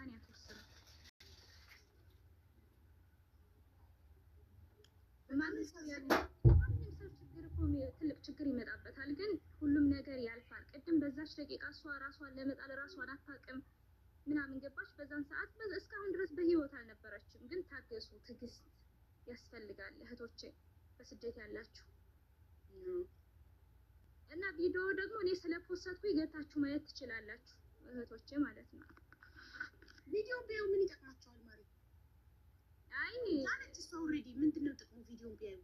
ማን ያተወሰነ ማንም ሰው ችግር እኮ ትልቅ ችግር ይመጣበታል። ግን ሁሉም ነገር ያልፋል። ቅድም በዛች ደቂቃ እሷ ራሷን ለመጣል ራሷን አታውቅም ምናምን ገባች። በዛን ሰዓት እስካሁን ድረስ በህይወት አልነበረችም። ግን ታገሱ፣ ትዕግስት ያስፈልጋል እህቶቼ፣ በስደት ያላችሁ እና ቪዲዮ ደግሞ እኔ ስለፖስትኩ ገብታችሁ ማየት ትችላላችሁ እህቶቼ ማለት ነው። ቪዲዮ ቢያዩ ምን ይጠቅማቸዋል ማለት? አይ ማለት እሱ ኦልሬዲ ምንድነው ጥቅሙ? ቪዲዮ ቢያዩ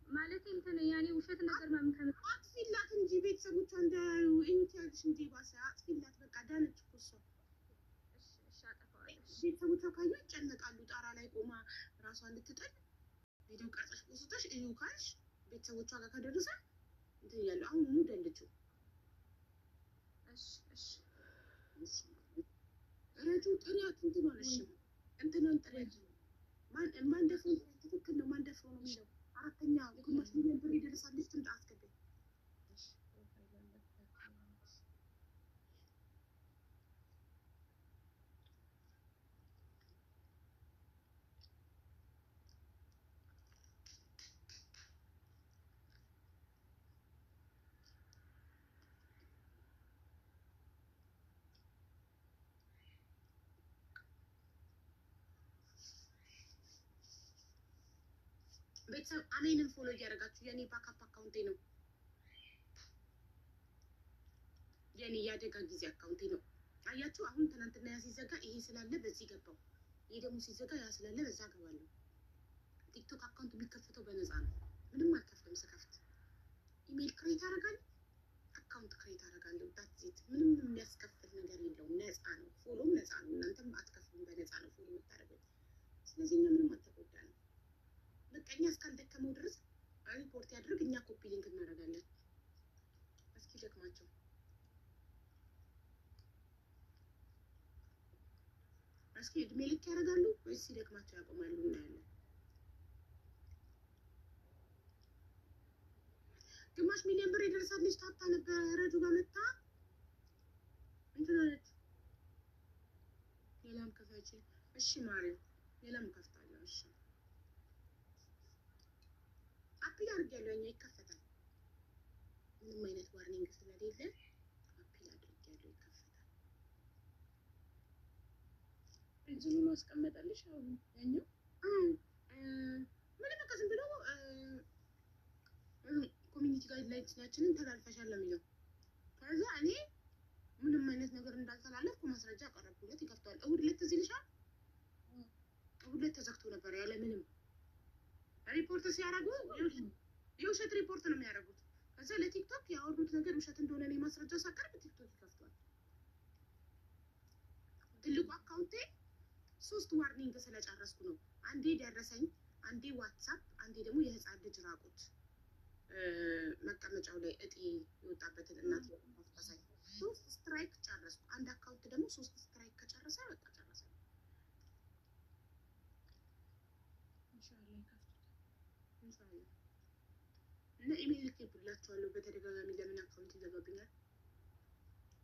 ማለት እንትን ያኔ ውሸት ነገር ማምከን አጥፊላት እንጂ ቤተሰቦቿ እንዳያዩ ኢንተርኔት እንጂ ባሰ አጥፊላት። በቃ ዳነች እኮ እሷ። እሺ አጠፋዋለሁ። ቤተሰቦቿ ካዩ ይጨነቃሉ። ጣራ ላይ ቆማ ራሷን ልትጥል ቪዲዮ ቀርጸሽ ፖስተሽ እዩ ካልሽ ቤተሰቦቿ ጋር ከደረሰ እንትን ያለ አሁን ኑ ደልችው። እሺ ረጁ ጥሪያት እንትን አለሽ እንትናን ጥሪያት ማን ደፍሮ ትክክል ነው። ማን ደፍሮ ነው የሚለው አራተኛ ግማሽ ሚሊዮን ብር ይደርሳለች። ትምጣ አስገባኝ። ቤተሰብ አሜንን ፎሎ እያደረጋችሁ የኔ ባካፕ አካውንቴ ነው። የኔ ያደጋ ጊዜ አካውንቴ ነው። አያችሁ አሁን ትናንትና ያ ሲዘጋ ይሄ ስላለ በዚህ ገባው። ይሄ ደግሞ ሲዘጋ ያ ስላለ በዛ ገባለሁ። ቲክቶክ አካውንት የሚከፈተው በነፃ ነው። ምንም አልከፍልም። ስከፍት ኢሜል ክሬት አደርጋለሁ፣ አካውንት ክሬት አደርጋለሁ። ዳትዚት ምንም የሚያስከፍል ነገር የለውም። ነፃ ነው። ፎሎም ነፃ ነው። እናንተም አትከፍሉም። በነፃ ነው ፎሎ የምታደርጉት። ስለዚህ እኛ ምንም አልተጎዳንም። በቃኛ እስካልደከመው ድረስ ሪፖርት ያድርግ። እኛ ኮፒ ሊንክ እናደርጋለን። እስኪ ደክማቸው እስኪ እድሜ ልክ ያደርጋሉ ወይስ ሲደክማቸው ያቆማሉ? እናያለን። ግማሽ ሚሊዮን ብር ይደርሳል። ልጅ ታታ ነበር ረጁ ጋር መታ እንትን አለች። ሌላም ከፈች። እሺ ማሪ ሌላም ከፍታለሁ። እሺ አፒል አድርጌያለሁ። እኛ ይከፈታል። ምንም አይነት ዋርኒንግ ስለሌለ አፒል አድርጌያለሁ። ይከፈታል። እዚሁ ማስቀመጣለሽ አሁን ያኛው ምንም በቃ ዝም ብሎ ኮሚኒቲ ጋይድላይንሳችንን ተላልፈሻል የሚለው ከዛ እኔ ምንም አይነት ነገር እንዳልተላለፍኩ ማስረጃ አቀረብኩለት። ይከፍተዋል። እሑድ ዕለት እዚህ ልሻል እሑድ ዕለት ተዘግቶ ነበር ያለ ምንም ሪፖርት ሲያደርጉ የውሸት ሪፖርት ነው የሚያደርጉት። ከዛ ለቲክቶክ ያወሩት ነገር ውሸት እንደሆነ እኔ ማስረጃ ሳቀርብ ቲክቶክ ይከፍቷል። ትልቁ አካውንቴ 3 ዋርኒንግ ስለጨረስኩ ነው። አንዴ ደረሰኝ፣ አንዴ ዋትሳፕ፣ አንዴ ደግሞ የህፃን ልጅ ራቁት መቀመጫው ላይ እጢ የወጣበትን እናት ያሳይ 3 ስትራይክ ጨረስኩ። አንድ አካውንት ደግሞ 3 ስትራይክ ከጨረሰ በቃ ጨረሰ። ኢንሻአላህ ይከፍቱታል። ኢንሻአላህ እና ኢሜል ልኬላቸዋለሁ በተደጋጋሚ ለምን አካውንት ይዘጋብኛል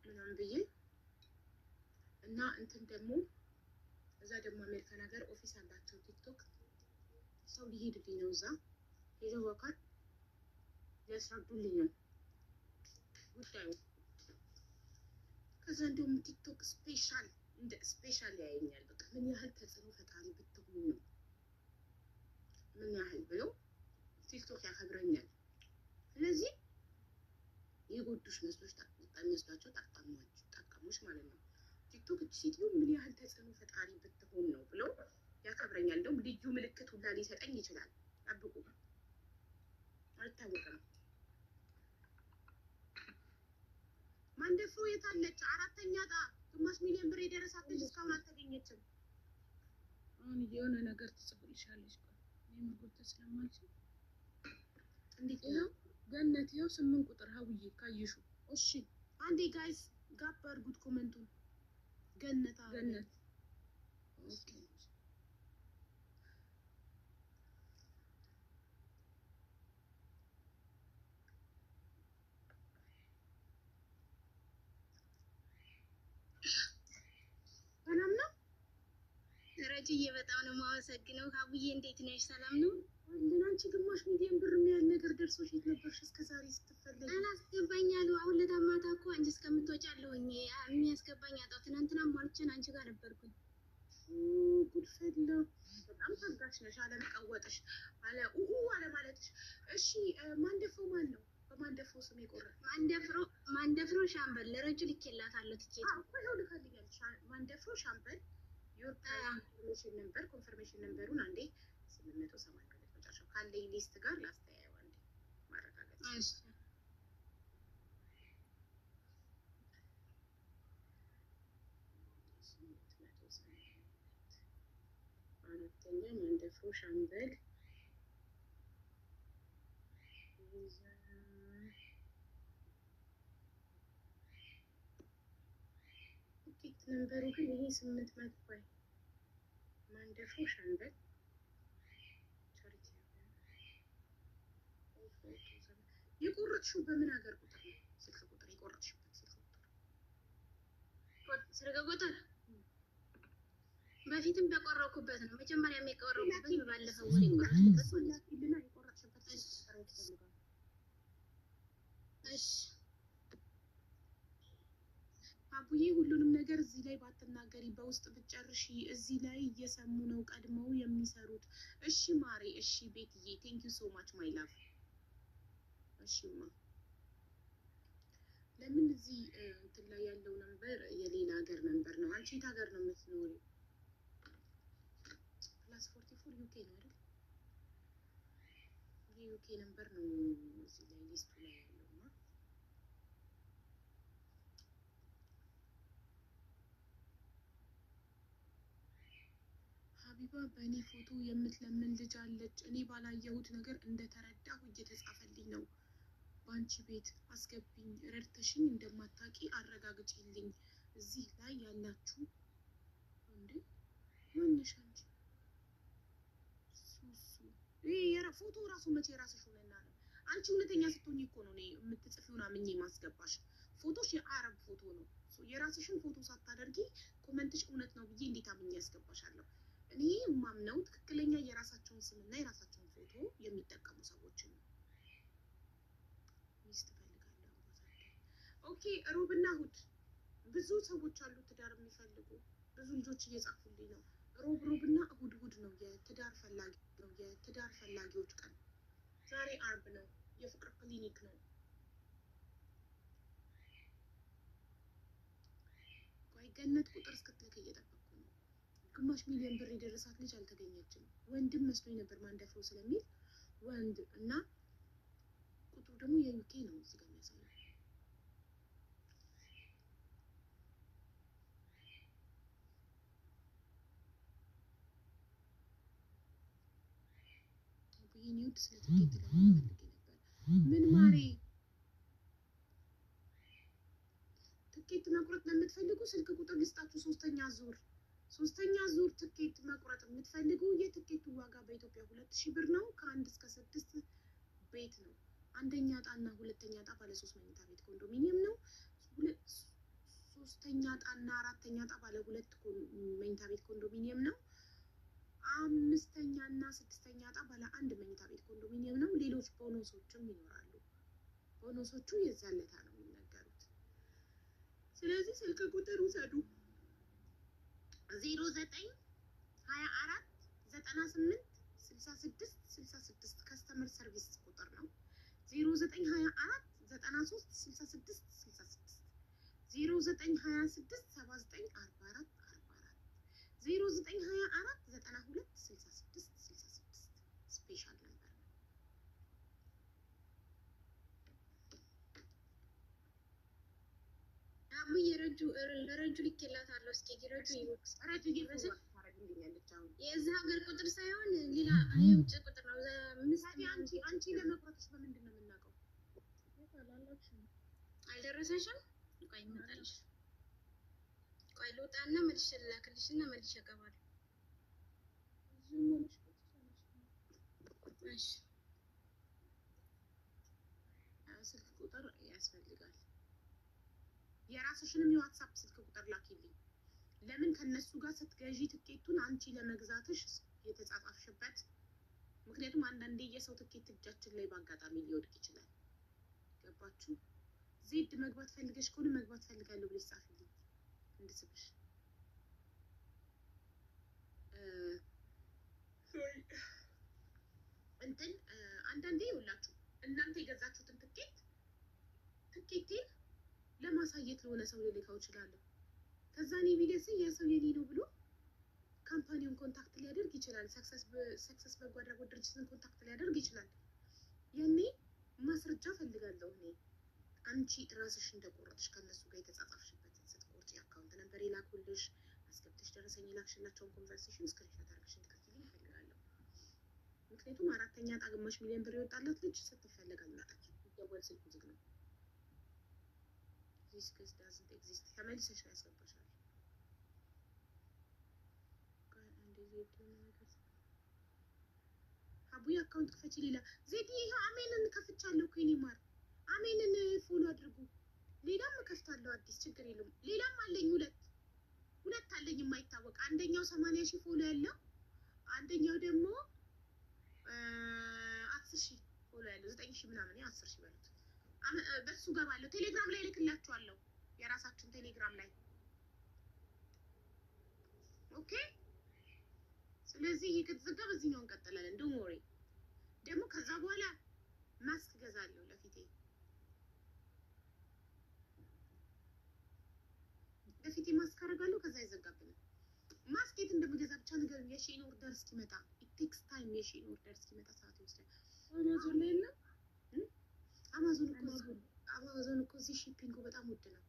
ምናምን ብዬ እና እንትን ደግሞ እዛ ደግሞ አሜሪካን ሀገር ኦፊስ አላቸው ቲክቶክ። ሰው ሊሄድልኝ ነው እዛ ሄደው አካል ሊያስረዱልኝ ነው ጉዳዩ። ከዛ እንደውም ቲክቶክ ስፔሻል እንደ ስፔሻል ያየኛል። በቃ ምን ያህል ተጽዕኖ ፈጣሪ ብትሆኑ ነው ምን ያህል ብለው ቲክቶክ ያከብረኛል። ስለዚህ የጎዱሽ መስሎች መስሏቸው ጠቀሞች ማለት ነው። ቲክቶክ እቺ ሴትዮ ምን ያህል ተጽዕኖ ፈጣሪ ብትሆን ነው ብለው ያከብረኛል። እንደውም ልዩ ምልክት ሁላ ሊሰጠኝ ይችላል። ጠብቁ፣ አይታወቅም። ማንደፍሮ የታለች? አራተኛ ዕጣ ግማሽ ሚሊዮን ብር የደረሳለች እስካሁን አልተገኘችም። አሁን የሆነ ነገር ትጽፍልሻለች። እኔ መጎተት ስለማልችል እንዴት ነው ገነት? ይኸው 8 ቁጥር ሀውዬ ካየሹ። እሺ አንዴ ጋይስ ጋፕ አድርጉት ኮመንቱን። ገነት ኦኬ ረጅዬ በጣም ነው የማመሰግነው። ሀቡዬ እንዴት ነሽ? ሰላም ነው አለን። አንቺ ግማሽ ሚሊዮን ብር የሚያህል ነገር ደርሶሽ የት ነበርሽ እስከ ዛሬ ስትፈለጊ? አላስገባኝ አሉ። አሁን ለታማታ እኮ አንቺ እስከምትወጪ አለሁኝ የሚያስገባኝ አጣሁ። ትናንትና ሟልቼን አንቺ ጋር ነበርኩኝ። ጉድ ፈላ። በጣም ታጋሽ ነሽ። አለመቀወጥሽ አለ ማለትሽ። እሺ ማንደፍሮ ማን ነው? በማንደፍሮ ስም የቆረጥ ማንደፍሮ ሻምበል ለረጁ ልኬላታለሁ። ትኬት እኮ ይኸው ልካልኛለሽ። ማንደፍሮ ሻምበል ዮር ኮንፈርሜሽን ነበር። ኮንፈርሜሽን ነንበሩን አንዴ 882 መጨረሻው ካለኝ ሊስት ጋር ላስተያየው አንዴ ማረጋገጥ። እሺ አራተኛ ማንደፍሮ ሻምበል ቲኬት ነንበሩ ግን ይሄ 800 ባይ ማንደፍሮ ሻምበል የቆረጥሽው በምን ሀገር ቁጥር ነው? ስልክ ቁጥር የቆረጥሽበት ስልክ ቁጥር በፊትም በቆረኩበት ነው። መጀመሪያ የቆረኩበት ባለፈው ወር የቆረኩበት ማለት ነው። የቆረጥሽበት እሺ አቡዬ ሁሉንም ነገር እዚህ ላይ ባትናገሪ በውስጥ ብትጨርሺ። እዚህ ላይ እየሰሙ ነው ቀድመው የሚሰሩት። እሺ ማሬ፣ እሺ ቤትዬ፣ ቴንክ ዩ ሶ ማች ማይ ላቭ። እሺማ ለምን እዚህ እንትን ላይ ያለው ነንበር የሌላ ሀገር ነንበር ነው? አንቺ የት ሀገር ነው የምትኖሪው? ፕላስ 44 ዩኬ ነው አይደል? የዩኬ ነንበር ነው እዚህ ላይ ሊስቱ ላይ ያለው። ሀቢባ በእኔ ፎቶ የምትለምን ልጅ አለች። እኔ ባላየሁት ነገር እንደተረዳሁ እየተጻፈልኝ ነው። በአንቺ ቤት አስገቢኝ፣ ረድተሽኝ እንደማታውቂ አረጋግጪልኝ። እዚህ ላይ ያላችሁ እንዴ ማነሽ አንቺ? ሱሱ ይሄ ፎቶ ራሱ መቼ ራስሽ ሆነና ነው? አንቺ እውነተኛ ስትሆኚ እኮ ነው እኔ የምትጽፊውን አምኜ ማስገባሽ። ፎቶሽ የአረብ ፎቶ ነው። የራስሽን ፎቶ ሳታደርጊ ኮመንትሽ እውነት ነው ብዬ እንዴት አምኜ ያስገባሻለሁ? እኔ የማምነው ትክክለኛ የራሳቸውን ስምና የራሳቸውን ፎቶ የሚጠቀሙ ሰዎችን ነው። ሚስት እፈልጋለሁ አምባሳደር። ኦኬ ሮብና እሑድ ብዙ ሰዎች አሉ ትዳር የሚፈልጉ ብዙ ልጆች እየጻፉልኝ ነው። ሮብና እሑድ ነው የትዳር ፈላጊዎች ቀን። ዛሬ አርብ ነው፣ የፍቅር ክሊኒክ ነው። ቆይ ገነት ቁጥር እስክትልክ እየጠበቅኩ ነው። ግማሽ ሚሊዮን ብር የደረሳት ልጅ አልተገኘችም። ወንድም መስሎኝ ነበር ማንደፍሮ ስለሚል ወንድ እና ቁጥሩ ደግሞ የዩኬ ነው እዚህ ጋር የሚያሳየው። ኒውድ ስለ ትኬት ለማፈልግ ነበር። ምን ማሬ ትኬት መቁረጥ ለምትፈልጉ ስልክ ቁጥር ልስጣችሁ። ሶስተኛ ዙር ትኬት መቁረጥ የምትፈልጉ የትኬቱ ዋጋ በኢትዮጵያ 2000 ብር ነው። ከ1 እስከ 6 ቤት ነው። አንደኛ ዕጣና ሁለተኛ ዕጣ ባለ 3 መኝታ ቤት ኮንዶሚኒየም ነው። ሶስተኛ ዕጣና አራተኛ ዕጣ ባለ 2 መኝታ ቤት ኮንዶሚኒየም ነው። አምስተኛ እና ስድስተኛ ዕጣ ባለ 1 መኝታ ቤት ኮንዶሚኒየም ነው። ሌሎች ቦነሶችም ይኖራሉ። ቦነሶቹ የዛን ዕለት ነው የሚነገሩት። ስለዚህ ስልክ ቁጥር ውሰዱ 0924986666 ከስተመር ሰርቪስ ቁጥር ነው። 0924936666 0926794444 0924926666 ስፔሻል ነበር ነው። አቡዬ ለረጁ ልኬላታለሁ። እስኪ ረጁ ረጁ እየመሰል ታረግልኛለች። አሁን የዚህ ሀገር ቁጥር ሳይሆን ሌላ የውጭ ቁጥር ነው። አንቺ ለመቁረጥሽ በምንድን ነው የምናውቀው? አልደረሰሽም? ቆይ ይመጣልሽ። ቆይ ልውጣና መልሼ ልላክልሽና መልሼ እገባለሁ። እሺ ስልክ ቁጥር ያስፈልጋል። የራስሽንም የዋትሳፕ ስልክ ቁጥር ላኪልኝ። ለምን ከነሱ ጋር ስትገዢ ትኬቱን አንቺ ለመግዛትሽ የተጻጻፍሽበት? ምክንያቱም አንዳንዴ የሰው ትኬት እጃችን ላይ በአጋጣሚ ሊወድቅ ይችላል። ገባችሁ? ዜድ መግባት ፈልገሽ ከሆነ መግባት ፈልጋለሁ ብለሽ ጻፊልኝ እንድስብሽ። እንትን አንዳንዴ ይውላችሁ እናንተ የገዛችሁትን ትኬቴን ለማሳየት ለሆነ ሰው ልልካው እችላለሁ። ከዛ እኔ ቢደርስ ያ ሰው የኔ ነው ብሎ ካምፓኒውን ኮንታክት ሊያደርግ ይችላል። ሰክሰስ በጎ አድራጎት ድርጅትን ኮንታክት ሊያደርግ ይችላል። ያኔ ማስረጃ ፈልጋለሁ እኔ አንቺ ራስሽ እንደቆረጥሽ ከነሱ ጋር የተጻጻፍሽበትን ስትቆርጪ አካውንት ነበር የላኩልሽ አስገብተሽ ደረሰኝ የላክሽላቸውን ኮንቨርሴሽን ስክሪንሾት አድርገሽ እንድትልኪልኝ እፈልጋለሁ። ምክንያቱም 4ኛ ዕጣ ግማሽ ሚሊዮን ብር የወጣላት ልጅ ስትፈለግ አልመጣችም። ይደወል ስልኩ ዝግ ነው። ዚስ ኬዝ ዳዝንት ኤግዚስት ተመልሰሽ ነው ያስገባሻል። አቡዬ አካውንት ክፈች ሌላ ዜድ ይሄ አሜንን ከፍቻለሁ እኮ የኔ ማር አሜንን ፎሎ አድርጉ። ሌላም እከፍታለሁ አዲስ ችግር የለም። ሌላም አለኝ ሁለት አለኝ የማይታወቅ አንደኛው 80,000 ፎሎ ያለው አንደኛው ደግሞ 10,000 ፎሎ ያለው 9,000 ምናምን 10,000 በሉት። በሱ ገባለሁ። ቴሌግራም ላይ ልክላችኋለሁ የራሳችን ቴሌግራም ላይ ኦኬ። ስለዚህ ይሄ ከተዘጋ በዚህኛው እንቀጥላለን። ዶንት ወሪ። ደግሞ ከዛ በኋላ ማስክ ገዛለሁ ለፊቴ ማስክ አደርጋለሁ። ከዛ ይዘጋብናል። ማስክ የት እንደምገዛ ብቻ ነገር የሼን ኦርደር እስኪመጣ ኢት ቴክስ ታይም። የሼን ኦርደር እስኪመጣ ሰዓት ይወስዳል። አማዞን ላይ እና አማዞን እኮ እዚህ ሺፒንጉ በጣም ውድ ነው።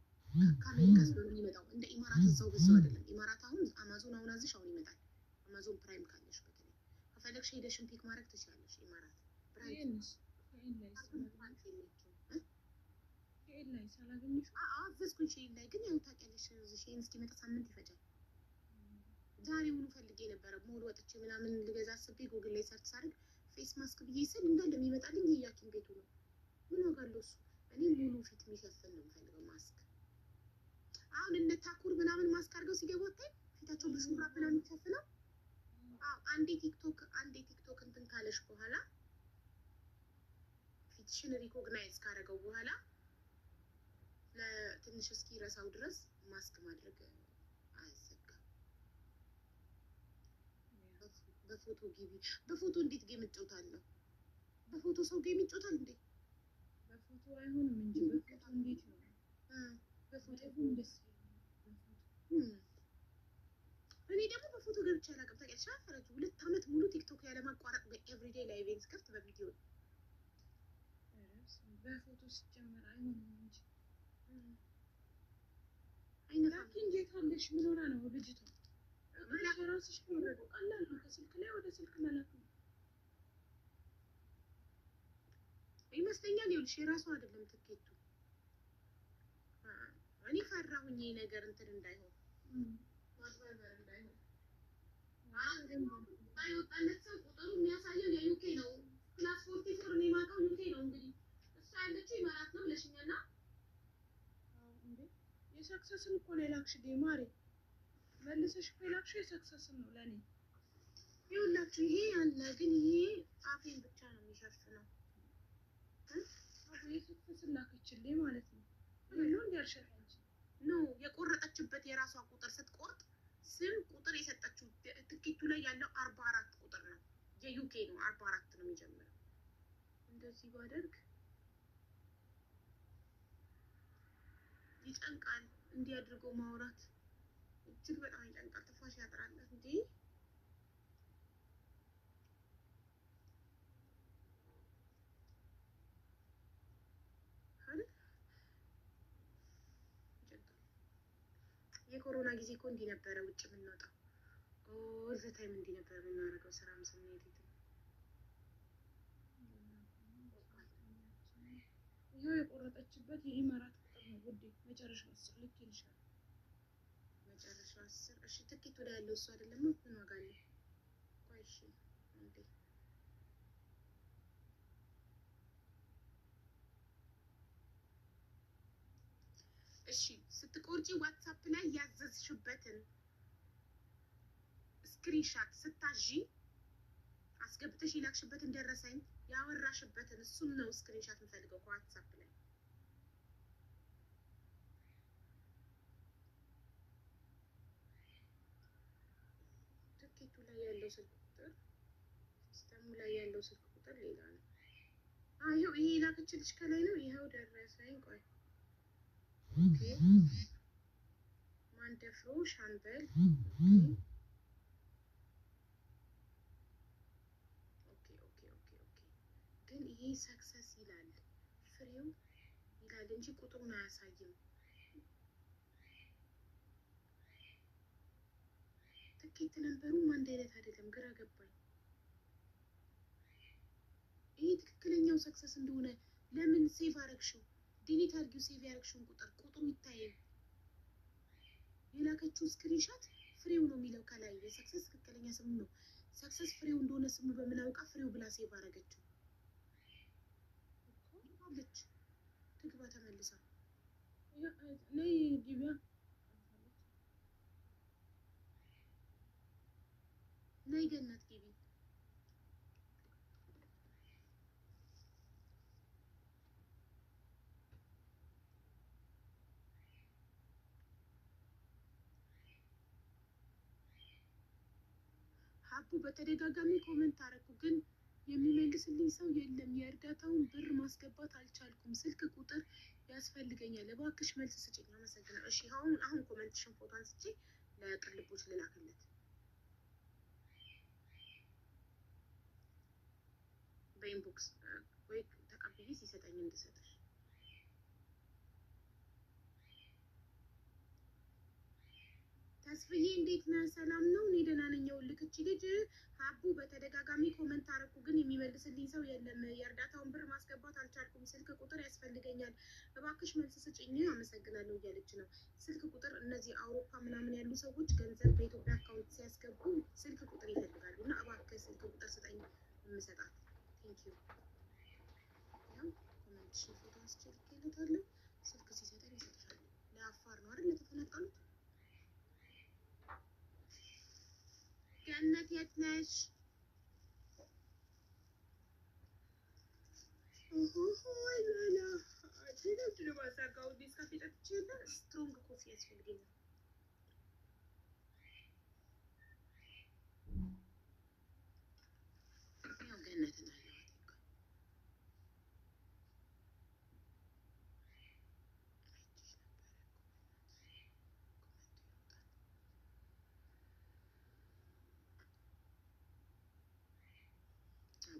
ከአሜሪካ ስለሆነ የሚመጣው እንደ ኢማራት እዛው በዛው አይደለም። ኢማራት አሁን አማዞን አሁን አዝሽ አሁን ይመጣል። አማዞን ፕራይም ካለሽ በተለይ ከፈለግሽ ሄደሽን ፒክ ማድረግ ትችላለሽ። ኢማራት ፕራይም አዘዝኩኝ ሼን ላይ ግን ያው ታውቂያለሽ ሼን እስኪመጣ ሳምንት ይፈጃል። ዛሬውኑ ፈልጌ ነበረ ሞል ወጥቼ ምናምን ልገዛ አስቤ ጉግል ላይ ሰርች ሳደርግ ፌስ ማስክ ብዬ ስል እንዳለ የሚመጣልኝ የሐኪም ቤቱ ነው። ምን ዋጋለው እሱ? እኔ ሙሉ ፊት የሚሸፍን ነው የምፈልገው ማስክ። አሁን እነ ታኩር ምናምን ማስክ አድርገው ሲገቡ ወጣይ ፊታቸው በሹራብ ምናምን የሚሸፍነው። አዎ አንዴ ቲክቶክ እንትን ካለሽ በኋላ ፊትሽን ሪኮግናይዝ ካደረገው በኋላ ለትንሽ እስኪ ረሳው ድረስ ማስክ ማድረግ አያሰጋም። በፎቶ ግቢ። በፎቶ እንዴት ጌም እጫወታለሁ? በፎቶ ሰው ጌም ይጫወታል እንዴ? በፎቶ አይሆንም እንጂ በፎቶ እንዴት ነው? በፎቶ ደስ እኔ ደግሞ በፎቶ ገብቼ አላውቅም። ታውቂያለሽ አፈረች 2 ዓመት ሙሉ ቲክቶክ ያለማቋረጥ በኤቭሪዴይ ላይቭ ስከፍት በቪዲዮ በፎቶ ሲጀመር አይሆንም እንጂ አይነፋም። እንዴት አለሽ? ምን ሆና ነው ልጅቷ? ራስሽ ነው ቀላል ነው። ከስልክ ላይ ወደ ስልክ መላክ ነው ይመስለኛል። ይኸውልሽ የራሱ አይደለም ትኬቱ። እኔ ፈራሁኝ ይሄ ነገር እንትን እንዳይሆን ማስፈራሪያ እንዳይሆን። ባይወጣለት ሰው ቁጥሩ የሚያሳየው የዩኬ ነው። ፕላስ 44 ነው የማውቀው ዩኬ ነው። እንግዲህ እሷ ያለችው ኢማራት ነው ብለሽኛል። እንዴ የሰክሰስን እኮ ነው የላክሽልኝ ማሬ። መልሰሽ እኮ የላክሽው የሰክሰስን ነው ለኔ። ይኸውላችሁ ይሄ አለ ግን ይሄ አፌን ብቻ ነው የሚሸፍነው። የሰክሰስን ላከችልኝ ማለት ነው። ነው እንዲያልሻት አንቺ ኖ የቆረጠችበት የራሷ ቁጥር ስትቆርጥ ስም ቁጥር የሰጠችው ትኬቱ ላይ ያለው 44 ቁጥር ነው። የዩኬ ነው 44 ነው የሚጀምረው። እንደዚህ ባደርግ ይጨንቃል። እንዲህ አድርጎ ማውራት እጅግ በጣም ይጨንቃል። ትፋሽ ያጥራል እንዴ! የኮሮና ጊዜ እኮ እንዲህ ነበረ ውጭ የምንወጣው። ኦል ዘ ታይም እንዲህ ነበር የምናደርገው ስራም ስንሄድ። ይኸው የቆረጠችበት የኢማራት ቁጥር ነው ውዴ። መጨረሻው 10 ልክ ይልሻል። መጨረሻው 10 እሺ። ትኬት ወደ ያለው እሱ አይደለም ምን ዋጋ አለው? ቆይ እሺ እንዴ እሺ ስትቆርጪ ዋትስአፕ ላይ ያዘዝሽበትን ስክሪንሻት ስታዢ አስገብተሽ የላክሽበትን ደረሰኝ ያወራሽበትን እሱን ነው ስክሪንሻት የምፈልገው ከዋትሳፕ ላይ። ትኬቱ ላይ ያለው ስልክ ቁጥር ሲስተሙ ላይ ያለው ስልክ ቁጥር ሌላ ነው። ይኸው ይሄ ላከችልሽ ከላይ ነው። ይኸው ደረሰኝ። ቆይ ኦኬ ማንደፍሮ ሻምበል ግን ይሄ ሰክሰስ ይላል ፍሬው ይላል እንጂ ቁጥሩን አያሳይም። ትኬት ነንበሩም አንድ አይነት አይደለም። ግራ ገባኝ። ይሄ ትክክለኛው ሰክሰስ እንደሆነ ለምን ሴቭ አረግሽው? ዲሊት አድርጊው። ሴቭ ያረግሽውን ቁጥሩ ይታያል። የላከችው ስክሪንሻት ፍሬው ነው የሚለው ከላይ። የሰክሰስ ትክክለኛ ስሙ ነው። ሰክሰስ ፍሬው እንደሆነ ስሙ በምን አውቃ ፍሬው ብላ ሴቭ አረገችው? አለች ትግባ ተመልሳ ነይ ግቢያ ነይ ገነት ግቢ። ሀቡ በተደጋጋሚ ኮመንት አረኩ ግን የሚመልስልኝ ሰው የለም። የእርዳታውን ብር ማስገባት አልቻልኩም። ስልክ ቁጥር ያስፈልገኛል፣ እባክሽ መልስ ስጭኝ። አመሰግናለሁ። እሺ አሁን ኮመንትሽን ፎቶ አንስቼ ለቅልቦች ልላክለት በኢንቦክስ ወይ ተቀብዬ ሲሰጠኝ እንድሰጥሽ። ተስፍዬ እንዴት ነህ? ሰላም ነው? እኔ ደህና ነኝ። ይኸውልህ እቺ ልጅ ሀቡ በተደጋጋሚ ኮመንት አረኩ ግን የሚመልስልኝ ሰው የለም። የእርዳታውን ብር ማስገባት አልቻልኩም። ስልክ ቁጥር ያስፈልገኛል፣ እባክሽ መልስ ስጭኝ። አመሰግናለሁ እያለች ነው። ስልክ ቁጥር እነዚህ አውሮፓ ምናምን ያሉ ሰዎች ገንዘብ በኢትዮጵያ አካውንት ሲያስገቡ ስልክ ቁጥር ይፈልጋሉ እና እባክህ ስልክ ቁጥር ስጠኝ የምሰጣት። ቴንኪዩ። ያው ኮመንትሽን ፎቶ አንስቼ ልኬለታለሁ። ስልክ ሲሰጠኝ ይሰጥሻለሁ። ለአፋር ነው አይደል የተፈናቀሉት? ገነት የት ነሽ? ስትሮንግ ኮፊ ያስፈልገኛል። ያው ገነትን አየኋት።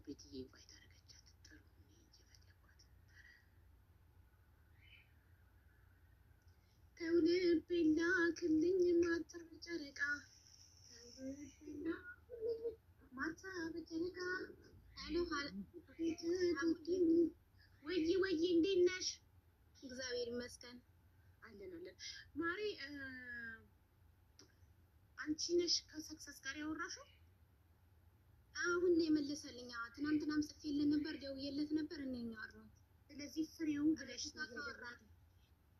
ቤትዬ ኢንቫይት አደረገቻት። ጥሩ እየፈለኳት ተውልብላ ክልኝ ማታ በጨረቃ ማታ በጨረቃ ወይ እንዴት ነሽ? እግዚአብሔር ይመስገን አለን። ማሪ አንቺ ነሽ ከሰክሰስ ጋር ያወራሽው? አሁን ነው የመለሰልኝ። ትናንትናም ጽፌለት ነበር፣ ደውዬለት ነበር። እኔኛ አወራሁ። ስለዚህ ፍሬው ብለሽ ታወራል።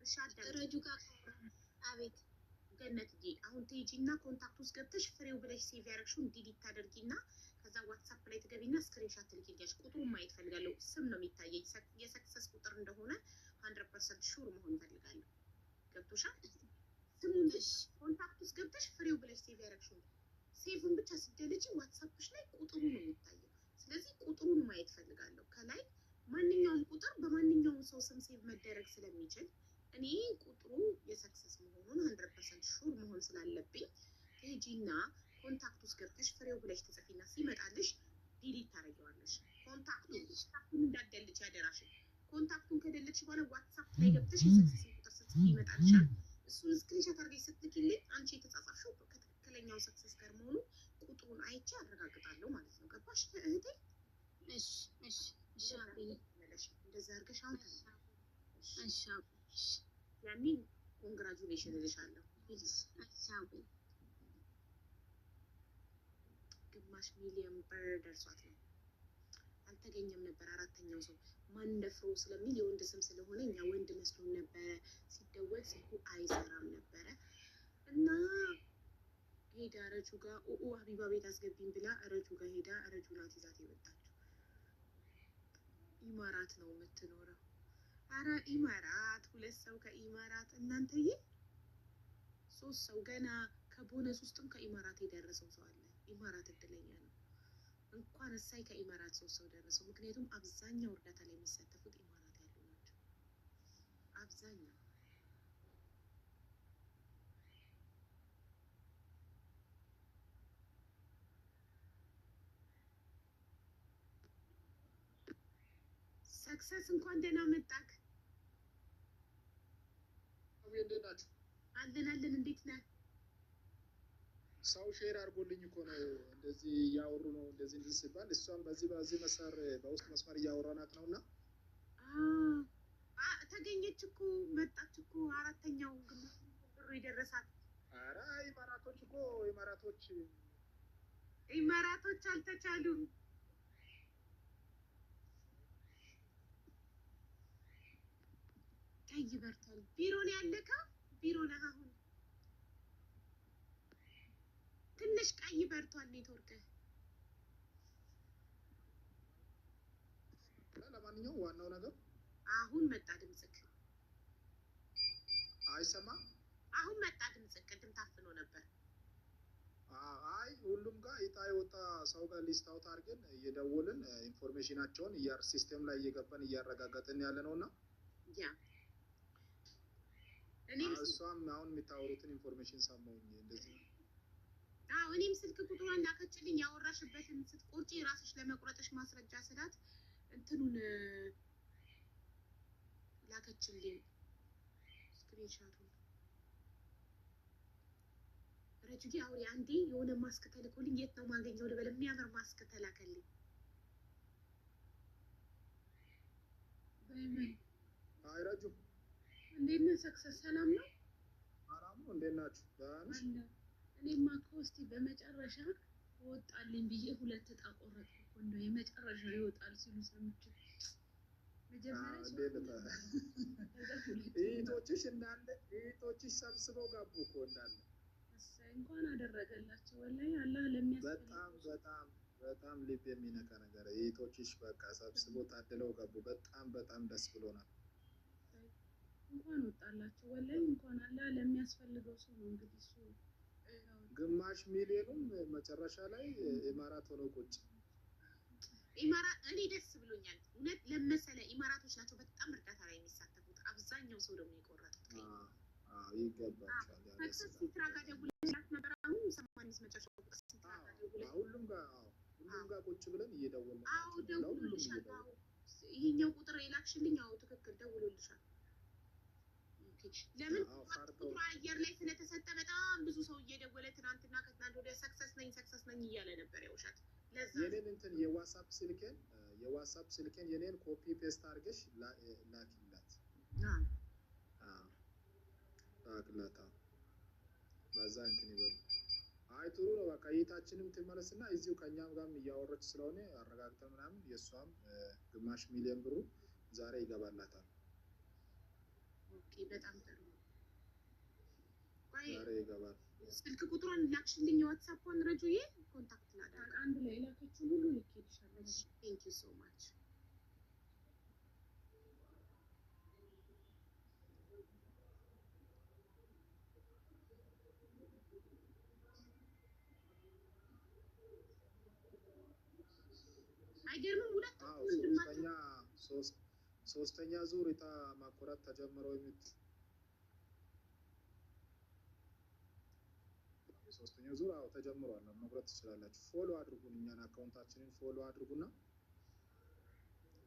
እሺ ረጁ ጋር አቤት ገነትዬ፣ አሁን ትሄጂና ኮንታክት ውስጥ ገብተሽ ፍሬው ብለሽ ሴቭ ያደረግሽውን ዲሊት ታደርጊና ከዛ ዋትሳፕ ላይ ትገቢና ስክሪንሻት ትልኪልኛለሽ። ቁጥሩን ማየት ፈልጋለሁ። ስም ነው የሚታየኝ። የሰክሰስ ቁጥር እንደሆነ 100% ሹር መሆን ፈልጋለሁ። ገብቶሻል? ስሙን ኮንታክት ውስጥ ገብተሽ ፍሬው ብለሽ ሴቭ ያደረግሽውን ሴቭን ብቻ ስትደልጂ ዋትሳፕሽ ላይ ቁጥሩ ነው የሚታየው። ስለዚህ ቁጥሩን ማየት ፈልጋለሁ። ከላይ ማንኛውም ቁጥር በማንኛውም ሰው ስም ሴቭ መደረግ ስለሚችል እኔ ቁጥሩ የሰክሰስ መሆኑን 100% ሹር መሆን ስላለብኝ ሄጂና ኮንታክት ውስጥ ገብተሽ ፍሬው ብለሽ ትጽፊና ሲመጣልሽ ዲሊት ታደርጊዋለሽ። ኮንታክቱን እንዳትደልች ያደራሽ። ኮንታክቱን ከደለች በኋላ ዋትሳፕ ላይ ገብተሽ የሰክሰስ ቁጥር ስትጽፊ ይመጣልሻል። እሱን ስክሪንሾት አድርገሽ ስትልኪልኝ አንቺ የተጻጻፍሽው ከትክክለኛው ሰክሰስ ጋር መሆኑ ቁጥሩን አይቼ አረጋግጣለሁ ማለት ነው። ገባሽ እህቴ? እሺ እሺ እሺ እንደዛ አድርገሽ አሁን እሺ ያኔ ኮንግራጁሌሽን እልሻለሁ። ግማሽ ሚሊዮን ብር ደርሷት ነው። አልተገኘም ነበር። አራተኛው ሰው ማንደፍሮ ስለሚል የወንድ ስም ስለሆነ እኛ ወንድ መስሎን ነበረ። ሲደወል ስልኩ አይሰራም ነበረ እና ሄዳ ረጁ ጋር ሀቢባ ቤት አስገቢኝ ብላ ረጁ ጋር ሄዳ ረጁ ናት ይዛት የመጣችው። ኢማራት ነው የምትኖረው። አረ ኢማራት 2 ሰው ከኢማራት እናንተዬ፣ 3 ሰው ገና ከቦነስ ውስጥም ከኢማራት የደረሰው ሰው አለ። ኢማራት እድለኛ ነው። እንኳን እሳይ ከኢማራት 3 ሰው ደረሰው። ምክንያቱም አብዛኛው እርዳታ ላይ የሚሳተፉት ኢማራት ያሉ ናቸው። አብዛኛው ሰክሰስ እንኳን ደህና መጣክ። እንዴት ናችሁ? አለን። እንዴት ነህ? ሰው ሼር አድርጎልኝ እኮ ነው እንደዚህ እያወሩ ነው እንደዚህ ሲባል እሷም በዚህ መስመር በውስጥ መስመር እያወራናት ነው እና ተገኘች እኮ መጣች እኮ 4ኛው ግማሽ ብሩ የደረሳት። ኧረ ኢማራቶች አልተቻሉም። ቀይ በርቷል። ቢሮ ነው ያለከው? ቢሮ ነህ አሁን? ትንሽ ቀይ በርቷል ኔትወርክ። ለማንኛውም ዋናው ነገር አሁን መጣ ድምፅክ። አይሰማም? አሁን መጣ ድምፅክ። ቅድም ታፍኖ ነበር። አይ ሁሉም ጋር እጣ የወጣ ሰው ጋር ሊስት አውት አድርገን እየደወልን ኢንፎርሜሽናቸውን ሲስተም ላይ እየገባን እያረጋገጥን ያለ ነው እና ያ እሷም አሁን የምታወሩትን ኢንፎርሜሽን ሰማሁኝ እንደዚህ ነው። እኔም ስልክ ቁጥሯን ላከችልኝ። ያወራሽበትን ስትቆርጪ ራስሽ ለመቁረጥሽ ማስረጃ ስላት እንትኑን ላከችልኝ ስክሪንሻቱን። ረጁጌ አውሪ አንዴ። የሆነ ማስክ ተልኮልኝ የት ነው ማገኘው ልበል? የሚያምር ማስክ ተላከልኝ። አይ ረጁ እንዴት ነህ? ሰክሰስ ሰላም ነው? ሰላም ነው። እንዴት ናችሁ? ደህና ነሽ? እኔማ እኮ እስኪ በመጨረሻ ወጣልኝ ብዬ 2 ዕጣ ቆረጥኩ እኮ እንደው የመጨረሻው ይወጣል ሲሉ ሰምቼ እህቶችሽ ሰብስበው ገቡ እኮ እንዳለ። እንኳን አደረገላቸው ወላሂ አላህ ለሚያስፈልግ በጣም ልብ የሚነካ ነገር። እህቶችሽ በቃ ሰብስበው ታድለው ገቡ። በጣም ደስ ብሎናል። እንኳን ወጣላቸው ወላሂ። እንኳን አላህ ለሚያስፈልገው ሰው ነው እንግዲህ እሱ ግማሽ ሚሊዮኑም መጨረሻ ላይ ኢማራት ሆኖ ቁጭ። ኢማራት እኔ ደስ ብሎኛል እውነት ለመሰለ። ኢማራቶች ናቸው በጣም እርዳታ ላይ የሚሳተፉት። አብዛኛው ሰው ደግሞ የቆረጡት ይገባቸዋል። ሲትራ ጋር ደውላት ነበር። አሁን 85 መጨረሻው ሁሉም ጋር ቁጭ ብለን እየደወልን ደውሎልሻል። ይሄኛው ቁጥር የላክሽልኝ ትክክል ደውሎልሻል። ለምን ቁጥሩ አየር ላይ ስለተሰጠ በጣም ብዙ ሰው እየደወለ ትናንትና ከትናንት ወዲያ ሰክሰስ ነኝ እያለ ነበር። የውሸት ለዛ የኔን እንትን የዋትስአፕ ስልኬን የኔን ኮፒ ፔስት አድርገሽ ላኪላት። በዛ እንትን ይበሉ። አይ ጥሩ ነው። በቃ እይታችንም ትመለስና እዚሁ ከእኛም ጋርም እያወረች ስለሆነ አረጋግጠን ምናምን የእሷም ግማሽ ሚሊዮን ብሩ ዛሬ ይገባላታል። በጣም ጥሩ ዛሬ ይገባል። ስልክ ቁጥሩን ላክሽልኝ የዋትስአፑን ረጁዬ ኮንታክት ላድርግ። አንድ ላይ ላከችው ሁሉ ልኬልሻለሁ። ቴንክ ዩ ሶ ማች። አይገርምም? ሁለቱም ሶስተኛ ዙር እጣ ማቆረጥ ተጀምሮ ሶስተኛው ዙር ተጀምሯል። መቁረጥ ትችላላችሁ። ፎሎ አድርጉን፣ እኛን አካውንታችንን ፎሎ አድርጉና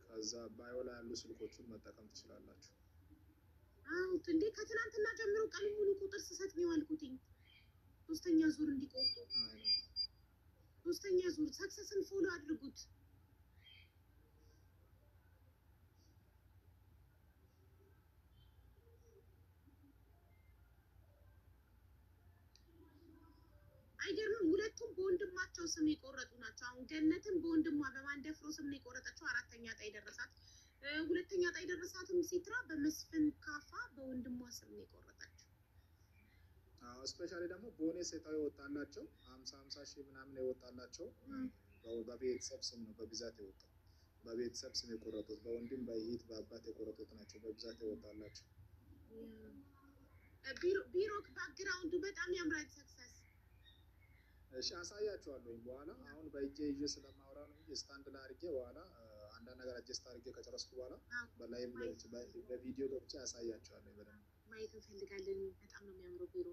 ከዛ ባዮ ላይ ያሉ ስልኮቹን መጠቀም ትችላላችሁ። እንዴ ከትናንትና ጀምሮ ቀን ሙሉ ቁጥር ስሰጥ ነው ያልኩትኝ። ሶስተኛ ዙር እንዲቆርጡ። ሶስተኛ ዙር ሰክሰስን ፎሎ አድርጉት። አይገርምም? ሁለቱም በወንድማቸው ስም የቆረጡ ናቸው። አሁን ገነትም በወንድሟ በማንደፍሮ ስም ነው የቆረጠችው። 4ኛ ዕጣ የደረሳት። 2ኛ ዕጣ የደረሳትም ሲትራ በመስፍን ካፋ በወንድሟ ስም ነው የቆረጠችው። ስፔሻሊ ደግሞ ቦነስ የወጣላቸው 50 ሺህ ምናምን የወጣላቸው በቤተሰብ ስም ነው በብዛት የወጣው። በቤተሰብ ስም የቆረጡት በወንድም በእህት በአባት የቆረጡት ናቸው በብዛት የወጣላቸው። ቢሮ ባክግራውንዱ በጣም ያምራል። ሰክሰስ እሺ አሳያችኋለሁ በኋላ። አሁን በእጄ ይዤ ስለማውራ ነው እንጂ ስታንድ ላይ አድርጌ በኋላ አንዳንድ ነገር አጀስት አድርጌ ከጨረስኩ በኋላ በላይቭ በቪዲዮ ገብቼ አሳያችኋለሁ በደንብ ማየት እንፈልጋለን። በጣም ነው የሚያምረው ቢሮ።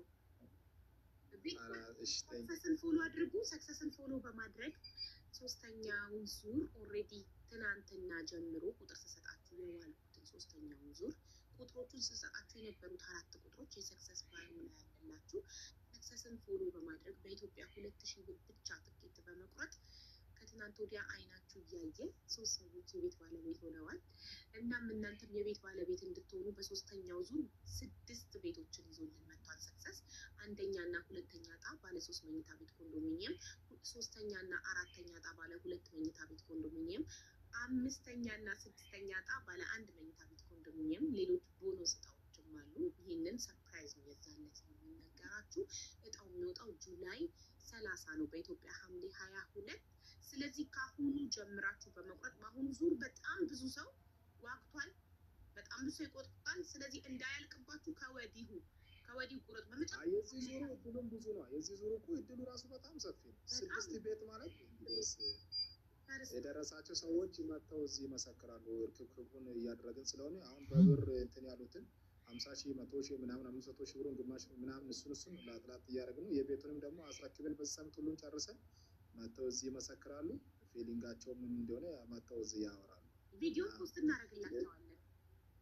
እሺ ሰክሰስን ፎሎ አድርጉ። ሰክሰስን ፎሎ በማድረግ ሶስተኛውን ዙር ኦልሬዲ ትናንትና ጀምሮ ቁጥር ስሰጣችሁ የዋልኩትን ሶስተኛውን ዙር ቁጥሮቹን ስሰጣችሁ የነበሩት 4 ቁጥሮች የሰክሰስ ባዮ ላይ ያለላችሁ ሰክሰስን ፎሎ በማድረግ በኢትዮጵያ 2000 ብር ብቻ ትኬት በመቁረጥ ከትናንት ወዲያ አይናችሁ እያየ 3 ሰዎች የቤት ባለቤት ሆነዋል። እናም እናንተም የቤት ባለቤት እንድትሆኑ በሶስተኛው ዙር 6 ቤቶችን ይዞልን መጥቷል። ሰክሰስ አንደኛ እና ሁለተኛ ዕጣ ባለ 3 መኝታ ቤት ኮንዶሚኒየም፣ ሶስተኛ እና አራተኛ ዕጣ ባለ 2 መኝታ ቤት ኮንዶሚኒየም፣ አምስተኛ እና ስድስተኛ ዕጣ ባለ 1 መኝታ ቤት ኮንዶሚኒየም፣ ሌሎች ቦነስ ዕጣዎችም አሉ። ይህንን ሰርፕራይዝ ነው የዛለት ነው የምነገራችሁ። ዕጣው የሚወጣው ጁላይ 30 ነው በኢትዮጵያ ሐምሌ 22። ስለዚህ ከአሁኑ ጀምራችሁ በመቁረጥ በአሁኑ ዙር በጣም ብዙ ሰው ዋግቷል፣ በጣም ብዙ ሰው ይቆጥጣል። ስለዚህ እንዳያልቅባችሁ ከወዲሁ ቁረጥ። የዚህ ዙሩ እድሉም ብዙ ነው። የዚህ ዙሩ እኮ እድሉ ራሱ በጣም ሰፊ ነው። 6 ቤት ማለት የደረሳቸው ሰዎች መጥተው እዚህ ይመሰክራሉ። እርክብክቡን እያደረግን ስለሆነ አሁን በብር እንትን ያሉትን 50 ሺህ 100 ሺህ ምናምን 500 ሺህ ብሩን ግማሽ ምናምን እሱን ላጥላት እያደረግን ነው። የቤቱንም ደግሞ አስረክበን በዚህ ሳምንት ሁሉን ጨርሰን መጥተው እዚህ ይመሰክራሉ። ፊሊንጋቸው ምን እንደሆነ መጥተው እዚህ ያወራሉ። ቪዲዮ ፖስት እናደርግላቸዋለን።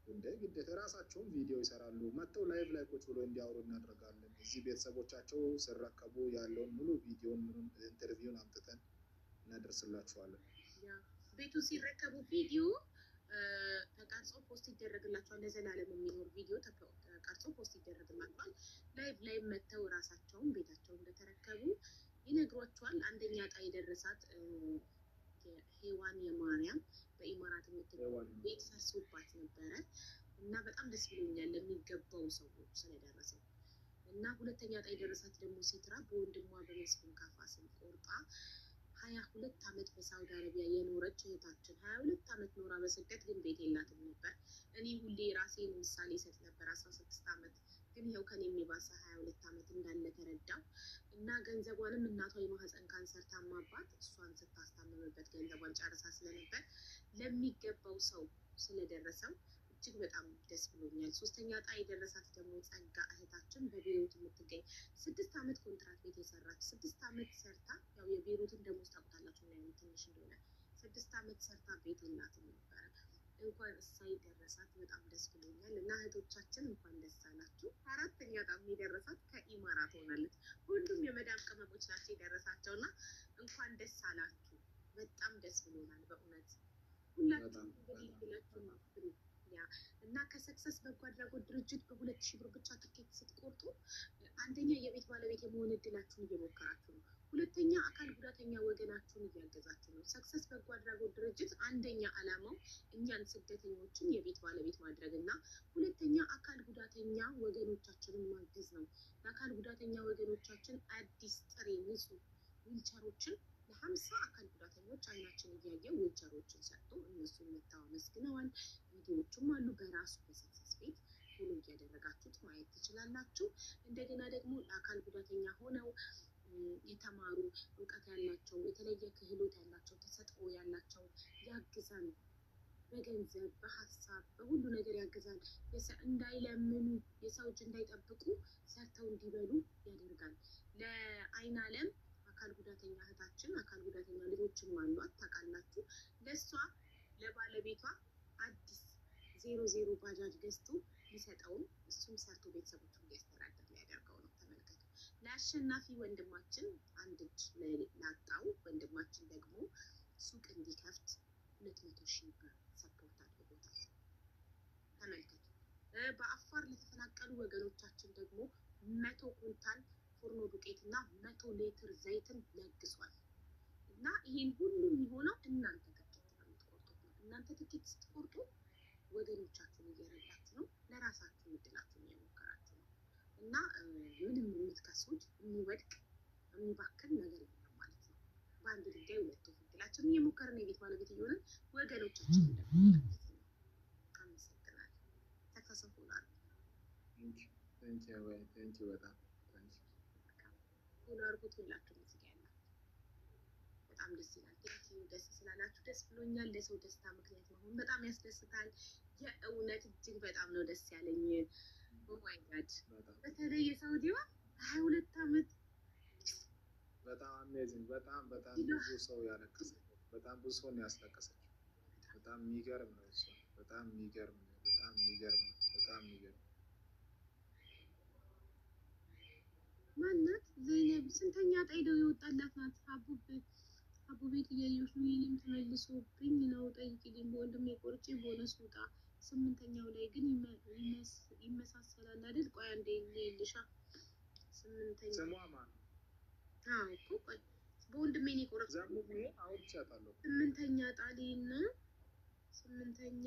እንደ ግዴታ ራሳቸውን ቪዲዮ ይሰራሉ። መጥተው ላይቭ ላይ ቁጭ ብሎ እንዲያወሩ እናደርጋለን። እዚህ ቤተሰቦቻቸው ሲረከቡ ያለውን ሙሉ ቪዲዮን ምኑን ኢንተርቪውን አምጥተን እናደርስላችኋለን። ቤቱን ሲረከቡ ቪዲዮ ተቀርጾ ፖስት ይደረግላቸዋል። ለዘላለም የሚኖር ቪዲዮ ተቀርጾ ፖስት ይደረግላቸዋል። ላይቭ ላይ መጥተው ራሳቸውን ቤታቸውን እንደተረከቡ ይነግሯቸዋል። አንደኛ ዕጣ የደረሳት ሄዋን የማርያም በኢማራት የምትኖር ቤት ፈርሶባት ነበረ እና በጣም ደስ ብሎኛል ለሚገባው ሰው ስለደረሰው። እና ሁለተኛ ዕጣ የደረሳት ደግሞ ሲትራ በወንድሟ በመስፍን ካፋ ስም ቆርጣ 22 ዓመት በሳውዲ አረቢያ የኖረች እህታችን 22 ዓመት ኖራ በስደት ግን ቤት የላትም ነበር። እኔ ሁሌ ራሴን ምሳሌ ሰጥ ነበር 16 ዓመት ግን ይኸው ከኔ የሚባሰ 22 ዓመት እንዳለ ተረዳው እና ገንዘቧንም እናቷ የማህፀን ካንሰር ታማባት እሷን ስታስታምምበት ገንዘቧን ጨርሳ ስለነበር ለሚገባው ሰው ስለደረሰው እጅግ በጣም ደስ ብሎኛል። ሶስተኛ ዕጣ የደረሳት ደግሞ ጸጋ እህታችን በቤይሩት የምትገኝ 6 ዓመት ኮንትራት ቤት የሰራች 6 ዓመት ሰርታ ያው የቤይሩትን ደሞዝ ታውቁታላችሁ እና ያው ትንሽ እንደሆነ 6 ዓመት ሰርታ ቤት የላትም ነበረ። እንኳን እሳይ ደረሳት በጣም ደስ ብሎኛል እና እህቶቻችን እንኳን ደስ አላችሁ። አራተኛ ዕጣ የደረሳት ከኢማራት ሆናለች። ሁሉም የመዳም ቅመሞች ናቸው የደረሳቸው እና እንኳን ደስ አላችሁ። በጣም ደስ ብሎናል በእውነት ሁላችሁም እንግዲህ ብላችሁ እና ከሰክሰስ በጎ አድራጎት ድርጅት በ2000 ብር ብቻ ትኬት ስትቆርጡ አንደኛ የቤት ባለቤት የመሆን እድላችሁን እየሞከራችሁ ነው። ሁለተኛ አካል ጉዳተኛ ወገናችሁን እያገዛችሁ ነው። ሰክሰስ በጎ አድራጎት ድርጅት አንደኛ ዓላማው እኛን ስደተኞችን የቤት ባለቤት ማድረግ እና ሁለተኛ አካል ጉዳተኛ ወገኖቻችንን ማገዝ ነው። ለአካል ጉዳተኛ ወገኖቻችን አዲስ ጥሬ ንጹህ ዊልቸሮችን ለ50 አካል ጉዳተኞች አይናችን እያየ ዊልቸሮችን ሰጥቶ እነሱን መተው አመስግነዋል። ቪዲዮዎችም አሉ በራሱ በሰክሰስ ቤት ፎሎ እያደረጋችሁት ማየት ትችላላችሁ። እንደገና ደግሞ ለአካል ጉዳተኛ ሆነው የተማሩ እውቀት ያላቸው የተለየ ክህሎት ያላቸው ተሰጥኦ ያላቸው ያግዛል። በገንዘብ በሀሳብ በሁሉ ነገር ያግዛል። እንዳይለምኑ የሰው እጅ እንዳይጠብቁ ሰርተው እንዲበሉ ያደርጋል። ለአይን አለም አካል ጉዳተኛ እህታችን አካል ጉዳተኛ ልጆችም አሏት ታውቃላችሁ። ለእሷ ለባለቤቷ አዲስ 00 ባጃጅ ገዝቶ ሊሰጠውም እሱም ሰርቶ ቤተሰቦቹ እንዲያስተዳድር ሊያደርገው ነው። ተመልከቱ። ለአሸናፊ ወንድማችን አንድ እጅ ላጣው ወንድማችን ደግሞ ሱቅ እንዲከፍት 200,000 ብር ሰፖርት አድርጎታል። ተመልከቱ። በአፋር ለተፈናቀሉ ወገኖቻችን ደግሞ 100 ኩንታል ፎርኖ ዱቄት እና 100 ሊትር ዘይትን ለግሷል። እና ይሄን ሁሉ የሚሆነው እናንተ ትኬት በምትቆርጡት ነው። እናንተ ትኬት ስትቆርጡ ወገኖቻችሁን እየረዳችሁ ነው። ለራሳችሁ እድላችሁን እየሞከራችሁ ነው። እና ምንም የምትከሱት የሚወድቅ የሚባክን ነገር የለም ማለት ነው። በአንድ ድንጋይ ሁለት ወፍ ብላችን እየሞከርን የቤት ባለቤት እየሆንን ወገኖቻችን እንደምንመለከት ነው። አመሰግናለሁ። ተከሰፉናል። ቴንኪው በጣም ሁሉ አርጉት ሁላችሁም እዚህ ጋር ያላችሁ በጣም ደስ ይላል። ቴንኪው ደስ ስላላችሁ ደስ ብሎኛል። ለሰው ደስታ ምክንያት መሆን በጣም ያስደስታል። የእውነት እጅግ በጣም ነው ደስ ያለኝ። ኦማይ ጋድ በተለይ የሳውዲዋ 22 ዓመት በጣም አሜዚንግ በጣም ብዙ ሰው ያለቀሰ በጣም ብዙ ሰው ነው ያስለቀሰችው። በጣም የሚገርም ነው እሱ በጣም የሚገርም ማናት ዘይነብ ስንተኛ ጣይደው የወጣላት ናት? አቡ ቤት እያየሁሽ ነው። የኔም ተመልሶብኝ ነው ጠይቂልኝ። በወንድሜ ቆርጬ ቦነስ ውጣ። 8ኛው ላይ ግን ይመሳሰላል አይደል? ቆይ አንዴ ልልሻ 8ኛ ስሟ ማን? እኮ ቆይ በወንድሜ ነው ቆርጬ አውርቻታለሁ። 8ኛ ጣሊና 8ኛ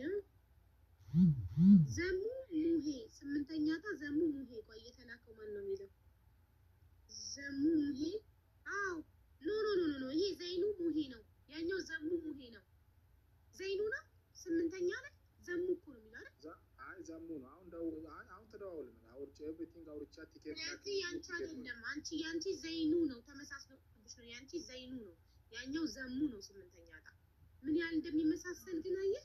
ዘሙ ሙሄ 8ኛ ዘሙ ሙሄ። ቆይ የተላከው ማን ነው የሚለው? ዘሙ ሙሄ። አዎ ኖ ይሄ ዘይኑ ሙሄ ነው። ያኛው ዘሙ ሙሄ ነው። ዘይኑ ነው 8ኛ ላይ ዘሙ እኮ ነው የሚለው አይደል? አይ ዘሙ ነው። አሁን ተደዋውለን አውርቼ ኤቭሪቲንግ አውርቻ ቲኬት ያንቺ አይደለም። ያንቺ ዘይኑ ነው ተመሳስሎብሽ ነው። ያንቺ ዘይኑ ነው። ያኛው ዘሙ ነው 8ኛ ጣ ምን ያህል እንደሚመሳሰል ግን አየህ።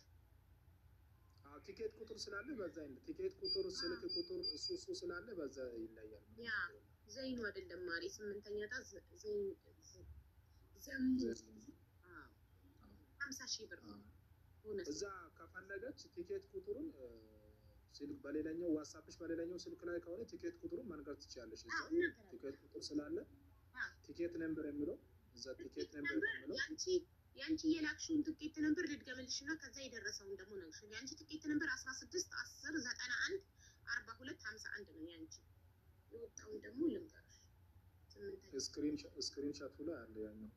ቲኬት ቁጥር ስላለ በዛ ቲኬት ቁጥር ስልክ ቁጥር እሱ ስላለ በዛ ይለያል። ያ ዘይኑ አይደለም ማሪ 8ኛ ጣ ዘይኑ ዘሙ 50,000 ብር ሆነ። እዛ ከፈለገች ቲኬት ቁጥሩን ስልክ በሌላኛው ዋትስአፕሽ በሌላኛው ስልክ ላይ ከሆነ ቲኬት ቁጥሩን መንገር ትችላለሽ። እዛ ቲኬት ቁጥር ስላለ ቲኬት ነምበር የሚለው እዛ ቲኬት ነምበር የሚለው ያንቺ የላክሽውን ትኬት ነምበር ልድገምልሽና ከዛ የደረሰውን ደግሞ ነግርሽ። ያንቺ ትኬት ነምበር 16 10 91 42 51 ነው። ያንቺ የወጣውን ደግሞ ልንገርሽ። ስክሪንሾቱ ላይ አለ ያኛው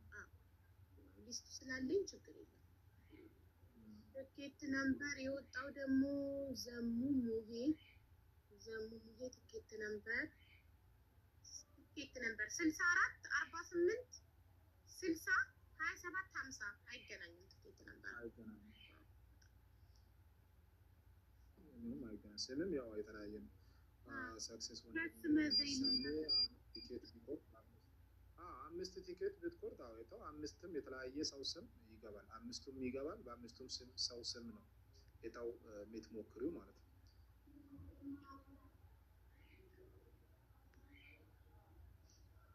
ሊስቱ ስላለኝ ችግር የለም። ትኬት ነምበር የወጣው ደግሞ ዘሙ ሙሄ ትኬት ነምበር 64 48 60 27 50 አይገናኝም። ትኬት ነምበር አይገናኝም። ስምም ያው የተለያየ ነው። ሰክሰስ ቲኬት ቢቆርጥ 5 ቲኬት ብትቆርጥ አይተው 5ም የተለያየ ሰው ስም ይገባል። 5ቱም ይገባል። በ5ቱም ሰው ስም ነው የታው የምትሞክሪው ማለት ነው።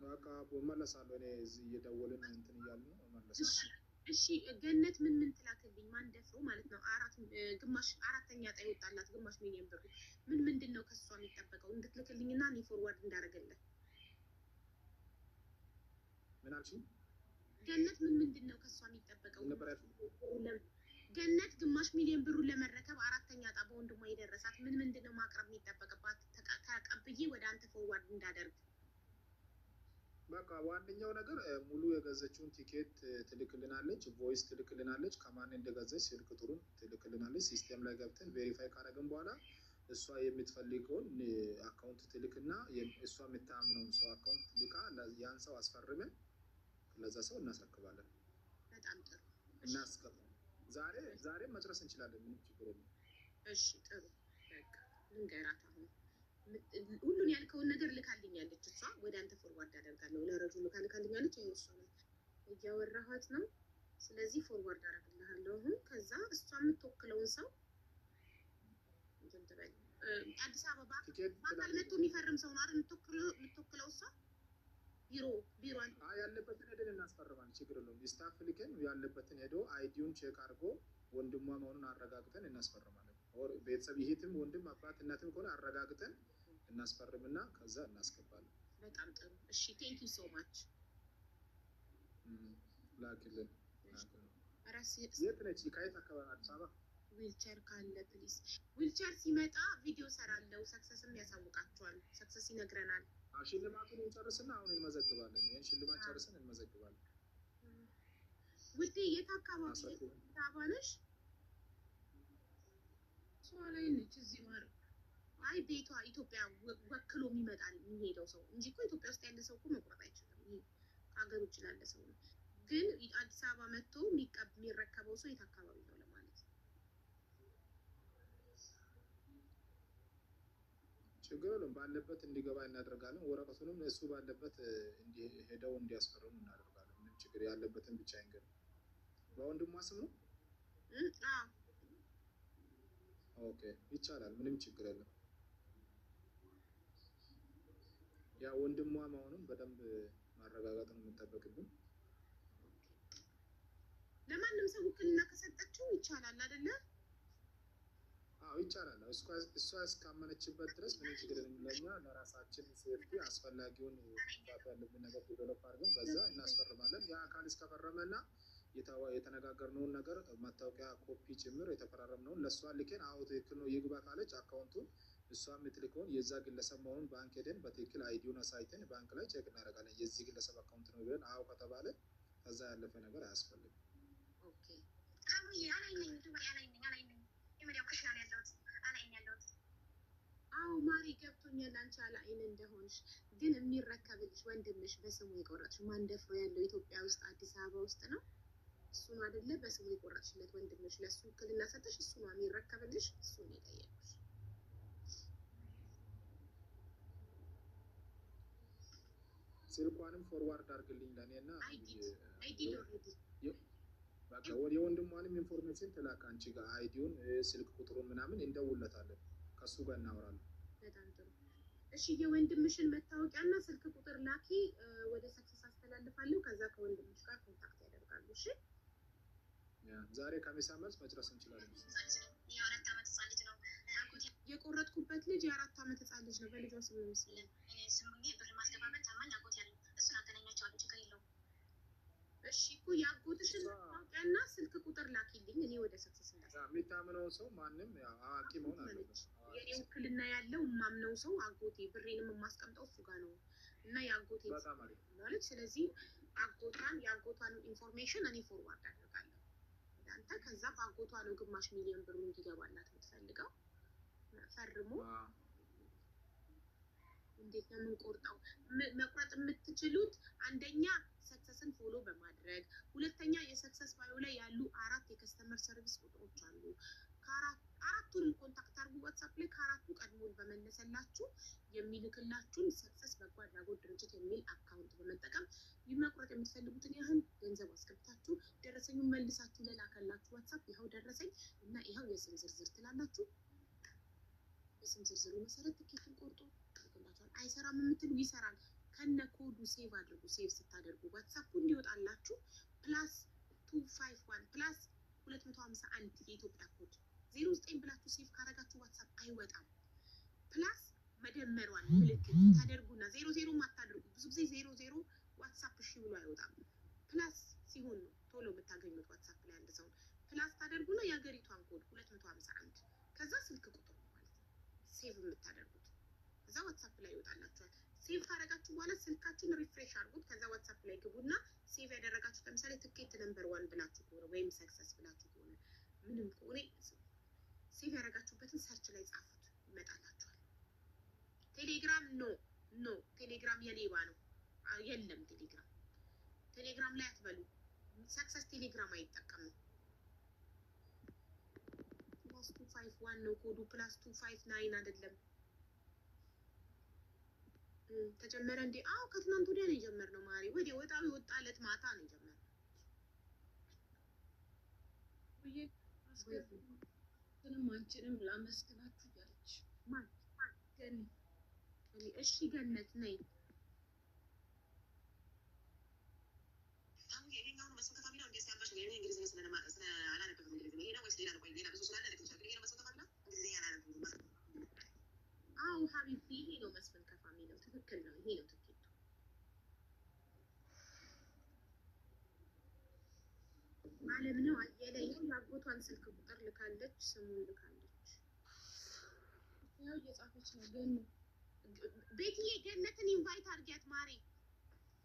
በቃ እመለሳለሁ። እኔ እዚህ እየደወልን እንትን እያሉ ነው። እመለሳለሁ። እሺ ገነት ምን ትላክልኝ? ማን ደፍሮ ማለት ነው? ግማሽ 4ኛ ጣ ይወጣላት ግማሽ ሚሊዮን ብር ምንድን ነው ከሷ የሚጠበቀው? እንድትልክልኝና እኔ ፎርዋርድ እንዳደረገለት። ምን አልሽኝ? ገነት ምንድን ነው ከሷ የሚጠበቀው? ገነት ግማሽ ሚሊዮን ብሩን ለመረከብ 4ኛ ጣ በወንድሟ የደረሳት ምንድን ነው ማቅረብ የሚጠበቅባት? ተቀብዬ ወደ አንተ ፎርዋርድ እንዳደርግ። በቃ ዋነኛው ነገር ሙሉ የገዘችውን ቲኬት ትልክልናለች፣ ቮይስ ትልክልናለች፣ ከማን እንደገዘች ስልክ ቁጥሩን ትልክልናለች። ሲስተም ላይ ገብተን ቬሪፋይ ካደረግን በኋላ እሷ የምትፈልገውን አካውንት ትልክና እሷ የምታምነውን ሰው አካውንት ልካ ያን ሰው አስፈርመን ለዛ ሰው እናስረክባለን። በጣም ጥሩ እናስገባለን። ዛሬ መጨረስ እንችላለን። ምንም ችግር የለም። እሺ ጥሩ በቃ ልንገራት። አሁን ሁሉን ያልከውን ነገር ልካልኛለች። እሷ ወደ አንተ ፎርዋርድ አደርጋለሁ። ለረጁ ልካልኛለች። ይሄ እሷ ነው እያወራኋት ነው። ስለዚህ ፎርዋርድ አደርግልሃለሁ። አሁን ከዛ እሷ የምትወክለውን ሰው እንትን ትበል። አዲስ አበባ በአካል መጥቶ የሚፈርም ሰው ነው አይደል የምትወክለው እሷ? ቢሮ ያለበትን ሄደን እናስፈርማለን። ችግር የለውም። ስታፍ ልከን ያለበትን ሄዶ አይዲውን ቼክ አድርጎ ወንድሟ መሆኑን አረጋግጠን እናስፈርማለን። ቤተሰብ ይሄትም ወንድም አባት እናትም ከሆነ አረጋግጠን እናስፈርምና ከዛ እናስገባለን። በጣም ጥሩ እሺ። ቴንክ ዩ ሶ ማች። ላክልን። የት ነች? ከየት አካባቢ? አዲስ አበባ። ዊልቸር ካለ ፕሊዝ። ዊልቸር ሲመጣ ቪዲዮ ሰራለው። ሰክሰስም ያሳውቃቸዋል። ሰክሰስ ይነግረናል። ሽልማቱን እንጨርስና አሁን እንመዘግባለን። ይሄን ሽልማት ጨርሰን እንመዘግባለን። ውዴ የት አካባቢ ታባነሽ? ሷ ላይ ነች እዚህ ማለት። አይ አይ ቤቷ ኢትዮጵያ ወክሎ የሚሄደው ሰው እንጂ እኮ ኢትዮጵያ ውስጥ ያለ ሰው እኮ መቁረጥ አይችልም። ይሄ ከሀገር ውጭ ላለ ሰው ነው። ግን አዲስ አበባ መጥቶ የሚረከበው ሰው የት አካባቢ ነው ለማለት ነው። ችግር የለም። ባለበት እንዲገባ እናደርጋለን። ወረቀቱንም እሱ ባለበት ሄደው እንዲያስፈርሙ እናደርጋለን። ምንም ችግር ያለበትን ብቻ ይንገር። በወንድሟ ስም ነው። ኦኬ ይቻላል። ምንም ችግር የለም። ያ ወንድሟ መሆኑን በደንብ ማረጋገጥ ነው የሚጠበቅብን። ለማንም ሰው ውክልና ከሰጠችው ይቻላል አይደለ? አዎ ይቻላል። እሷ እስካመነችበት ድረስ ምንም ችግር የለም። ለኛ ለራሳችን ሴፍቲ አስፈላጊውን ጣጣ ያለብን ነገር ዴቨሎፕ አድርገን በዛ እናስፈርማለን። ያ አካል እስከፈረመና የተነጋገርነውን ነገር መታወቂያ ኮፒ ጭምር የተፈራረምነውን ለእሷ ልኬን አዎ ትክክል ነው ይግባ ካለች አካውንቱን እሷ የምትልከውን የዛ ግለሰብ መሆኑን ባንክ ሄደን በትክክል አይዲውን አሳይተን ባንክ ላይ ቼክ እናደርጋለን። የዚህ ግለሰብ አካውንት ነው ብለን አዎ ከተባለ ከዛ ያለፈ ነገር አያስፈልግም። አዎ ማሪ ገብቶኛል። አንቺ አላይን እንደሆንሽ ግን የሚረከብልሽ ወንድምሽ በስሙ የቆረጥሽ ማን ደፍሮ ያለው ኢትዮጵያ ውስጥ አዲስ አበባ ውስጥ ነው። እሱ ነው አይደለ? በስሙ የቆረጥሽለት ወንድምሽ ለሱ ውክልና ሰጠሽ። እሱ ነው የሚረከብልሽ። እሱ ነው የጠየቁሽ። ስልኳንም ፎርዋርድ አድርግልኝ ለእኔና አይዲ ኦልሬዲ በቃ የወንድሟንም ኢንፎርሜሽን ትላክ አንቺ ጋር አይዲውን ስልክ ቁጥሩን ምናምን እንደውለታለን። ከሱ ጋር እናወራለን። በጣም ጥሩ። እሺ የወንድምሽን መታወቂያና ስልክ ቁጥር ላኪ። ወደ ሰክሰስ አስተላልፋለሁ። ከዛ ከወንድምሽ ጋር ኮንታክት ያደርጋሉ። እሺ ዛሬ ከሚሳ መልስ መጨረስ እንችላለን። የ4 ዓመት ህጻን ልጅ ነው የቆረጥኩበት ልጅ የ4 ዓመት ህጻን ልጅ ነው። በልጇ ስም ነው ምስል ስሙኝ ብር ማስገባበት ታማኝ አጎት ያለው እሱን አገናኛቸዋለሁ። ችግር የለውም። እሺ እኮ የአጎትሽን መታወቂያና ስልክ ቁጥር ላኪልኝ። እኔ ወደ ሰክሰስ የሚታምነውን ሰው ማንም አዋቂ መሆን አለበት። የኔ ውክልና ያለው የማምነው ሰው አጎቴ ብሬንም የማስቀምጠው እሱ ጋር ነው እና የአጎቴ ማለት ስለዚህ የአጎቷን ኢንፎርሜሽን እኔ ፎርዋርድ አደርጋለሁ አንተ። ከዛ በአጎቷ ነው ግማሽ ሚሊዮን ብሩ እንዲገባላት የምትፈልገው። ፈርሞ እንዴት ነው የምንቆርጠው? መቁረጥ የምትችሉት አንደኛ ሰክሰስን ፎሎ በማድረግ ሁለተኛ የሰክሰስ ባዮ ላይ ያሉ 4 የከስተመር ሰርቪስ ቁጥሮች አሉ። አራቱንም ኮንታክት አድርጉ። ዋትስአፕ ላይ ከአራቱ ቀድሞን በመለሰላችሁ የሚልክላችሁን ሰክሰስ በጎ አድራጎት ድርጅት የሚል አካውንት በመጠቀም መቁረጥ የምትፈልጉትን ያህል ገንዘብ አስገብታችሁ ደረሰኙን መልሳችሁ ለላከላችሁ ዋትስአፕ ይኸው ደረሰኝ እና ይኸው የስም ዝርዝር ትላላችሁ። በስም ዝርዝሩ መሰረት ትኬቱን ቆርጦ ይልክላችኋል። አይሰራም የምትሉ ይሰራል። ከነ ኮዱ ሴቭ አድርጉ። ሴቭ ስታደርጉ ዋትስአፑ እንዲወጣላችሁ +251 +251 የኢትዮጵያ ኮድ 09 ብላችሁ ሴቭ ካረጋችሁ ዋትስአፕ አይወጣም። ፕላስ መደመሯን ምልክት ታደርጉና 00 ማታደርጉ። ብዙ ጊዜ 00 ዋትስአፕ እሺ ብሎ አይወጣም። ፕላስ ሲሆን ነው ቶሎ የምታገኙት ዋትስአፕ ላይ ያለ ሰው። ፕላስ ታደርጉና የሀገሪቷን ኮድ 251 ከዛ ስልክ ቁጥር ማለት ነው ሴቭ የምታደርጉት። ከዛ ዋትስአፕ ላይ ይወጣላችኋል። ሴቭ ካረጋችሁ በኋላ ስልካችሁን ሪፍሬሽ አድርጉት። ከዛ ዋትስአፕ ላይ ግቡና ሴቭ ያደረጋችሁ ለምሳሌ ትኬት ነምበር 1 ብላችሁ ከሆነ ወይም ሰክሰስ ብላችሁ ከሆነ ምንም ከሆነ ሴቭ ያደረጋችሁበትን ሰርች ላይ ጻፉት፣ ይመጣላችኋል። ቴሌግራም ኖ ቴሌግራም የሌባ ነው። የለም ቴሌግራም ላይ አትበሉ። ሰክሰስ ቴሌግራም አይጠቀምም። +251 ነው ኮዱ፣ +259 አይደለም። ተጀመረ እንዴ? አዎ ከትናንት ወዲያ ነው የጀመርነው ማሪ። ወዲያ ወጣው የወጣለት ማታ ነው የጀመርነው። አንቺንም ላመስግናችሁ ያለች ማን ገኒ? እሺ ገነት ነይ። አሁን ይሄኛው መስፈን ከፋሚ ነው እንዴ? ሲያልበሽ ነው እንግሊዝኛ ስለአላነበብም እንግሊዝኛ ይሄ ነው ወይስ ሌላ ነው? ቆይ ሌላ ብዙ ስላለ ለተቻለ ይሄ ነው መስፈን ከፋሚ ነው እንግሊዝኛ አላነበብም። አዎ ሀቢቢ ይሄ ነው መስፈን ከፋሚ ነው። ትክክል ነው። ይሄ ነው ትኬቱ። አለም ነው አየለ። ይሄን ያጎቷን ስልክ ቁጥር ልካለች፣ ስሙን ልካለች። ያው እየጻፈች ነው። ገኒ ቤትዬ ገነትን ኢንቫይት አድርጊያት ማሪ።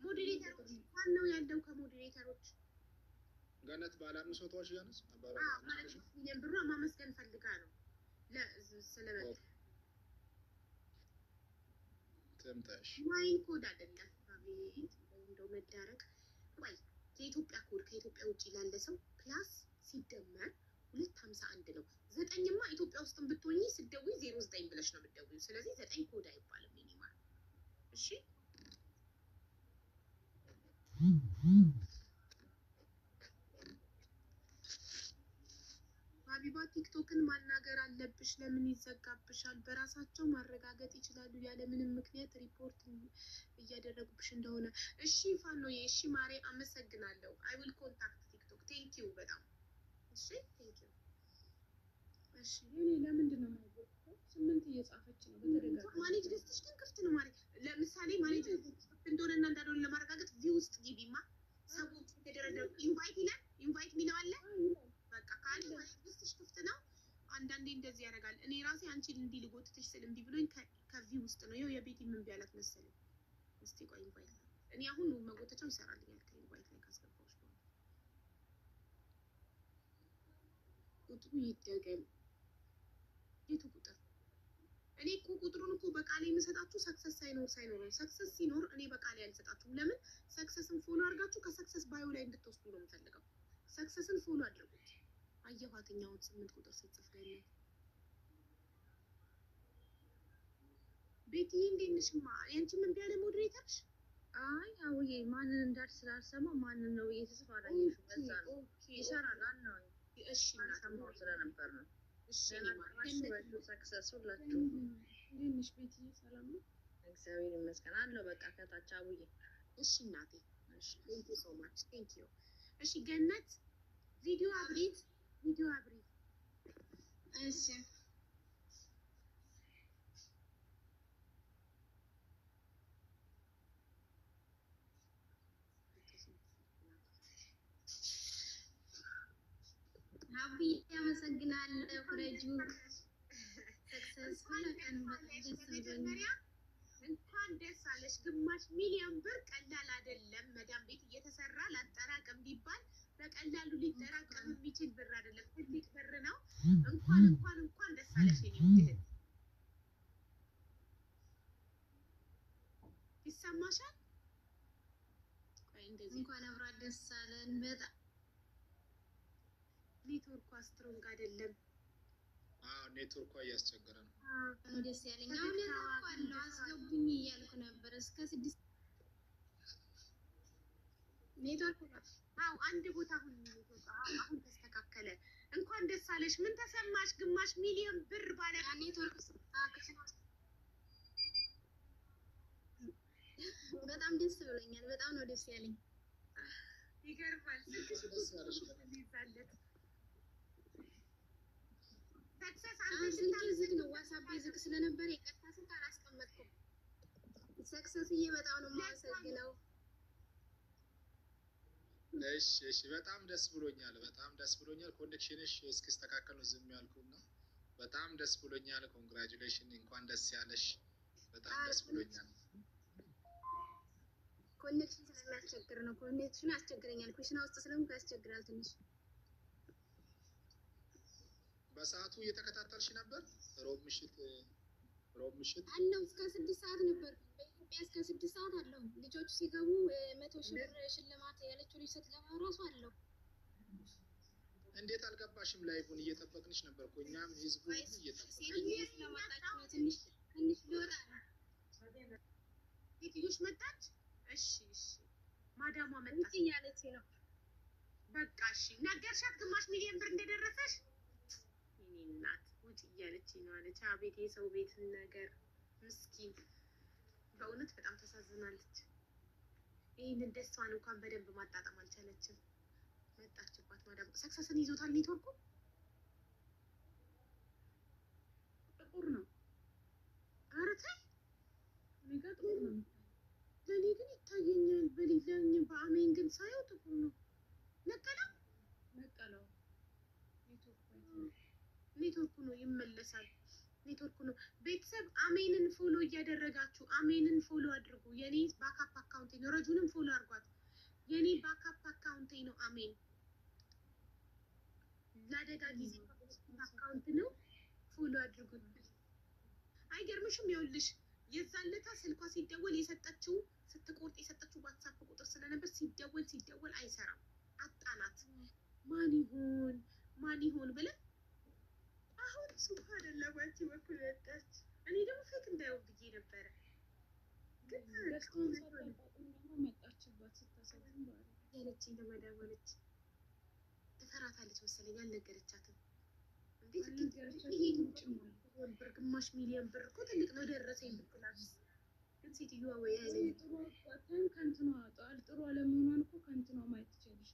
ሞዴሬተሮች ማን ነው ያለው? ከሞዴሬተሮች ገነት ባለ 500 ሺህ ያነስ ሚሊዮን ብሯ ማመስገን ፈልጋ ነው ስለመጣ ልምታሽ ማይን ኮድ አይደለም። አቤት እንደው መዳረግ። ቆይ የኢትዮጵያ ኮድ ከኢትዮጵያ ውጭ ላለ ሰው ፕላስ ሲደመር 251 ነው። 9ማ ኢትዮጵያ ውስጥም ብትሆኚ ስትደውይ 09 ብለሽ ነው የምትደውይው። ስለዚህ 9 ኮድ አይባልም ሚኒማ። እሺ ሀቢባ ቲክቶክን ማናገር አለብሽ። ለምን ይዘጋብሻል? በራሳቸው ማረጋገጥ ይችላሉ ያለ ምንም ምክንያት ሪፖርት እያደረጉብሽ እንደሆነ። እሺ ፋኖዬ፣ እሺ ማሬ፣ አመሰግናለሁ። አይ ዊል ኮንታክት ቲክቶክ። ቴንክ ዩ በጣም እሺ፣ ቴንክ ዩ። እሺ እኔ ለምንድን ነው የማይገባው? 8 እየጻፈች ነው በተደጋጋሚ። ማኔጅ ደስትሽ ግን ክፍት ነው ማለት ለምሳሌ ማኔጅ እንደሆነ እና እንዳልሆነ ለማረጋገጥ ቪው ውስጥ ግቢማ። ሰዎች የተደረደሩ ኢንቫይት ይላል። ኢንቫይት ሚለው አለ። በቃ ካለ ማኔጅ ደስትሽ ክፍት ነው። አንዳንዴ እንደዚህ ያደርጋል። እኔ ራሴ አንቺን እንዲህ ልጎትትሽ ስል እምቢ ብሎኝ ከቪው ውስጥ ነው። ይኸው የቤት ምን ቢያላት መሰለኝ። እስቲ ቆይ ኢንቫይት እኔ አሁን መጎተቻው ይሰራልኛል ከኢንቫይት ላይ ካስገባሁሽ በኋላ ቁጥሩ ይደገም። የቱ ቁጥር? እኔ እኮ ቁጥሩን እኮ በቃሌ የምሰጣችሁ ሰክሰስ ሳይኖር ነው። ሰክሰስ ሲኖር እኔ በቃሌ አልሰጣችሁም። ለምን? ሰክሰስን ፎሎ አድርጋችሁ ከሰክሰስ ባዮ ላይ እንድትወስዱ ነው የምፈልገው። ሰክሰስን ፎሎ አድርጉት። አየኋትኛውን 8 ቁጥር ስትጽፍ ገለ ቤትዬ እንዴት ነሽማ? ያንቺ ምን ቢያለ ሞዴሬተርሽ? አይ አውዬ ማንን እንዳል ስላልሰማ ማንን ነው እየተጽፋ አላየሽው። በዛ ነው ይሰራል አናው። እሺ ሰማው ስለነበር ነው። እሺ ማራሹ ሰክሰስ ሁላችሁ እንዴት ነሽ ቤትዬ? ሰላም ነው? እግዚአብሔር ይመስገን አለው። በቃ ከታች አውዬ። እሺ እናቴ፣ እሺ ቴንክ ዩ ሶ ማች ቴንክ ዩ። እሺ ገነት ቪዲዮ አብሪት፣ ቪዲዮ አብሪት። እሺ ሀቢ ያመሰግናለሁ። ፍረጁ ሰክሰስ ሁለቀን መጀመሪያ እንኳን ደስ አለሽ። ግማሽ ሚሊዮን ብር ቀላል አይደለም። መዳም ቤት እየተሰራ ላጠራቀም ቢባል በቀላሉ ሊጠራቀም የሚችል ብር አይደለም። ትልቅ ብር ነው። እንኳን ደስ አለሽ የኔ እህት። ይሰማሻል? ቆይ እንደዚህ እንኳን አብራ ደስ አለን። በጣም ኔትወርኩ ስትሮንግ አይደለም። ኔትወርኳ እያስቸገረ ነው። ደስ ያለኝ አሁን ያለው አስገቡኝ እያልኩ ነበር እስከ 6 ኔትወርክ ነው። አዎ አንድ ቦታ አሁን ተስተካከለ። እንኳን ደስ አለሽ። ምን ተሰማሽ? ግማሽ ሚሊዮን ብር ባለ ኔትወርክ በጣም ደስ ብሎኛል። በጣም ነው ደስ ያለኝ። ይገርማል። ስልኬ ዝግ ነው። ዋትስአፕ ዝግ ስለነበር የቀጥታ ስልክ አላስቀመጥኩም። ሰክሰስዬ በጣም ነው የማመሰግነው። እሺ በጣም ደስ ብሎኛል። ኮኔክሽንሽ እስኪስተካከል ነው ዝም ያልኩና በጣም ደስ ብሎኛል። ኮንግራቹሌሽን፣ እንኳን ደስ ያለሽ። በጣም ደስ ብሎኛል። ኮኔክሽን ስለሚያስቸግር ነው። ኮኔክሽን ያስቸግረኛል። ኩሽና ውስጥ ስለሆንኩ ያስቸግራል ትንሽ። በሰዓቱ እየተከታተልሽ ነበር? ሮብ ምሽት አለው እስከ 6 ሰዓት ነበር። በኢትዮጵያ እስከ 6 ሰዓት አለው። ልጆቹ ሲገቡ 100,000 ብር ሽልማት ያለችው ልጅ ስትገባ እራሱ አለው። እንዴት አልገባሽም? ላይቡን እየጠበቅንሽ ነበር እኮ እኛም ህዝቡ እየጠበቅን። ሴትዮዋ ስለመጣች ነው ትንሽ ሊወጣ ነው። ሴትዮሽ መጣች። እሺ ማዳሟ መጣች እያለች ነው። በቃ እሺ ነገርሻት ግማሽ ሚሊዮን ብር እንደደረሰሽ? የኔ እናት ውጭ እያለች ነው አለች። አቤት የሰው ቤት ነገር ምስኪን፣ በእውነት በጣም ተሳዝናለች። ይህንን ደስታዋን እንኳን በደንብ ማጣጣም አልቻለችም። መጣችባት ማዳም። ሰክሰስን ይዞታል ኔትወርኩ። ጥቁር ነው። ኧረ ተይ፣ እኔ ጋር ጥቁር ነው። ለእኔ ግን ይታየኛል። በሌላኝ በአሜን ግን ሳየው ጥቁር ነው። ነቀለው ኔትወርኩ ነው። ይመለሳል። ኔትወርኩ ነው። ቤተሰብ አሜንን ፎሎ እያደረጋችሁ አሜንን ፎሎ አድርጉ። የኔ ባካፕ አካውንቴ ነው። ረጁንም ፎሎ አድርጓት። የኔ ባካፕ አካውንቴ ነው። አሜን ለአደጋ ጊዜ አካውንት ነው። ፎሎ አድርጉት። አይገርምሽም? ይኸውልሽ የዛን ለታ ስልኳ ሲደወል የሰጠችው ስትቆርጥ የሰጠችው ዋትሳፕ ቁጥር ስለነበር ሲደወል አይሰራም። አጣናት። ማን ይሆን ብለን አሁን ሱብሃንአላህ ባንቺ በኩል ወጣች። እኔ ደግሞ ፌክ እንዳይሆን ብዬ ነበረ፣ ግን መጣችባት ስታሰብም ያለችኝ ለመደወለች ትፈራታለች መሰለኝ አልነገረቻትም። እንዴት ብር ግማሽ ሚሊዮን ብር እኮ ትልቅ ነው ደረሰኝ ብትላት፣ ግን ሴትዮዋ ወይ ከእንትኗ ጥሩ አለመሆኗን እኮ ከእንትኗ ማየት ትችላለሽ።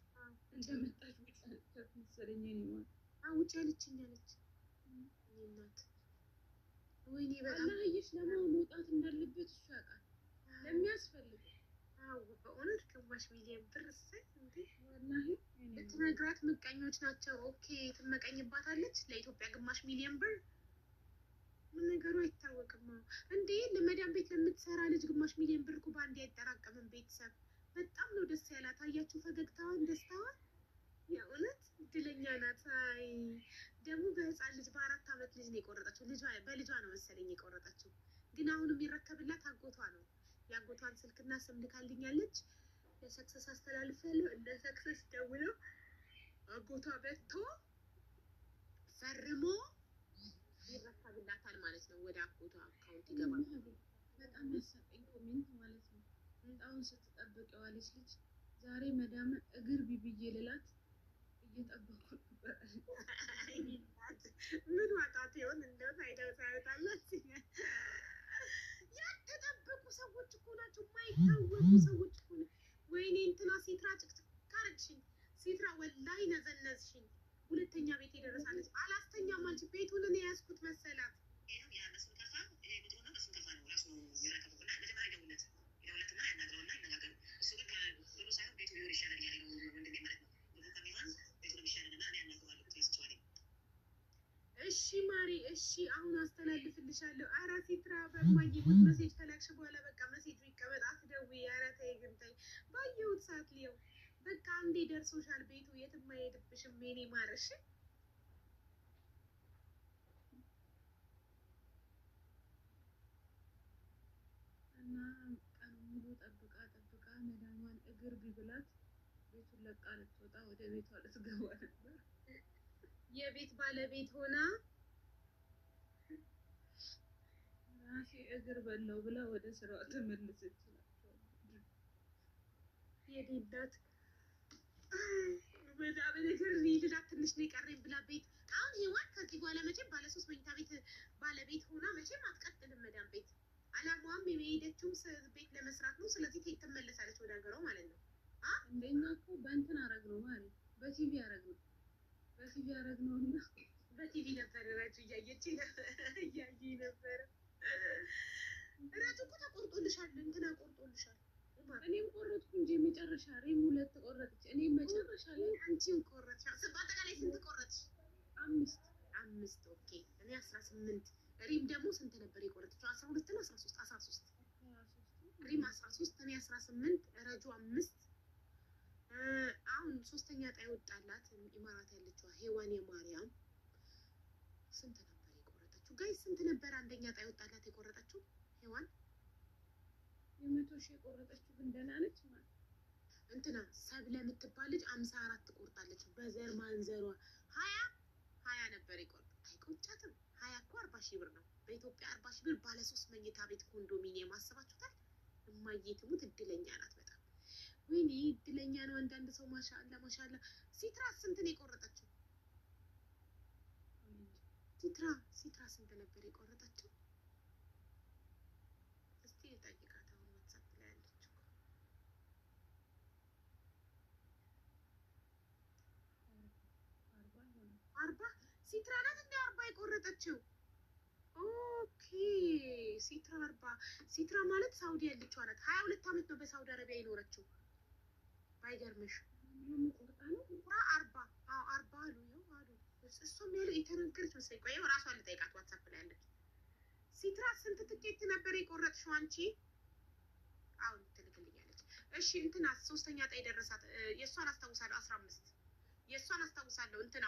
እንደመጣች ውጭ መሰለኝ ውጭ ያለችኝ አለች። እናት ወይኔ በጣም አላህዬሽ ለመውጣት እንዳለበት እሱ ያውቃል ለሚያስፈልግ። በእውነት ግማሽ ሚሊዮን ብር እሰይ እንዴ! ወላሂ ብትነግራት ምቀኞች ናቸው። ኦኬ ትመቀኝባታለች። ለኢትዮጵያ ግማሽ ሚሊዮን ብር ምን ነገሩ አይታወቅም እንዴ! ለመዳም ቤት ለምትሰራ ልጅ ግማሽ ሚሊዮን ብር እኮ በአንዴ አይጠራቀምም። ቤተሰብ በጣም ነው ደስ ያላት። አያችሁ ፈገግታዋን፣ ደስታዋን። የእውነት እድለኛ ናት። አይ ደግሞ በህፃን ልጅ በ4 ዓመት ልጅ ነው የቆረጠችው። በልጇ ነው መሰለኝ የቆረጠችው። ግን አሁን የሚረከብላት አጎቷ ነው። የአጎቷን ስልክና ስም ልካልኛለች። ለሰክሰስ አስተላልፋለሁ። እንደ ሰክሰስ ደውለው አጎቷ መጥቶ ፈርሞ ይረከብላታል ማለት ነው። ወደ አጎቷ አካውንት ይገባል። በጣም ያሳቀኝ ኮሜንት ማለት ነው። አሁን ስትጠብቅ የዋለች ልጅ ዛሬ መዳም እግር ቢብዬ ልላት እየጠበኩ ነበር። ምን ዋጣት ይሆን እንደው ሳይደው ሳይወጣላት ያልተጠበቁ ሰዎች እኮ ናቸው። የማይታወቁ ሰዎች እኮ ነው። ወይኔ እንትና ሲትራ ጭቅጭቅ ካረግሽኝ፣ ሲትራ ወላሂ ነዘነዝሽኝ። ሁለተኛ ቤት የደረሳለች አላስተኛም አልሽ። ቤቱን እኔ ያዝኩት መሰላት። እሺ ማሪ፣ እሺ አሁን አስተላልፍልሻለሁ። ኧረ ሲትራ በማየ ጉድ መሴጅ ከላክሽ በኋላ በቃ መሴጁ ይቀመጥ፣ አትደውይ። ኧረ ተይ ግን ተይ። ባየሁት ሰዓት ሊየው በቃ አንዴ ደርሶሻል። ቤቱ የትም አይሄድብሽም የኔ ማረሽ። እና ቀን ሙሉ ጠብቃ መዳሟን እግር ቢብላት ቤቱን ለቃ ልትወጣ ወደ ቤቷ ልትገባ ነበር። የቤት ባለቤት ሆና ራሴ እግር በላው ብላ ወደ ስራዋ ተመለሰች። የሌላት በጣም ነገር ሊላት ትንሽ ነው የቀረኝ ብላ ቤት አሁን ሄዋን ከዚህ በኋላ መቼም ባለ 3 መኝታ ቤት ባለቤት ሆና መቼም አትቀጥልም። መዳም ቤት አላማዋም የሄደችው ቤት ለመስራት ነው። ስለዚህ ትመለሳለች ወደ ሀገሯ ማለት ነው። እንደኛ እኮ በእንትን አረግነው ማለት በቲቪ አረግነው እና በቲቪ ነበር ረጁ እያየች ነበረ። ረጁ እኮ ተቆርጦልሻል፣ እንትና ቆርጦልሻል። እኔም ቆረጥኩ እንጂ መጨረሻ ሪም 2 ቆረጥች። እኔም መጨረሻ ላይ አንቺም ቆረጥሽ። በአጠቃላይ ስንት ቆረጥሽ? 5። ኦኬ እኔ 18። ሪም ደግሞ ስንት ነበር የቆረጠችው? 12 ነው 13? ሪም 13፣ እኔ 18፣ ረጁ 5። አሁን 3ኛ ዕጣ የወጣላት ኢማራት ያለችው ሄዋን የማርያም ስንት ነበር የቆረጠችው? ጋይስ ስንት ነበር አንደኛ ዕጣ የወጣላት የቆረጠችው ሄዋን? 100,000 የቆረጠችው ግን ደህና ነች ማለት እንትና ሰብለ የምትባል ልጅ 54 ቆርጣለች። በዘር ማንዘሯ 20 ነበር አይቆጫትም። 20 እኮ 40,000 ብር ነው በኢትዮጵያ። 40,000 ብር ባለ 3 መኝታ ቤት ኮንዶሚኒየም አስባችሁታል? እማዬ ትሙት እድለኛ ናት በጣም። ወይኔ እድለኛ ነው አንዳንድ ሰው። ማሻአላ። ሲትራ ስንት ነው የቆረጠችው? ሲትራ ስንት ነበር የቆረጠችው? እስቲ ልጠይቃት። አሁን ዋትሳፕ ላይ ያለች እኮ 40 ሲትራ ናት እንደ 40 የቆረጠችው። ኦኬ ሲትራ 40። ሲትራ ማለት ሳውዲ ያለችው ናት። 22 ዓመት ነው በሳውዲ አረቢያ የኖረችው። ባይገርምሽ 40 አሉ አሉ። እሱም ያለው የተነገረች መሰለኝ። ቆይ እራሷን ልጠይቃት ዋትሳፕ ላይ ያለች። ሲትራ ስንት ትኬት ነበር የቆረጥሽው አንቺ? አሁን ትልክልኛለች። እሺ እንትና 3ኛ ዕጣ የደረሳት የእሷን አስታውሳለሁ። 15 የእሷን አስታውሳለሁ። እንትና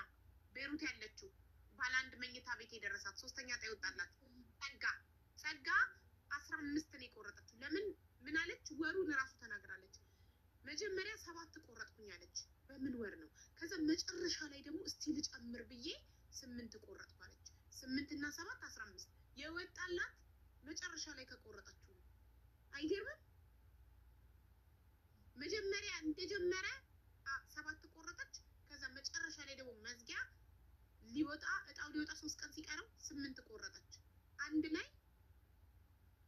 ቤሩት ያለችው ባለ 1 መኝታ ቤት የደረሳት 3ኛ ዕጣ ይወጣላት ጸጋ 15 የቆረጠችው። ለምን ምን አለች? ወሩን እራሱ ተናግራለች። መጀመሪያ 7 ቆረጥኩኝ አለች። በምን ወር ነው? ከዛ መጨረሻ ላይ ደግሞ እስቲ ልጨምር ብዬ 8 ቆረጥኩ አለች። 8 እና 7 15 የወጣላት መጨረሻ ላይ ከቆረጠችው ነው። አይገርምም? መጀመሪያ እንደጀመረ 7 ቆረጠች። ከዛ መጨረሻ ላይ ደግሞ መዝጊያ ሊወጣ እጣው ሊወጣ 3 ቀን ሲቀረው 8 ቆረጠች። አንድ ላይ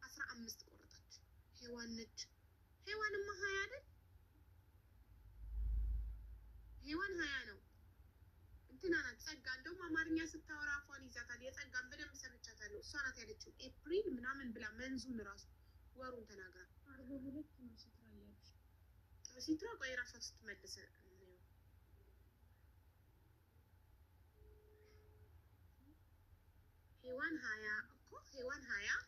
15 ቆረጠች። ሔዋን ነች። ሔዋንማ 20 አይደል? ሔዋን 20 ነው። እንትና ናት ጸጋ። እንደውም አማርኛ ስታወራ አፏን ይዛታል። የጸጋን በደንብ ሰምቻታለሁ። እሷ ናት ያለችው ኤፕሪል ምናምን ብላ መንዙን ራሱ ወሩን ተናግራ 42 ነው ሲትራ እያለች ሲትራ ቆይ ራሷ ስትመልስ ሔዋን 20 እኮ ሔዋን 20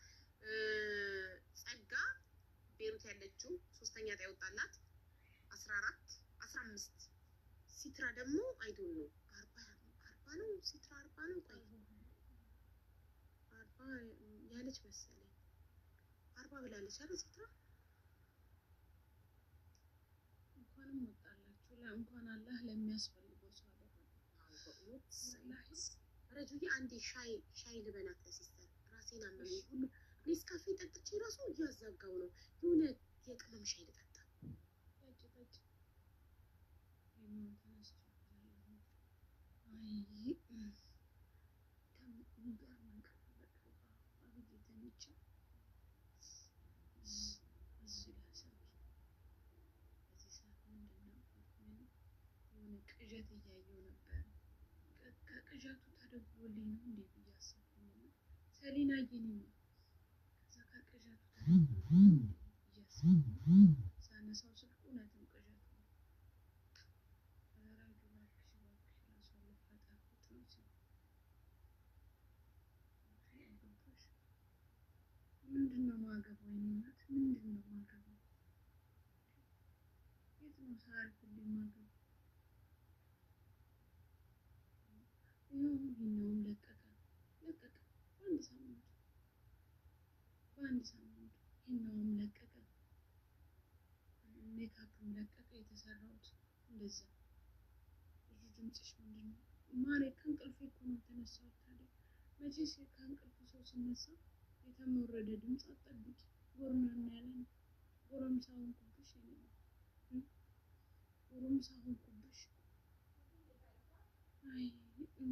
ጸጋ ቤሩት ያለችው 3ኛ ዕጣ የወጣላት 14 15 ሲትራ ደግሞ አይዶን ነው 40 ነው ሲትራ 40 ነው። ቆይ 40 ያለች መሰለኝ 40 ብላለች አይደል ሲትራ? እንኳንም ወጣላችሁ እንኳን አላህ ለሚያስፈልገው ሰው አደረገ። ረጁዬ አንዴ ሻይ ልበላት ለሲስተር። ራሴን አመመኝ ሁሉ ኔስካፌ ጠጥቼ ራሱ እያዛጋው ነው። የሆነ የቅመም ሻይ ልጠጣ። ጠጭ የማን ተነስቻለሁ። አይ ከሚገርም ነገር በቃ አብዬ ተኝቼ እዚህ ላሰብ በዚህ ሰዓት ምንድን ነው የሆነ ቅዠት እያየሁ ነበር። ከቅዠቱ ተደውሎልኝ ነው እንዴ ብዬ አሰብኩኝና ሰሊና የኔ ነው። ከዛ ከቅዠቱ ተደውሎልኝ እያሰብኩ ሳነሳው ስልኩ እውነትም ቅዠት ነው። ራጁ እባክሽ ራሷን ልታጠፉት ነው ሲል ምንድን ነው ማገባው? የኔ እናት ምንድን ነው ማገባው? የት ነው ሳያልፍልኝ ማገባው? ይኸውም ለቀቀ በአንድ ሳምንት ይኸውም ለቀቀ። ሜካፕም ለቀቀ። የተሰራሁት እንደዛ። ልጁ ድምፅሽ ምንድን ነው ማሬ? ከእንቅልፌ እኮ ነው የተነሳሁት። ታዲያ መቼስ ከእንቅልፍ ሰው ሲነሳ የተመረደ ድምፅ አትጠብቂ። ጎርናና ያለ ነው። ጎረምሳ ሆንኩብሽ ጎረምሳ ሆንኩብሽ። አይ በኢትዮ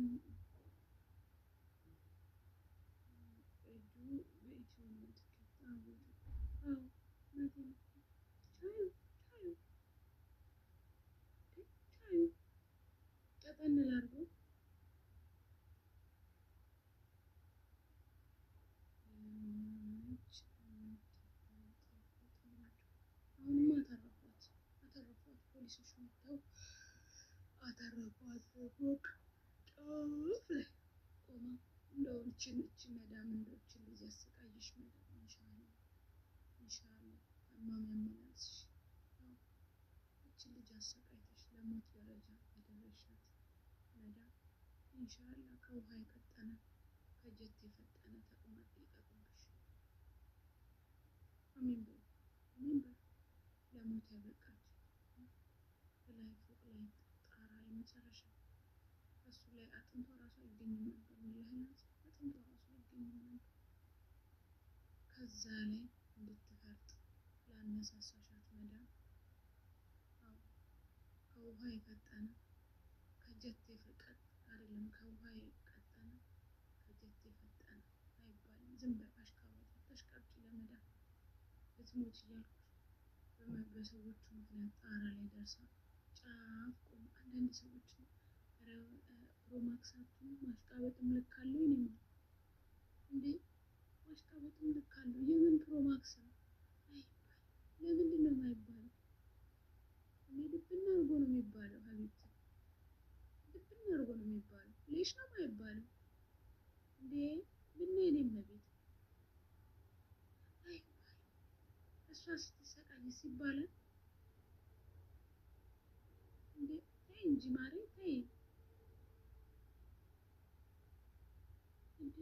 ቀጠን ላድርገው። አሁንማ አተረፏት ፖሊሶች መጥተው አተረፏት። ፎቅ ጫፍ ላይ ቆማ እንደው እችን መዳም እንደው እችን ልጅ ያሰቃይሽ መዳም ኢንሻአላህ ታማሚ ያመላልስሽ። እችን ልጅ አሰቃይተሽ ለሞት ደረጃ ያደረሻት መዳም ኢንሻአላህ ከውሃ የቀጠነ ከጀት የፈጠነ ተቅማጥ ይጠቅብሽ። አሚን በይ አሚን በይ። ለሞት ያበቃች በላይ ፎቅ ላይ ጣራ የመጨረሻ እሱ ላይ አጥንቷ ራሱ አይገኝም ነበር። ወላሂ አጥንቷ ራሱ አይገኝም ነበር። ከዛ ላይ እንድትፈርጥ ላነሳሳሻት መዳም ከውሃ የፈጠነ ከጀት የፈቀጥ አይደለም ከውሃ የቀጠነ ከጀት የፈጠነ አይባልም። ዝም በይ አሽቃባጭ ተሽቀርቂ ለመዳም ልትሞች እያልኩሽ በሰዎቹ ምክንያት ጣራ ላይ ደርሳ ጫፍ ቆማ። አንዳንድ ሰዎች ፕሮማክሳቱን ማሽቃበጥም ልክ አለው። እኔማ እንዴ ማሽቃበጥም ልክ አለው። የምን ፕሮማክስ ነው አይባልም። ለምንድን ነው የማይባለው? እኔ ልብና አድርጎ ነው የሚባለው። ሀቢብቲ ልብና አድርጎ ነው የሚባለው። ሌሽ ነው የማይባለው እንዴ ብናይ እኔም መቤት አይባልም። እሷ ስትሰቃይ ሲባላል እንዴ ተይ እንጂ ማሬ ተይ እንዴ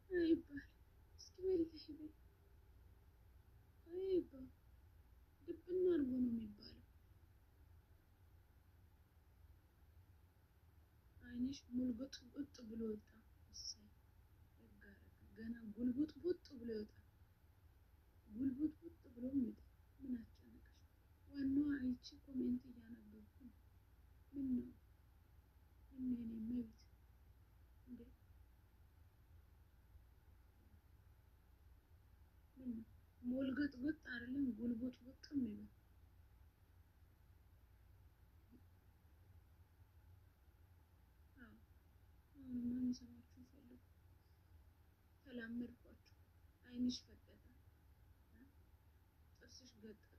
አይባልም። እስኪ በልተሽ በይ አየሽ ሙልጉጥ ቡጥ ብሎ ወጣ። እሰይ ገና ጉልቡጥ ቡጥ ብሎ ይወጣል። ጉልቡጥ ቡጥ ብሎ ይወጣል። ምን አስጨነቀሽ? ዋናው አይቺ ኮሜንት እያነበብኩ ነው። ምን ነው የኔ መብት እንዴ? ምን ነው ሞልገጥ ቡጥ አይደለም ጉልቡጥ ቡጥ ነው ይላል። አሁን ሰማችሁ ፈልጉ። ተላመድኳችሁ። አይንሽ ፈጠጠ፣ ጥርስሽ ገጠጠ፣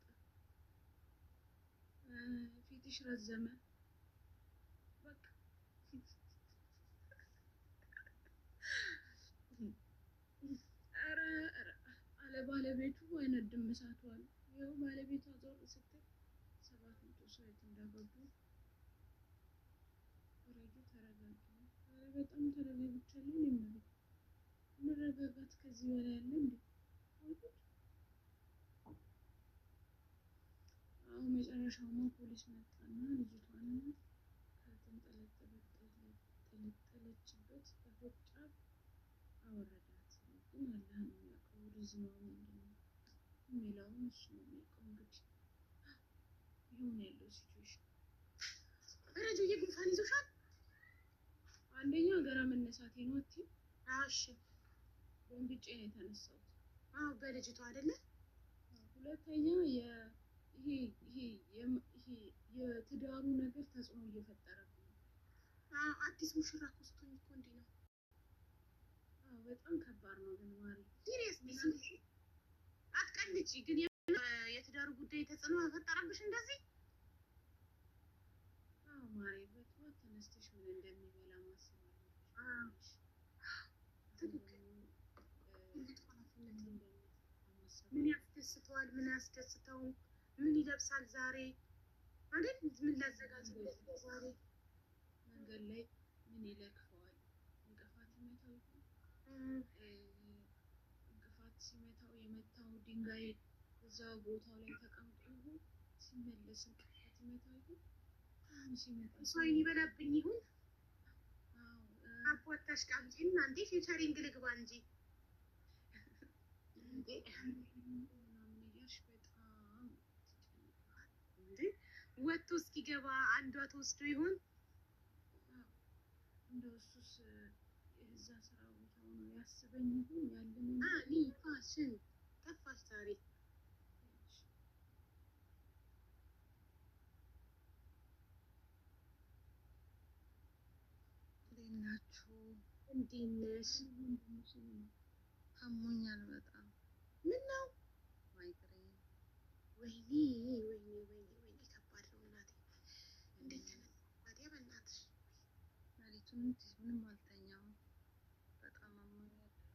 ፊትሽ ረዘመ። በቃ ኧረ አለ ባለቤቱ አይነድም እሳቱ አለ። ይኸው ባለቤቷ ዞር ስትል 700 ሰው የት እንዳገቡ ወረዱ። ተረጋጊ። ኧረ በጣም ተረጋግቻለሁ። መረጋጋት ከዚህ በላይ ያለ እንዴ? አሁን መጨረሻውማ ፖሊስ መጣና ልጅቷን ከተንጠለጠለችበት በፎቅ ጫፍ አወረዳት። ግን አላህ ነው የሚያውቀው። ሪዝናው ምንድን ነው የሚለውን እሱ ነው የሚያውቀው። እንግዲህ ይሁን ያለው ሲቹዌሽን። ረጁዬ ጉንፋን ይዞሻል? አንደኛ ገና መነሳቴ ነው። እሺ ደንግጬ ነው የተነሳሁት። በልጅቷ አይደለ? ሁለተኛ ይሄ የትዳሩ ነገር ተጽዕኖ እየፈጠረብኝ ነው። አዲስ ሙሽራ እኮ ስትሆኝ እኮ እንዲህ ነው። በጣም ከባድ ነው። ግን ማሪ ሲሪየስሊ አትቀልጪ። ግን የትዳሩ ጉዳይ ተጽዕኖ ፈጠረብሽ እንደዚህ? ማሪ በጠዋት ተነስተሽ ምን እንደሚበላ ማሰብ አለብሽ። ምን ያስደስተዋል? ምን ያስደስተው? ምን ይለብሳል ዛሬ አይደል? ምን ላዘጋጅለት ዛሬ? መንገድ ላይ ምን ይለክፈዋል? እንቅፋት ይመታው ይሆን? እንቅፋት ሲመታው የመታው ድንጋይ እዛው ቦታው ላይ ተቀምጦ ይሆን? ሲመለስ እንቅፋት ይመታው ይሆን? ሲመጣ ሰው ይበላብኝ ይሆን? አፖታሽ ቃምጪ እናንተ ፊቸሪንግ ልግባ እንጂ ወጥቶ እስኪገባ አንዷ ተወስዶ ይሆን? እንደው እሱስ የዛ ስራ ቦታው ነው ያስበኝ ይሆን? ያለኝ ፋሽን ጠፋሽ ዛሬ። ናችሁ? እንዴት ነሽ? አሞኛል በጣም። ምን ነው? ማይግሬን። ወይኔ ከባድ ነው እናቴ። እንዴት ተነሳ ታዲያ? በእናትሽ ሌሊቱን ምንም አልተኛውም። በጣም አሞኝ ያደርኩት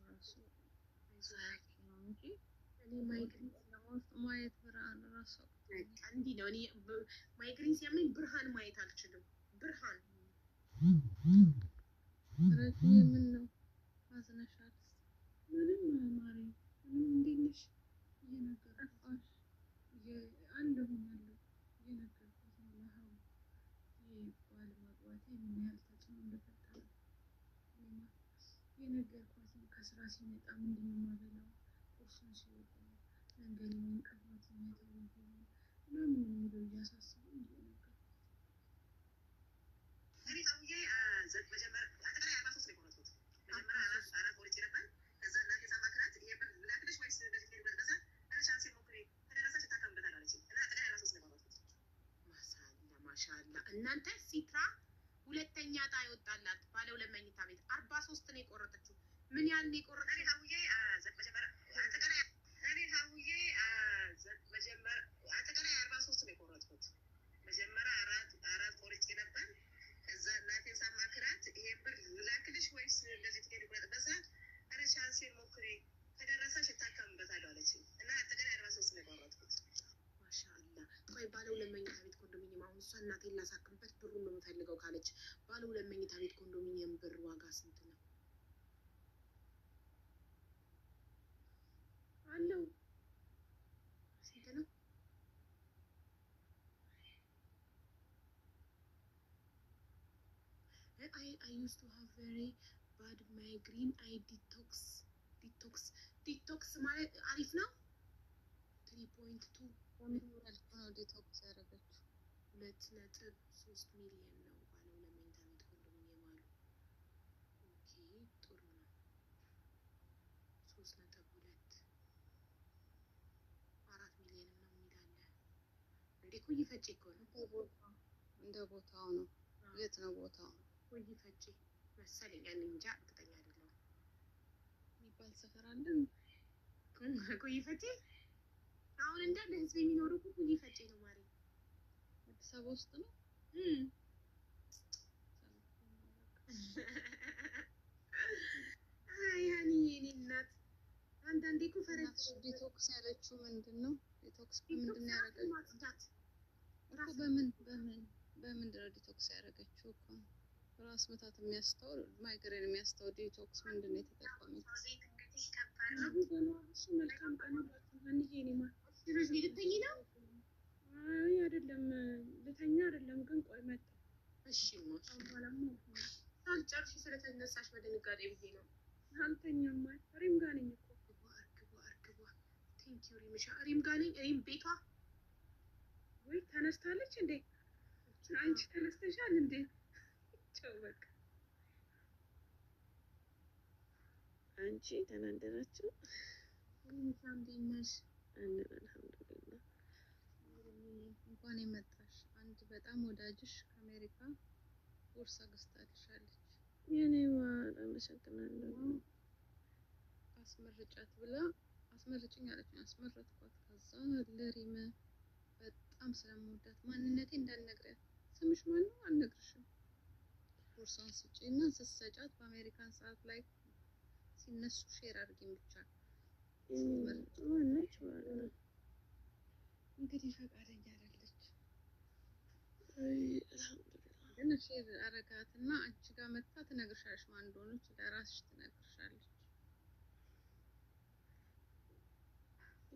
ራሱ ሳያክ ነው እንጂ እኔ ማይግሬን ለሞት ማየት ብርሃን ራሱ እንዲህ ነው። እኔ ማይግሬን ሲያመኝ ብርሃን ማየት አልችልም። ብርሃን ረጁ ምን ነው አዝነሻል? ምንም ማሪ ምንም። እንዴት ነሽ? እየነገርኩሽ አለሁኛለሁ እየነገርኩት ነው ለሀው ባል ማግባቴ ምን ያህል ተጽዕኖ እንደፈጠረ የነገርኳት ነው። ከስራ ሲመጣ ምንድን ነው የማበላው? ቁርሱን ሲወጣ መንገድ ላይ እንቅፋት የሚመታው ይሆን ምናምን የሚለው እያሳሰበኝ እየነገርኳት ማሻአላ እናንተ ሲትራ ሁለተኛ ዕጣ ይወጣላት ባለ 2 መኝታ ቤት 43 ነው የቆረጠችው። ምን ያህል ነው የቆረጠችው? አጠቃላይ 43 ነው የቆረጥኩት። መጀመሪያ አራት ቆርጬ ነበር። ከዛ እናቴን ሳማክራት ይሄን ብር ልላክልሽ ወይስ እንደዚህ ትሄድ ብለ በሰዓት ኧረ ቻንሴን ሞክሪ ከደረሰሽ እታከምበታለሁ አለችኝ እና አጠቃላይ 43 ነው የቆረጥኩት። ማሻአላ። ቆይ ባለ 2 መኝታ ቤት ኮንዶሚኒየም አሁን እሷ እናቴን ላሳክምበት ብሩን ነው የምፈልገው ካለች ባለ 2 መኝታ ቤት ኮንዶሚኒየም ብር ዋጋ ስንት ነው አለው? ስንት ነው? I used to have very bad migraine. I ዲቶክስ ማለት አሪፍ ነው። 3.2 በምን መልኩ ነው ዲቶክስ ያደረገችው? 2.3 ሚሊዮን ነው ባለው ለመኝታ ቤት ኮንዶሚኒየም አሉ። ኦኬ ጥሩ ነው። 3.2 4 ሚሊዮን ነው የሚላለ እንዴ? ኩይ ፈጭ እኮ ነው። እንደ ቦታው ነው። የት ነው ቦታው? ኩይ ፈጭ መሰለኝ። እኔ እንጃ እርግጠኛ አይደለሁም። የሚባል ሰፈር አለ ኩይ ፈጭ አሁን እንዳለ ህዝብ የሚኖረው ኩይ ፈጭ ነው ማለት አዲስ አበባ ውስጥ ነው። ያኔ የኔ እናት አንዳንዴ እኮ ፈረንጅ ዲቶክስ ያለችው ምንድን ነው? ዲቶክስ በምንድን ነው ያደረገችው? ማጽዳት እኮ በምንድን ነው ዲቶክስ ያደረገችው? እኮ ራስ ምታት የሚያስተው ማይግሬን የሚያስተው ዲቶክስ ምንድን ነው የተጠቀመችው? መልካም ቀን አንዬ እኔማ ልተኝ ነው። አይ አይደለም ልተኛ አይደለም ግን ቆይ መጣ። እሺ ሞት ሳልጨርሽ ስለተነሳሽ በድንጋጤ ብዬ ነው። አልተኛም። ሪም ጋር ነኝ እኮ። እርግቧ ቴንክ ዩ ሪምሻ። ሪም ጋር ነኝ። ሪም ቤቷ ወይ ተነስታለች እንዴ? አንቺ ተነስተሻል እንዴ? ቻው በቃ አንቺ ተናደራችሁ? እንዴት ነሽ? አልሐምዱሊላህ። እንኳን የመጣሽ። አንድ በጣም ወዳጅሽ ከአሜሪካ ቦርሳ ገዝታልሻለች። የኔ ማር አመሰግናለሁ። አስመርጫት ብላ አስመርጭኝ አለችኝ። አስመረጥኳት። ከዛ ለሪም በጣም ስለምወዳት ማንነቴ እንዳልነግሪያት። ስምሽ ማን ነው? አልነግርሽም። ቦርሳውን ስጪና ስትሰጫት በአሜሪካን ሰዓት ላይ ሲነሱ ሼር አድርጊኝ ብቻ። ማነች ማለት ነው እንግዲህ ፈቃደኛ አይደለች። ግን ሼር አረጋትና አንቺ ጋር መጣ ትነግርሻለች። ማን እንደሆነች ለራስሽ ትነግርሻለች።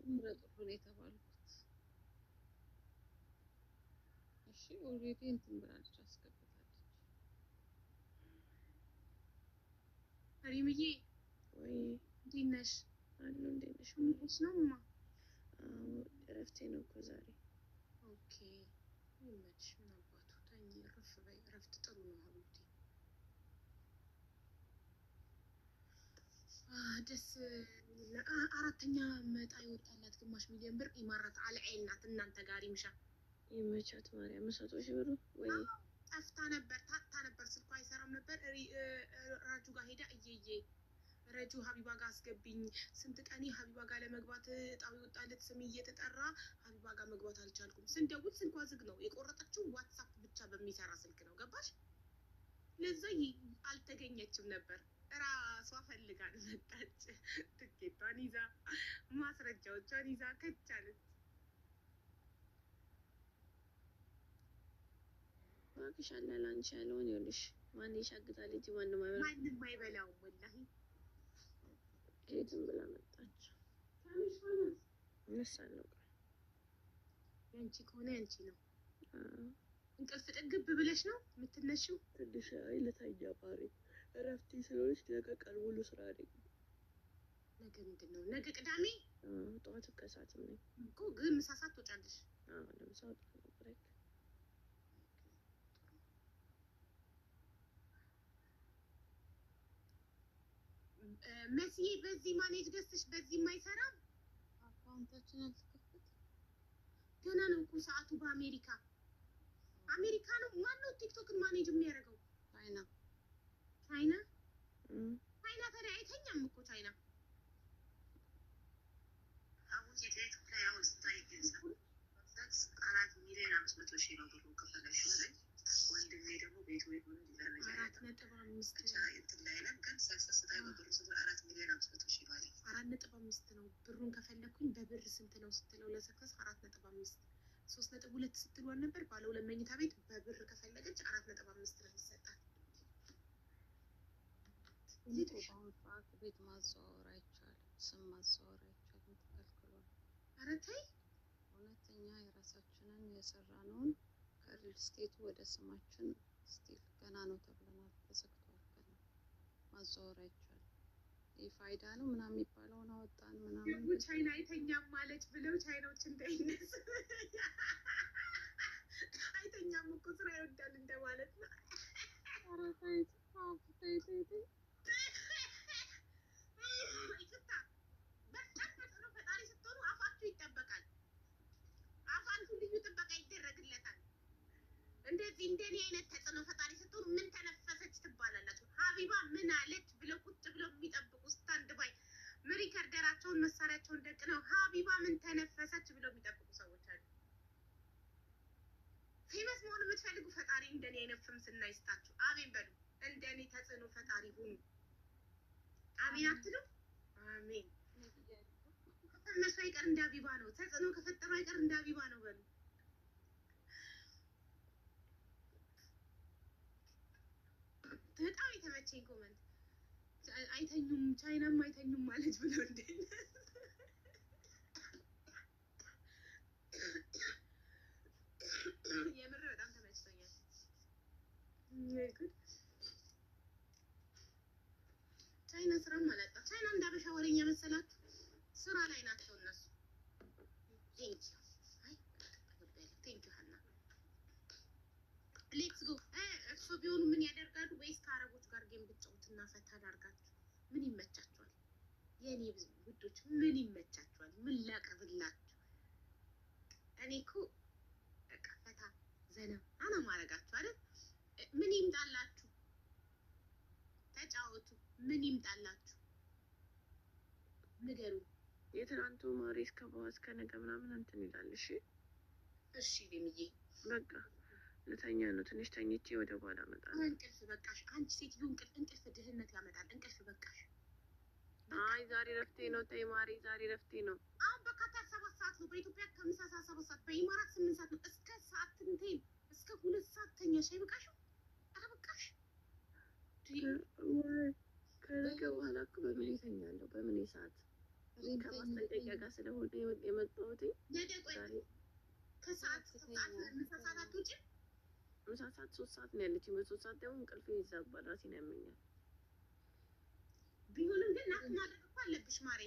ምረጡ ነው የተባልኩት። እሺ ኦልሬዲ እንትን ብላለች፣ አስገብታለች። ሪምዬ ወይ እንዴት ነሽ? አሉ እንዴት ነሽ? ምንሽ ነው ማ? እረፍቴ ነው እኮ ዛሬ። ኦኬ ይመችሽ። ምን አባቱ ተኝ፣ እረፍ በይ። እረፍት ጥሩ ነው ሀብቴ። ደስ አራተኛ መጣ ይወጣላት ግማሽ ሚሊዮን ብር ኢማራት አልዐይን ናት። እናንተ ጋር ይምሻ ይመቻት ማርያም። 100 ሺህ ብሩ ወይ ጠፍታ ነበር፣ ታታ ነበር፣ ስልኳ አይሰራም ነበር። ራጁ ጋር ሄዳ እየዬ ረጁ ሀቢባ ጋር አስገብኝ፣ ስንት ቀኔ ሀቢባ ጋር ለመግባት እጣው የወጣለት ስም እየተጠራ ሀቢባ ጋር መግባት አልቻልኩም። ስንደውል ስልኳ ዝግ ነው። የቆረጠችው ዋትሳፕ ብቻ በሚሰራ ስልክ ነው። ገባሽ? ለዛ አልተገኘችም ነበር። ራሷ ፈልጋ መጣች። ትኬቷን ይዛ ማስረጃዎቿን ይዛ ከቻለች። እባክሽ አለ ላንቺ ያለውን ይኸውልሽ። ማን ይሻግታል እንጂ ማንም አይበላውም። ወላሂ ከየትም ብላ መጣች። እነሳለሁ። ያንቺ ከሆነ ያንቺ ነው። እንቅልፍ ጥግብ ብለሽ ነው የምትነሺው? ትንሽ ልተኛ ባሪ። እረፍቴ ስለሆነች ነገ ቀን ሙሉ ስራ ነኝ። ነገ ምንድን ነው? ነገ ቅዳሜ ጠዋት ከሰዓትም ነኝ እኮ። ግን ምሳ ሰዓት ትወጫለሽ? ለምሳ ወጣለሁ። ብሬክ መስዬ በዚህ ማኔጅ ገዝተሽ በዚህ የማይሰራም አካውንታችን አልተከፈተ ገና ነው እኮ ሰዓቱ። በአሜሪካ ነው። ማነው ቲክቶክን ማኔጅ የሚያደርገው? ቻይና ታዲያ አይተኛም እኮ ቻይና። አሁን የኢትዮጵያ ውስጥ 4,500,000 ነው ብሩ ከፈለሽ ላይ ወንድሜ ደግሞ ቤቱ የሆነ 4.5 እንትን ላይ ነን ግን ሳይሰስታይ በብሩ ስንት 4,500,000 ማለት 4.5 ነው። ብሩን ከፈለኩኝ በብር ስንት ነው ስትለው ለሰከስ 4.5 3.2 ስትሏል ነበር። ባለ 2 መኝታ ቤት በብር ከፈለገች 4.5 ነው የሚሰጣት። በአሁኑ ሰዓት ቤት ማዘዋወር አይቻልም፣ ስም ማዘዋወር አይቻልም፣ ተከልክሏል። ኧረ ተይ። እውነተኛ የራሳችንን የሰራነውን ከሪል ስቴቱ ወደ ስማችን ስቲል ገና ነው ተብለናል። ተዘግቷል። ገና ማዘዋወር አይቻልም። ይህ ፋይዳ ነው ምናምን የሚባለውን አወጣን ምናምን ደግሞ ቻይና አይተኛም ማለች ብለው ቻይናዎች እንዳይነሱ አይተኛም እኮ ስራ ይወዳል እንደማለት ነው። ኧረ ተይ ተይ ተይ ተይ። ይቅርታ፣ በጣም ተጽዕኖ ፈጣሪ ስትሆኑ አፋችሁ ይጠበቃል። አፋችሁ ልዩ ጥበቃ ይደረግለታል። እንደዚህ እንደኔ አይነት ተጽዕኖ ፈጣሪ ስትሆኑ ምን ተነፈሰች ትባላላችሁ። ሀቢባ ምን አለች ብለው ቁጭ ብለው የሚጠብቁ ስታንድ ባይ ሪከርደራቸውን መሳሪያቸውን ደቅነው ሀቢባ ምን ተነፈሰች ብለው የሚጠብቁ ሰዎች አሉ። ፌመስ መሆን የምትፈልጉ ፈጣሪ እንደኔ አይነት ፍምስና ይስጣችሁ። አሜን በሉ። እንደኔ ተጽዕኖ ፈጣሪ ሁኑ። አሜን አትሉ? አሜን። ከፈመሱ አይቀር እንደ ሀቢባ ነው። ተጽዕኖ ከፈጠሩ አይቀር እንደ ሀቢባ ነው በሉ። በጣም የተመቸኝ ኮመንት አይተኙም ቻይናም አይተኙም ማለች ብለው እንደ የምር በጣም ተመችቶኛል። ቻይና ስራም አላጣ። ቻይና እንደ አበሻ ወሬኛ መሰላችሁ? ስራ ላይ ናቸው እነሱ። ቴንኪው ቴንኪው ሀና ሌትስ ጎ። እርሶ ቢሆኑ ምን ያደርጋሉ? ወይስ ከአረቦች ጋር ጌም ብትጫወቱና ፈታ ላድርጋችሁ? ምን ይመቻችኋል? የእኔ ውዶች ምን ይመቻችኋል? ምን ላቅርብላችሁ? እኔ እኮ በቃ ፈታ ዘና አና ማረጋችሁ አይደል? ምን ይምጣላችሁ? ተጫወቱ። ምን ይምጣላችሁ? ንገሩ። የትናንቱ ማሪ እስከ በኋላ እስከ ነገ ምናምን እንትን ይላል። እሺ እሺ ቤምዬ በቃ ልተኛ ነው። ትንሽ ተኝቼ ወደ በኋላ እመጣለሁ። እንቅልፍ በቃሽ። አንቺ ሴትዮ እንቅልፍ ድህነት ያመጣል። እንቅልፍ በቃሽ። አይ ዛሬ ረፍቴ ነው። ተይ ማሪ ዛሬ ረፍቴ ነው። አሁን በካታር 7 ሰዓት ነው። በኢትዮጵያ ከምሳ ሰዓት 7 ሰዓት፣ በኢማራት 8 ሰዓት ነው። እስከ ሰዓት ትንቴን እስከ 2 ሰዓት ተኛሽ። አይበቃሽም? ኧረ በቃሽ። ከነገ በኋላ እኮ በምን ይተኛለሁ? በምን ሰዓት ከማስጠንቀቂያ ጋር ስለሆነ የመጣሁት ነገ ቆይ ከሰዓት ምሳ ሰዓት አትውጪም? ምሳ ሰዓት 3 ሰዓት ነው ያለችኝ። በ3 ሰዓት ደግሞ እንቅልፌ ይዛባል፣ ራሴን ያመኛል። ቢሆንም ግን ናት ማድረግ እኮ አለብሽ ማሬ።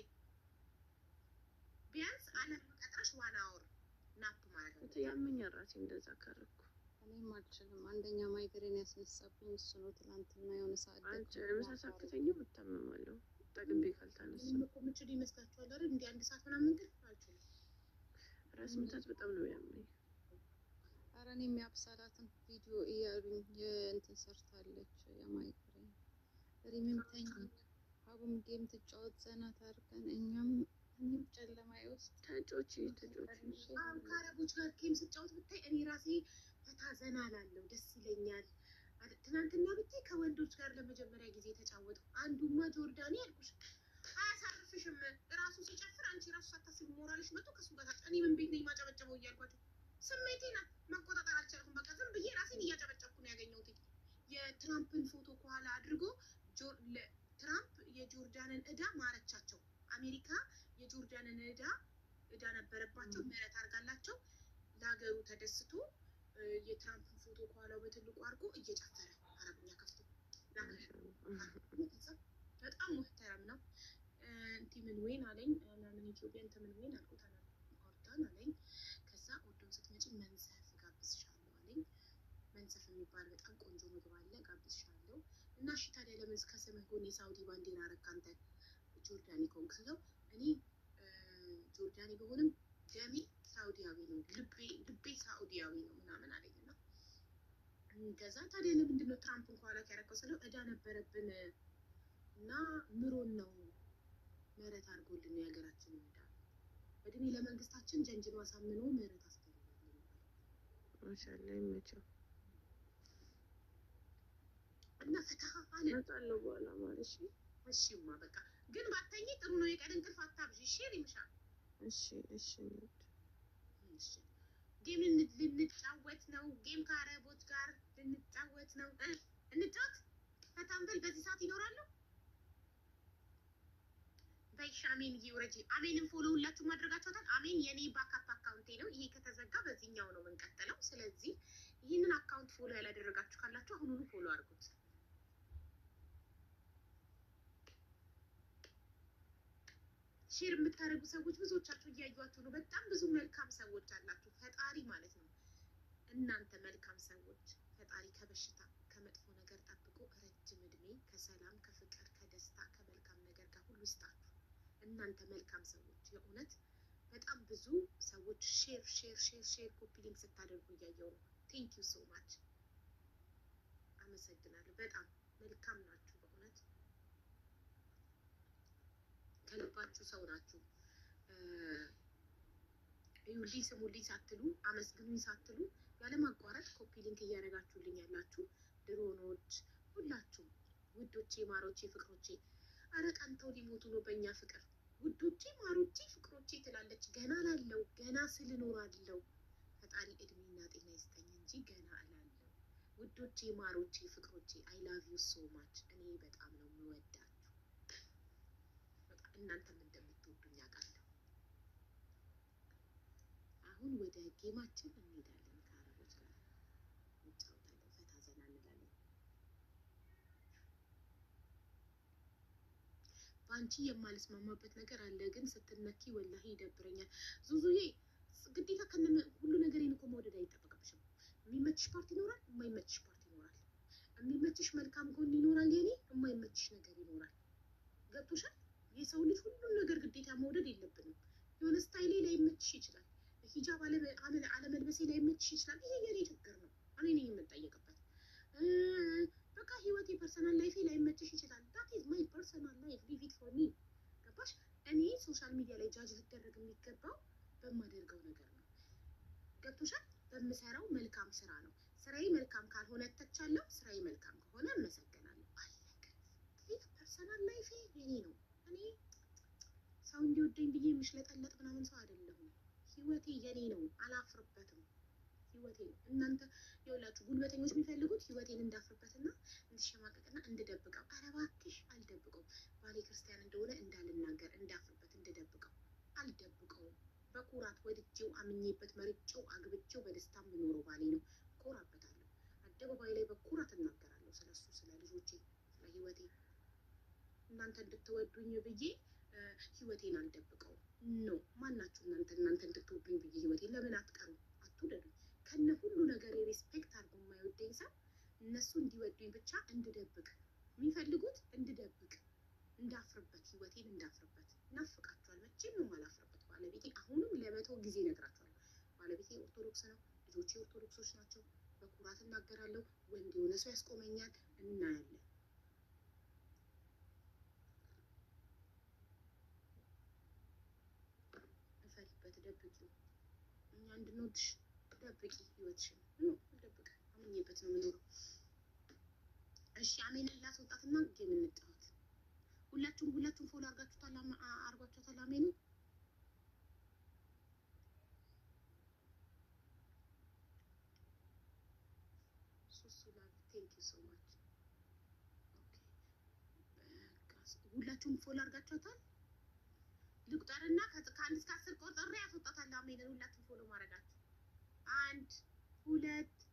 ቢያንስ አለም ቀጥረሽ ዋና አወር ናፕ ማለት ነው። ያመኛል ራሴ እንደዛ ካረኩ። እኔም አልችልም። አንደኛ ማይግሬን ያስነሳብኝ እሱ ነው። ትናንትና የሆነ ሰዓት ምሳ ሰዓት ከተኛ እታመማለሁ። ጠግቤ ካልተነሳ እኮ የምችል ይመስላችኋል አይደል? እንደ 1 ሰዓት ምናምን ግን አልችልም። ራስ ምታት በጣም ነው ያመኝ። ኧረ እኔ የሚያብሳላትን ቪዲዮ እያሉኝ የእንትን ሰርታለች የማይግሬን ሪምም ተኝ አቡም ጌም ትጫወት ዘና ታርገን እኛም ጨለማ ውስጥ ተጫዎች አሁን ከአረቦች ጋር ጌም ስጫወት ብታይ እኔ ራሴ ፈታ ዘና እላለሁ፣ ደስ ይለኛል። ትናንትና ብታይ ከወንዶች ጋር ለመጀመሪያ ጊዜ ተጫወቱ። አንዱማ ጆርዳኒ ያልኩሽ አያሳርፍሽም። ራሱ ሲጨፍር አንቺ ራሱ ሳታስቢ ሞራልሽ መጥቶ ከሱ ጋር እኔ ምን ቤት ነኝ ማጨበጨበው እያልኳቸው ስሜቴን መቆጣጠር አልቻልኩም። በቃ ዝም ብዬ ራሴን እያጨበጨብኩ ነው ያገኘሁት። የትራምፕን ፎቶ ከኋላ አድርጎ ትራምፕ የጆርዳንን ዕዳ ማረቻቸው። አሜሪካ የጆርዳንን ዕዳ ነበረባቸው፣ ምህረት አድርጋላቸው ለሀገሩ ተደስቶ የትራምፕን ፎቶ ከኋላው በትልቁ አድርጎ እየጨፈረ አረብኛ ከፍቶ በጣም ሙህተረም ነው። እንቲምን ወይን አለኝ ለምን ኢትዮጵያ እንተምን ወይን አልኩት ኦርዳን አለኝ። ከዛ ኦርዶን ስትመጪ መንሰፍ ጋብዝሻለሁ አለኝ። መንሰፍ የሚባል በጣም ቆንጆ ምግብ አለ፣ ጋብዝሻለሁ። እና እሺ ታዲያ ለምን ከስምህ ጎን የሳውዲ ባንዲራ አደረክ አንተ ጆርዳኒ ኮንክ ስለው እኔ ጆርዳኒ በሆንም ደሜ ሳውዲያዊ ነው፣ ልቤ ሳውዲያዊ ነው ምናምን አለኝና ከዛ ታዲያ ለምንድን ነው ትራምፕን ከኋላ ያደረከው ስለው ዕዳ ነበረብን እና ምሮን ነው ምህረት አድርጎልን ነው የሀገራችንን ዕዳ እድሜ ለመንግስታችን ጀንጅኖ አሳምኖ ምህረት አስፈልጋለን ማሻአላህ ይመቸው እና ፈታ አለ መጣለው በኋላ ማለት ነው። እሺማ በቃ ግን ባተኝ ጥሩ ነው። የቀን እንቅልፍ አታብዢ እሺ ይልሻል። እሺ እሺ እሺ ጌም ልንጫወት ነው። ጌም ከአረቦች ጋር ልንጫወት ነው። እንጫወት። ፈታም በል። በዚህ ሰዓት ይኖራሉ። እሺ አሜን ይውረጂ። አሜንን ፎሎ ሁላችሁ ማድረጋችኋታል። አሜን የኔ ባካፕ አካውንቴ ነው። ይሄ ከተዘጋ በዚህኛው ነው የምንቀጥለው። ስለዚህ ይህንን አካውንት ፎሎ ያላደረጋችሁ ካላችሁ አሁኑኑ ፎሎ አድርጉት። ሼር የምታደርጉ ሰዎች ብዙዎቻችሁ እያዩዋችሁ ነው። በጣም ብዙ መልካም ሰዎች አላችሁ። ፈጣሪ ማለት ነው እናንተ መልካም ሰዎች ፈጣሪ ከበሽታ ከመጥፎ ነገር ጠብቆ ረጅም እድሜ ከሰላም ከፍቅር ከደስታ ከመልካም ነገር ጋር ሁሉ ይስጣችሁ። እናንተ መልካም ሰዎች የእውነት በጣም ብዙ ሰዎች ሼር ኮፒ ሊንክ ስታደርጉ እያየው ነው። ቴንክ ዩ ሶ ማች አመሰግናለሁ። በጣም መልካም ናችሁ። በእውነት ከልባችሁ ሰው ናችሁ። እዩልኝ ስሙልኝ ሳትሉ አመስግኑኝ ሳትሉ ያለማቋረጥ ኮፒ ሊንክ እያደረጋችሁልኝ ያላችሁ ድሮኖች ሁላችሁም ውዶቼ ማሮቼ ፍቅሮቼ፣ አረ ቀንተው ሊሞቱ ነው በእኛ ፍቅር። ውዶቼ ማሮቼ ፍቅሮቼ ትላለች። ገና ላለው ገና ስል እኖራለሁ። ፈጣሪ እድሜና ጤና ይስጠኝ እንጂ ገና እላለሁ። ውዶቼ ማሮቼ ፍቅሮቼ አይ ላቭ ዩ ሶ ማች። እኔ በጣም ነው የምወዳችሁ። እናንተም እንደምትወዱኝ አውቃለሁ። አሁን ወደ ጌማችን እንሄዳለን። ከአረቦች ጋር እንጫወታለን፣ ፈታ ዘና እንላለን። በአንቺ የማልስማማበት ነገር አለ፣ ግን ስትነኪ ወላሂ ይደብረኛል። ዙዙዬ ግዴታ ሁሉ ነገሬን እኮ መውደድ አይጠበቅብሽም። የሚመችሽ ፓርቲ ይኖራል፣ የማይመችሽ ፓርቲ ይኖራል። የሚመችሽ መልካም ጎን ይኖራል፣ የኔ የማይመችሽ ነገር ይኖራል። ገብቶሻል? የሰው ልጅ ሁሉም ነገር ግዴታ መውደድ የለብንም። የሆነ ስታይሌ ላይመችሽ ይችላል፣ ሂጃብ አለመልበሴ ላይመችሽ ይችላል። ይሄ የኔ ችግር ነው፣ እኔ ነኝ የምጠየቅበት። በቃ ህይወቴ ፐርሰናል ላይፌ ላይመችሽ ይችላል። ዳት ኢዝ ማይ ፐርሰናል ላይፍ ሊቭ ኢት ፎር ሚ። ገባሽ? እኔ ሶሻል ሚዲያ ላይ ጃጅ ልደረግ የሚገባው በማደርገው ነገር ነው። ገብቶሻል? በምሰራው መልካም ስራ ነው። ስራዬ መልካም ካልሆነ እተቻለሁ፣ ስራዬ መልካም ከሆነ እመሰገናለሁ። አለቀ። ይህ ፐርሰናል ላይፌ የኔ ነው። እኔ ሰው እንዲወደኝ ብዬ የምሽለጠለጥ ምናምን ሰው አይደለሁም። ህይወቴ የኔ ነው፣ አላፍርበትም። ህይወቴ ነው። እናንተ የሁላችሁ ጉልበተኞች የሚፈልጉት ህይወቴን እንዳፍርበትና እንድሸማቀቅና እንድደብቀው። ኧረ እባክሽ አልደብቀውም። ባሌ ክርስቲያን እንደሆነ እንዳልናገር እንዳፍርበት እንድደብቀው አልደብቀውም። በኩራት ወድጄው አምኜበት መርጬው አግብቼው በደስታ የምኖረው ባሌ ነው። እኮራበታለሁ። አደባባይ ላይ በኩራት እናገራለሁ ስለሱ፣ ስለ ልጆቼ፣ ስለ ህይወቴ። እናንተ እንድትወዱኝ ብዬ ህይወቴን አልደብቀውም። ኖ ማናችሁ እናንተ እንድትወዱኝ ብዬ ህይወቴን ለምን አትቀሩ? አትውደዱኝ። ከነ ሁሉ ነገር የሬስፔክት አድርጎ የማይወደኝ ሰው እነሱ እንዲወዱኝ ብቻ እንድደብቅ የሚፈልጉት እንድደብቅ፣ እንዳፍርበት፣ ህይወቴን እንዳፍርበት። ናፍቃችኋል። መቼም ነው የማላፍርበት ባለቤቴ። አሁንም ለመቶ ጊዜ እነግራችኋለሁ። ባለቤቴ ኦርቶዶክስ ነው፣ ልጆቼ ኦርቶዶክሶች ናቸው። በኩራት እናገራለሁ። ወንድ የሆነ ሰው ያስቆመኛል። እናያለን። እፈሪበት፣ ደብቂው። እኛ እንድንወድሽ ደብቂ ህይወትሽን። ኖ ደብቅ፣ አምኜበት ነው የምኖረው። እሺ አሜንን ላስወጣትና ጌም እንጫወት። ሁላችሁም ፎሎ አርጓችኋታል አሜንን። ሱሱ ላቭ ቴንክ ዩ ሶ ማች። ሁላችሁም ፎሎ አርጋችኋታል። ልቁጠርና ከአንድ እስከ 10 ቆጥሬ ያስወጣታል አሜንን። ሁላችሁም ፎሎ ማድረጋችሁ 1 2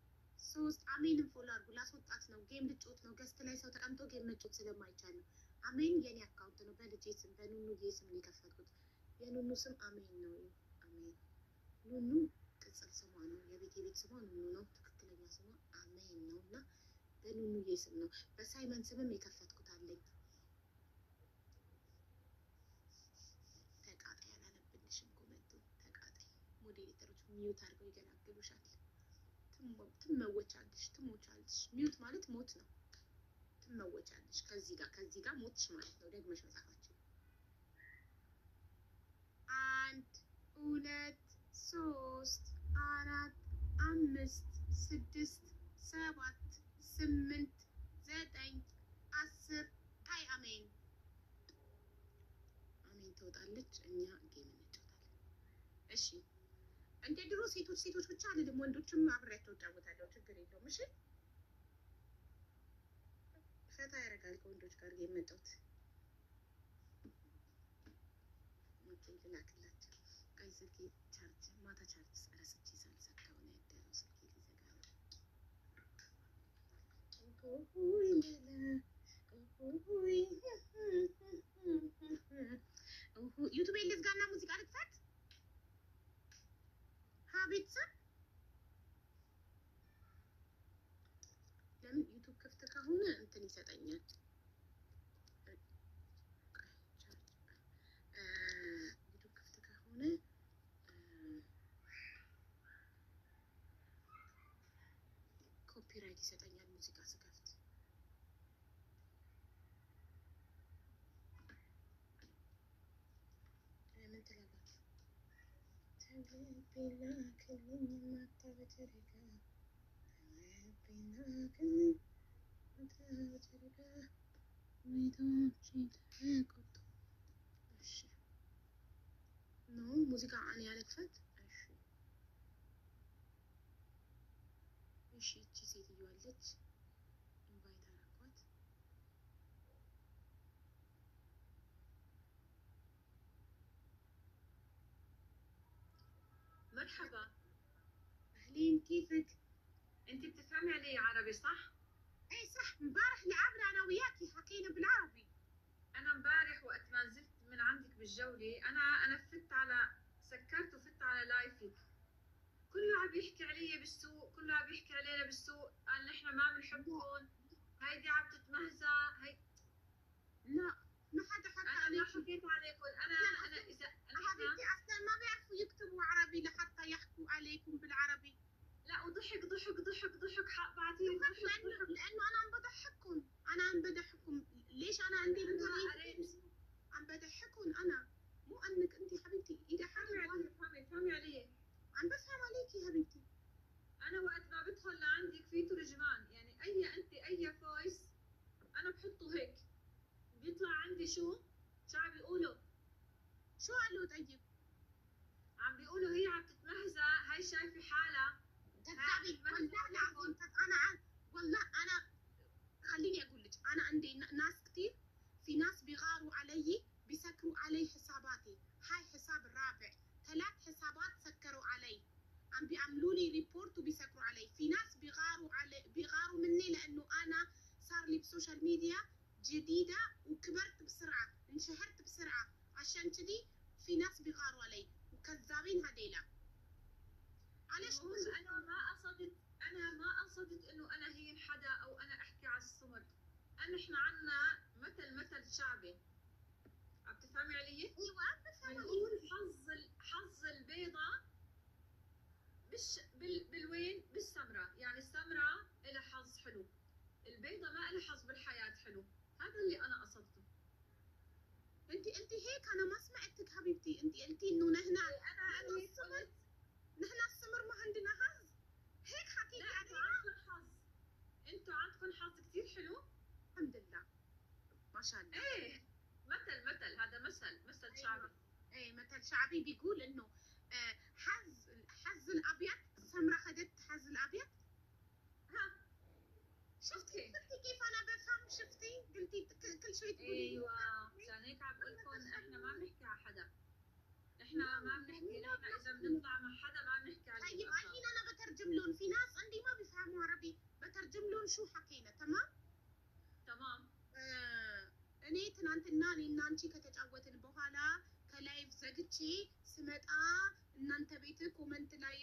3 አሜንን ፎሎ አድርጉ። ላስወጣት ነው፣ ጌም ልጮት ነው። ገስት ላይ ሰው ተቀምጦ ጌም መጮት ስለማይቻል ነው። አሜን የኔ አካውንት ነው። በልጄ ስም በኑኑዬ ስም ነው የከፈትኩት። የኑኑ ስም አሜን ነው። አሜን ኑኑ ቅጽል ስሟ ነው። የቤት ስሟ ኑኑ ነው። ትክክለኛ ስሟ አሜን ነው እና በኑኑዬ ስም ነው። በሳይመን ስምም የከፈትኩት አለኝ። ተቃጣይ አላለብልሽም ኮመንቱ። ተቃጣይ ሞዴሬተሮች ሚዩት አድርገው ይገላግሉሻል። ትመወቻለሽ፣ ትሞቻለሽ። ሚዩት ማለት ሞት ነው። ትመወቻለሽ። ከዚህ ጋር ሞትሽ ማለት ነው። ደግመሽ መጻፋችን 1 2 3 4 5 6 7 8 9 10 አይ አሜን ትወጣለች። እኛ ጌም እንጫወታለን። እሺ እንደ ድሮ ሴቶች ብቻ አይደለም፣ ወንዶችም አብሬያቸው እጫወታለሁ። ችግር የለውም። እሺ ፈታ ያደርጋል ከወንዶች ጋር ጌም መጫወት። ልላክላቸው። ቀይ ስልኬ ቻርጅ ማታ ቻርጅ ረስቼ ሳልሰካው ነው ያደረው። ስልኬ ሊዘጋ ነው። ዩቱብ ልዝጋና ሙዚቃ ልክፈት። ቤተሰብ ለምን ዩቱብ ክፍት ከሆነ እንትን ይሰጠኛል። ዩቱብ ክፍት ከሆነ ኮፒራይት ይሰጠኛል ሙዚቃ ስከፍት። ምን ትላላችሁ? ተልቤላ ክልኝ ማታ በተረጋ ተልቤላ ክልኝ ማታ በተረጋ ቤቶች ተቆጡ። እሺ ኖ ሙዚቃ እኔ ያለክፈት። እሺ እቺ ሴትዮ አለች፣ ኢንቫይት አደረኳት። مرحبا. اهلين، كيفك؟ انت بتفهمي علي عربي صح؟ ايه صح، امبارح لعبنا انا وياكي حكينا بالعربي. انا امبارح وقت ما نزلت من عندك بالجولة انا فت على سكرت وفت على لايفك، كله عم يحكي علي بالسوق، كله عم يحكي علينا بالسوق، قال نحن ما بنحبكم، هيدي عم تتمهزى، هي لا ما حدا حكى انا عليك. ما حكيت عليكم. انا اذا حبيبتي اصلا ما بيعرفوا يكتبوا عربي لحتى يحكوا عليكم بالعربي. لا وضحك ضحك ضحك ضحك، حق بعتيلي ضحك ضحك. لانه انا عم بضحككم، انا عم بضحككم. ليش انا عندي قريت عم بضحككم انا، مو انك انت حبيبتي اذا فهمي علي فهمي علي. عم بفهم عليكي حبيبتي. انا وقت ما بدخل لعندك في ترجمان، يعني اي فويس انا بحطه هيك بيطلع عندي شو عم بيقولوا. شو قالوا طيب؟ عم بيقولوا هي عم تتمهزى، هي شايفه حالها كذابين والله العظيم. والله انا خليني اقول لك، انا عندي ناس كثير، في ناس بيغاروا علي، بيسكروا علي حساباتي. هاي حساب الرابع، 3 حسابات سكروا علي، عم بيعملوا لي ريبورت وبيسكروا علي. في ناس بيغاروا مني لانه انا صار لي بسوشيال ميديا جديده وكبرت بسرعه، انشهرت بسرعه، عشان كذي في ناس بيغاروا علي وكذابين هذيلا. علاش انا ما قصدت انه انا هين حدا او انا احكي على الصمت. احنا عنا مثل شعبي، عم تفهمي علي؟ ايوه عم بفهم. بنقول حظ البيضة بالوين؟ بالسمرة، يعني السمرة لها حظ حلو، البيضة ما لها حظ بالحياة حلو. هذا اللي انا قصدته. انت هيك انا ما سمعتك حبيبتي. انت قلتي انه نحن السمر ما عندنا حظ، هيك حكيتي علينا. انتوا عندكم حظ كثير حلو الحمد لله ما شاء الله. ايه مثل هذا مثل شعبي. ايه مثل شعبي بيقول انه حظ الابيض، سمرة خدت حظ الابيض. ها شفتي كيف انا بفهم؟ شفتي قلتي كل شوي تقولي. ايوه عشان هيك عم بقول لكم احنا ما بنحكي على حدا، احنا ما بنحكي، نحن اذا بنطلع مع حدا ما بنحكي عليه. طيب الحين انا بترجم لهم، في ناس عندي ما بيفهموا عربي، بترجم لهم شو حكينا. تمام እኔ ትናንትና እኔና አንቺ ከተጫወትን በኋላ ከላይቭ ዘግቼ ስመጣ እናንተ ቤት ኮመንት ላይ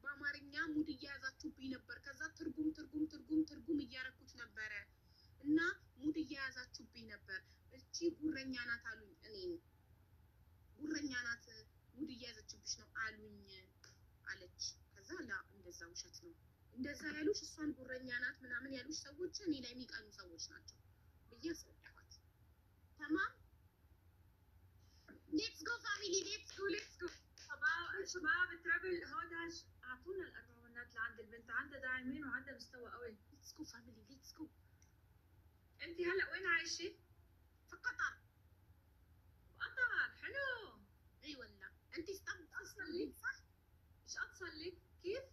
በአማርኛ ሙድ እየያዛችሁብኝ ነበር። ከዛ ትርጉም እያረኩት ነበረ እና ሙድ እየያዛችሁብኝ ነበር። እቺ ጉረኛ ናት አሉኝ። እኔን ጉረኛ ናት ሙድ እየያዘችብሽ ነው አሉኝ አለች። ከዛ ላ እንደዛ ውሸት ነው፣ እንደዛ ያሉሽ እሷን ጉረኛ ናት ምናምን ያሉሽ ሰዎች እኔ ላይ የሚቀኑ ሰዎች ናቸው ብዬ አስረዳኋት። تمام ليتس جو فاميلي، ليتس جو. شباب ترابل هودا اعطونا الارقامات لعند البنت، عندها داعمين وعندها مستوى قوي. ليتس جو فاميلي، ليتس جو. انت هلا وين عايشه؟ في قطر. قطر حلو. اي والله. انت اسطنبول صح؟ ايش اتصل لك؟ كيف؟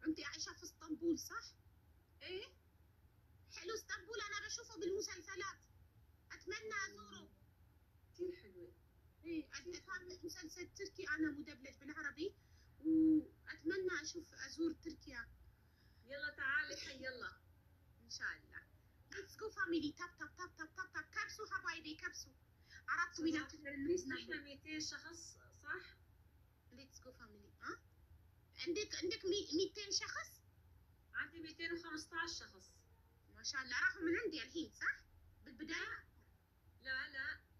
انت عايشه في اسطنبول صح؟ ايه حلو اسطنبول، انا بشوفه بالمسلسلات، اتمنى ازوره. كثير حلوه. أتابع مسلسل تركي أنا مدبلج بالعربي، وأتمنى أشوف أزور تركيا. يلا تعالي حي يلا إن شاء الله. Let's go family. تاب تاب تاب تاب تاب تاب. كبسوا حبايبي كبسوا. عرفتوا مين نحن 200 شخص صح؟ Let's go family. ها؟ عندك 200 شخص؟ عندي 215 شخص. ما شاء الله راحوا من عندي الحين صح؟ بالبداية؟ لا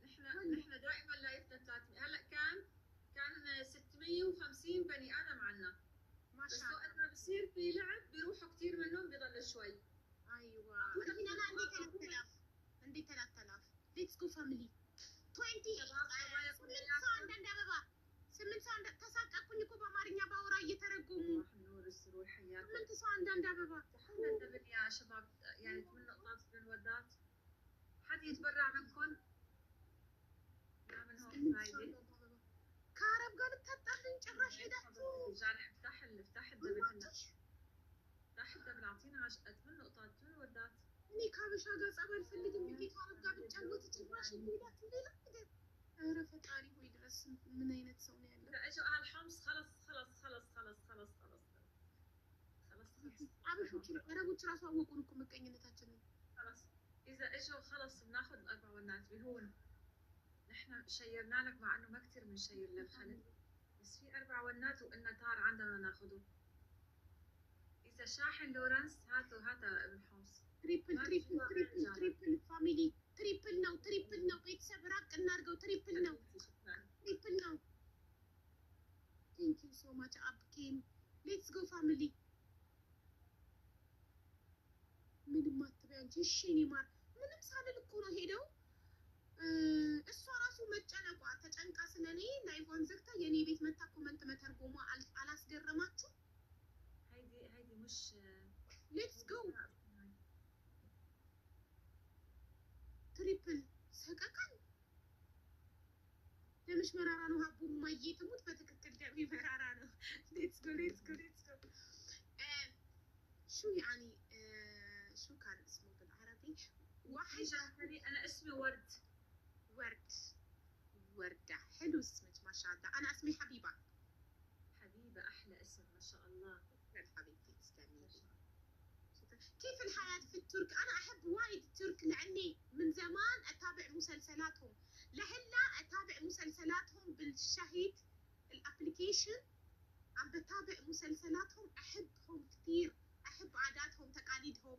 نحن دائما لايفنا 300. هلا كان 650 بني ادم عنا. ما شاء بس الله. وقت ما بصير في لعب بيروحوا كثير منهم بضل شوي. ايوه الحين انا عندي 3000. عندي 3000. ليتس جو فاميلي 20 8 ሰው አንዳንድ አበባ 8 ሰው ተሳቀቅኩኝ እኮ በአማርኛ ባወራ እየተረጎሙ 8 ሰው አንዳንድ አበባ تحدد يا شباب يعني من نقطات بالودات حد يتبرع منكم ما من هون فايدة ከአረብ ጋር ልታጣልኝ ጭራሽ ሄዳችሁ رجال افتح الدبل هلا افتح الدبل اعطينا 10 من نقطات من ودات እኔ ከሀበሻ ጋር ጸብ አልፈልግም ብዬ ከአረብ ጋር ብጫወት ጭራሽ ሄዳችሁ ሌላ ነገር። ኧረ ፈጣሪ ሆይ ድረስ ምን አይነት ሰው ነው ያለው? اجوا اهل حمص خلص አበሾች አረቦች ራሱ አወቁን እኮ መቀኝነታችንን። خلص اذا اجوا خلص بناخذ الاربع ونات بهون. نحن شيرنا لك مع انه ما كثير بنشير لك خلد، بس في 4 ونات وقلنا تعال عندنا ناخذه. اذا شاحن لورنس هاتا ابن حمص. ትሪፕል ፋሚሊ ትሪፕል ነው ቤተሰብ ራቅ እናድርገው። ትሪፕል ነው። ቴንክ ዩ ሶ ማች አብኬም ሌትስ ጎ ፋሚሊ። ምንም አትበይ አንቺ። እሺ እኔ ማር ምንም ሳልል እኮ ነው ሄደው። እሷ ራሱ መጨነቋ ተጨንቃ ስለኔ ላይቫን ዘግታ የኔ ቤት መታ ኮመንት መተርጎሟ አላስገረማችሁ? هيدي مش ሌትስ ጎ ትሪፕል ሰቀቀን። ደምሽ መራራ ነው ሀቡ ማዬ ትሙት በትክክል ደሜ መራራ ነው። ሌትስ ጎ شو يعني شو كان اسمه بالعربي؟ واحد انا اسمي وردة. حلو اسمك ما شاء الله. انا اسمي حبيبة احلى اسم ما شاء الله. حبيبتي تسلمي. كيف الحياة في الترك؟ أنا أحب وايد الترك لأني من زمان أتابع مسلسلاتهم. لهلا أتابع مسلسلاتهم بالشهيد الأبليكيشن. عم بتابع مسلسلاتهم أحبهم كثير. أحب عاداتهم تقاليدهم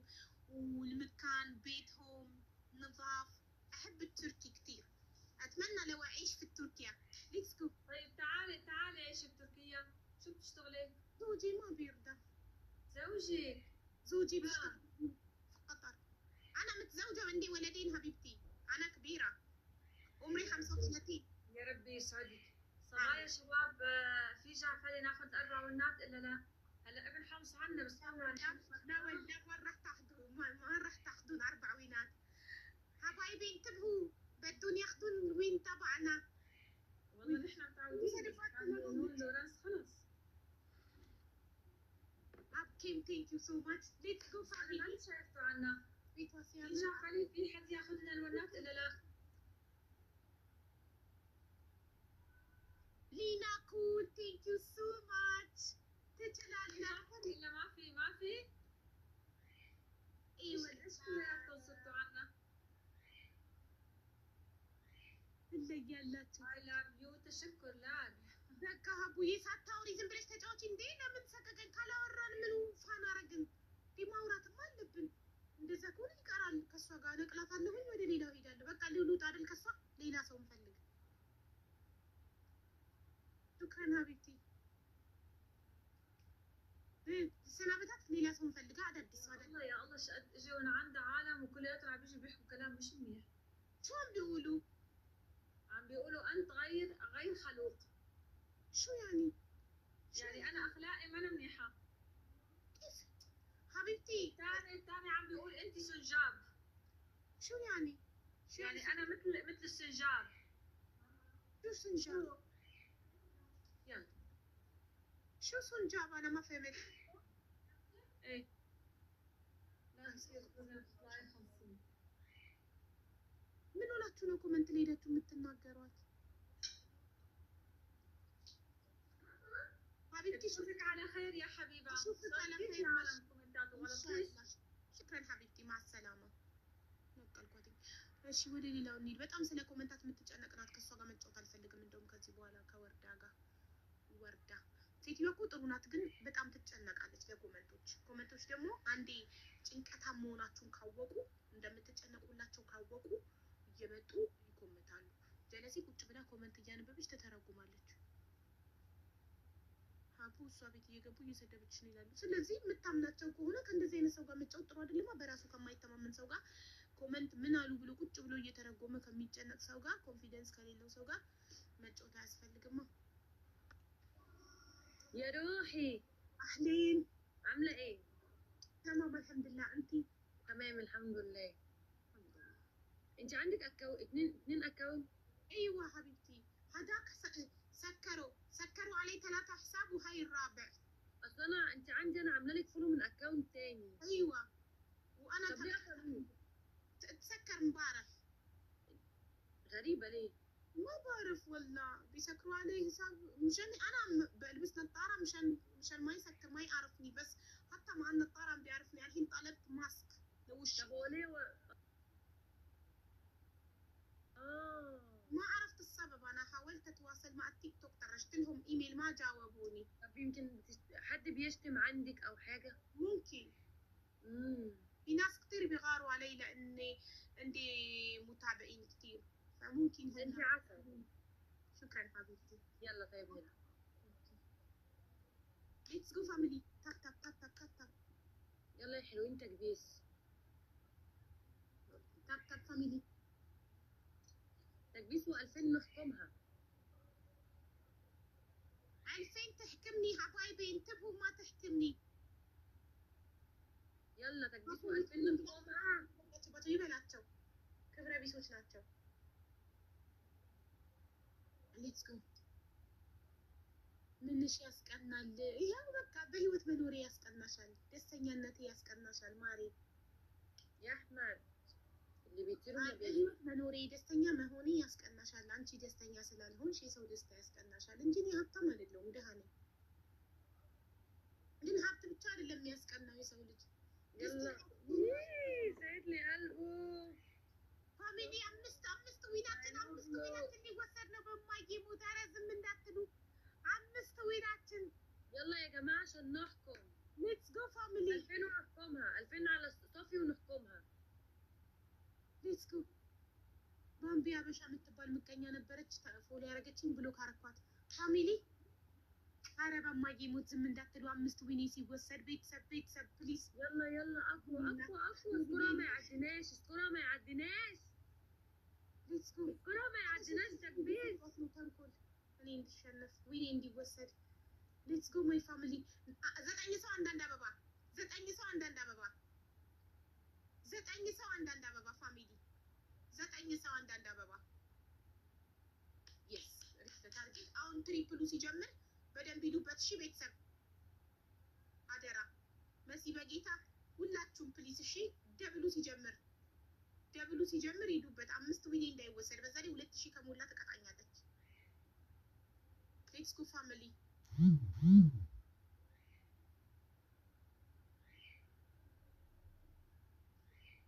والمكان بيتهم نظاف. أحب التركي كثير. أتمنى لو أعيش في تركيا. ليتس جو. طيب تعالي عيشي بتركيا. شو بتشتغلي؟ زوجي ما بيرضى. زوجي بيشتغل في قطر. أنا متزوجة وعندي ولدين حبيبتي. أنا كبيرة عمري 35. يا ربي يسعدك. صبايا شباب في جعفري ناخذ 4 ونات إلا لا؟ هلا ابن حمص عنا بس لا ولا ما راح تاخذون ما راح تاخذون 4 وينات. حبايبي انتبهوا بدهم ياخذون الوين تبعنا. والله نحن متعودين لورنس خلص. Kim, thank you so much. Let's go family. ما شايفتوا عنا. في جعفري في حد ياخذ لنا الونات إلا لا؟ لينا cool, thank you so much. تجلالنا. إلا ما في. ايوه ايش كلياتكم صرتوا عنا؟ الليالات I love you. تشكر لاك. በቃ ሀቡዬ ሳታውሪ ዝም ብለሽ ተጫወቺ እንዴ። ለምን ሰቀቀን? ካላወራን ምን ፋን አረግን? ማውራትማ አለብን። እንደዛ ከሆነ ይቀራል። ከእሷ ጋር ነቅላታለሁኝ፣ ወደ ሌላው ሄዳለሁ። በቃ ልውጣ አይደል? ከእሷ ሌላ ሰው እንፈልግ። ሹክራን ሀቢብቲ። ሰናበታት። ሌላ ሰው እንፈልጋ አዳዲስ ሰው አይደል? يا الله شقد اجونا عند عالم وكلياتهم عم بيجوا بيحكوا كلام مش منيح. شو عم بيقولوا؟ عم بيقولوا انت غير خلوق. شو يعني؟ يعني انا اخلاقي ما منيحه. كيف؟ حبيبتي تاني عم بيقول انت سنجاب. شو يعني؟ يعني انا مثل السنجاب. شو سنجاب؟ يلا شو سنجاب؟ انا ما فهمت. ايه لا يصير تطلعي 50. ምን ሆናችሁ ነው ኮመንት ላይ ሄዳችሁ የምትናገሯት? اشوفك على خير يا حبيبه. اشوفك على خير العالم كومنتات ان وغلط. شاء الله شكرا حبيبتي مع السلامه ነቀልኳት እሺ ወደ ሌላው እንሂድ በጣም ስለ ኮመንታት የምትጨነቅ ናት ከሷ ጋር መጫወት አልፈልግም እንደውም ከዚህ በኋላ ከወርዳ ጋር ወርዳ ሴትዮዋ እኮ ጥሩ ናት ግን በጣም ትጨነቃለች ለኮመንቶች ደግሞ አንዴ ጭንቀታም መሆናችሁን ካወቁ እንደምትጨነቁላቸው ካወቁ እየመጡ ይኮመታሉ ጀለሲ ቁጭ ብላ ኮመንት እያነበበች ተተረጉማለች ሀቡ እሷ ቤት እየገቡ እየሰደበችሽ ነው ይላሉ ስለዚህ የምታምናቸው ከሆነ ከእንደዚህ አይነት ሰው ጋር መጫወት ጥሩ አይደለማ በራሱ ከማይተማመን ሰው ጋር ኮመንት ምን አሉ ብሎ ቁጭ ብሎ እየተረጎመ ከሚጨነቅ ሰው ጋር ኮንፊደንስ ከሌለው ሰው ጋር መጫወት አያስፈልግማ يا روحي اهلين عامله ايه تمام الحمد لله انت تمام الحمد لله انت عندك اتنين اكونت ايوه حبيبتي هذاك سكروا علي 3 حساب وهاي الرابع اصلا انت عندي انا عامله لك فولو من اكونت تاني ايوه وانا تسكر امبارح غريبه ليه ما بعرف والله بيسكروا علي حساب مشان انا بلبس نظاره مشان ما يسكر ما يعرفني بس حتى مع النظاره بيعرفني الحين طلبت ماسك لوشي طب هو ليه ما عرفت السبب انا حاولت اتواصل مع التيك توك ترشت لهم ايميل ما جاوبوني طب يمكن حد بيشتم عندك او حاجه ممكن في ناس كتير بيغاروا علي لاني عندي متابعين كتير فممكن انت عسل شكرا حبيبتي يلا طيب هنا ليتس جو فاميلي تك تك تك تك تك يلا يا حلوين تكبيس تك تك فاميلي تكبيس و2000 نحكمها 2000 تحكمني حبايبي انتبهوا ما تحكمني يلا تكبيس و2000 نحكمها ይበላቸው ክብረ ቢሶች ናቸው ሌትስ ጎ ምንሽ ያስቀናል ይሄው በቃ በህይወት መኖሬ ያስቀናሻል ደስተኛነቴ ያስቀናሻል ማሬ يا احمد اللي بيطيروا በህይወት መኖሬ ደስተኛ መሆኔ ያስቀናሻል አንቺ ደስተኛ ስላልሆንሽ የሰው ደስታ ያስቀናሻል እንጂ እኔ ሀብታም አይደለሁም ድሃ ነኝ ግን ሀብት ብቻ አይደለም የሚያስቀናው የሰው ልጅ سعد لي قلبه ፋሚሊ አምስት ዊናችን ሊወሰድ ነው በማይጌሙ ዛሬ ዝም እንዳትሉ አምስት ዊናችን يلا يا جماعه عشان نحكم ليتس جو فاميلي 2000 ونحكمها 2000 على صافي ونحكمها ليتس جو ባምቢ አበሻ የምትባል ምቀኛ ነበረች ፎሎ ያረገችኝ ብሎ ካረኳት ፋሚሊ አረ በማይጌሙ ዝም እንዳትሉ አምስት ዊኔ ሲወሰድ ቤተሰብ ፕሊዝ يلا اقوى الكرة ما يعديناش الكرة ما يعديناش ليتس جو الكرة ما يعديناش تكبير ተንኮል እኔ እንዲሸነፍ ዊኔ እንዲወሰድ ሌትስ ጎ ማይ ፋሚሊ 9 ሰው አንዳንድ አበባ 9 ሰው አንዳንድ አበባ 9 ሰው አንዳንድ አበባ ፋሚሊ 9 ሰው አንዳንድ አበባ የስ ሪፍት ታርጌት አሁን ትሪፕሉ ሲጀምር በደንብ ሂዱበት እሺ ቤተሰብ አደራ መሲ በጌታ ሁላችሁም ፕሊስ እሺ ደብሉ ሲጀምር ሂዱበት 5 ዊኔ እንዳይወሰድ በዛ ላይ 2000 ከሞላ ተቀጣኛለች ሌትስ ጎ ፋሚሊ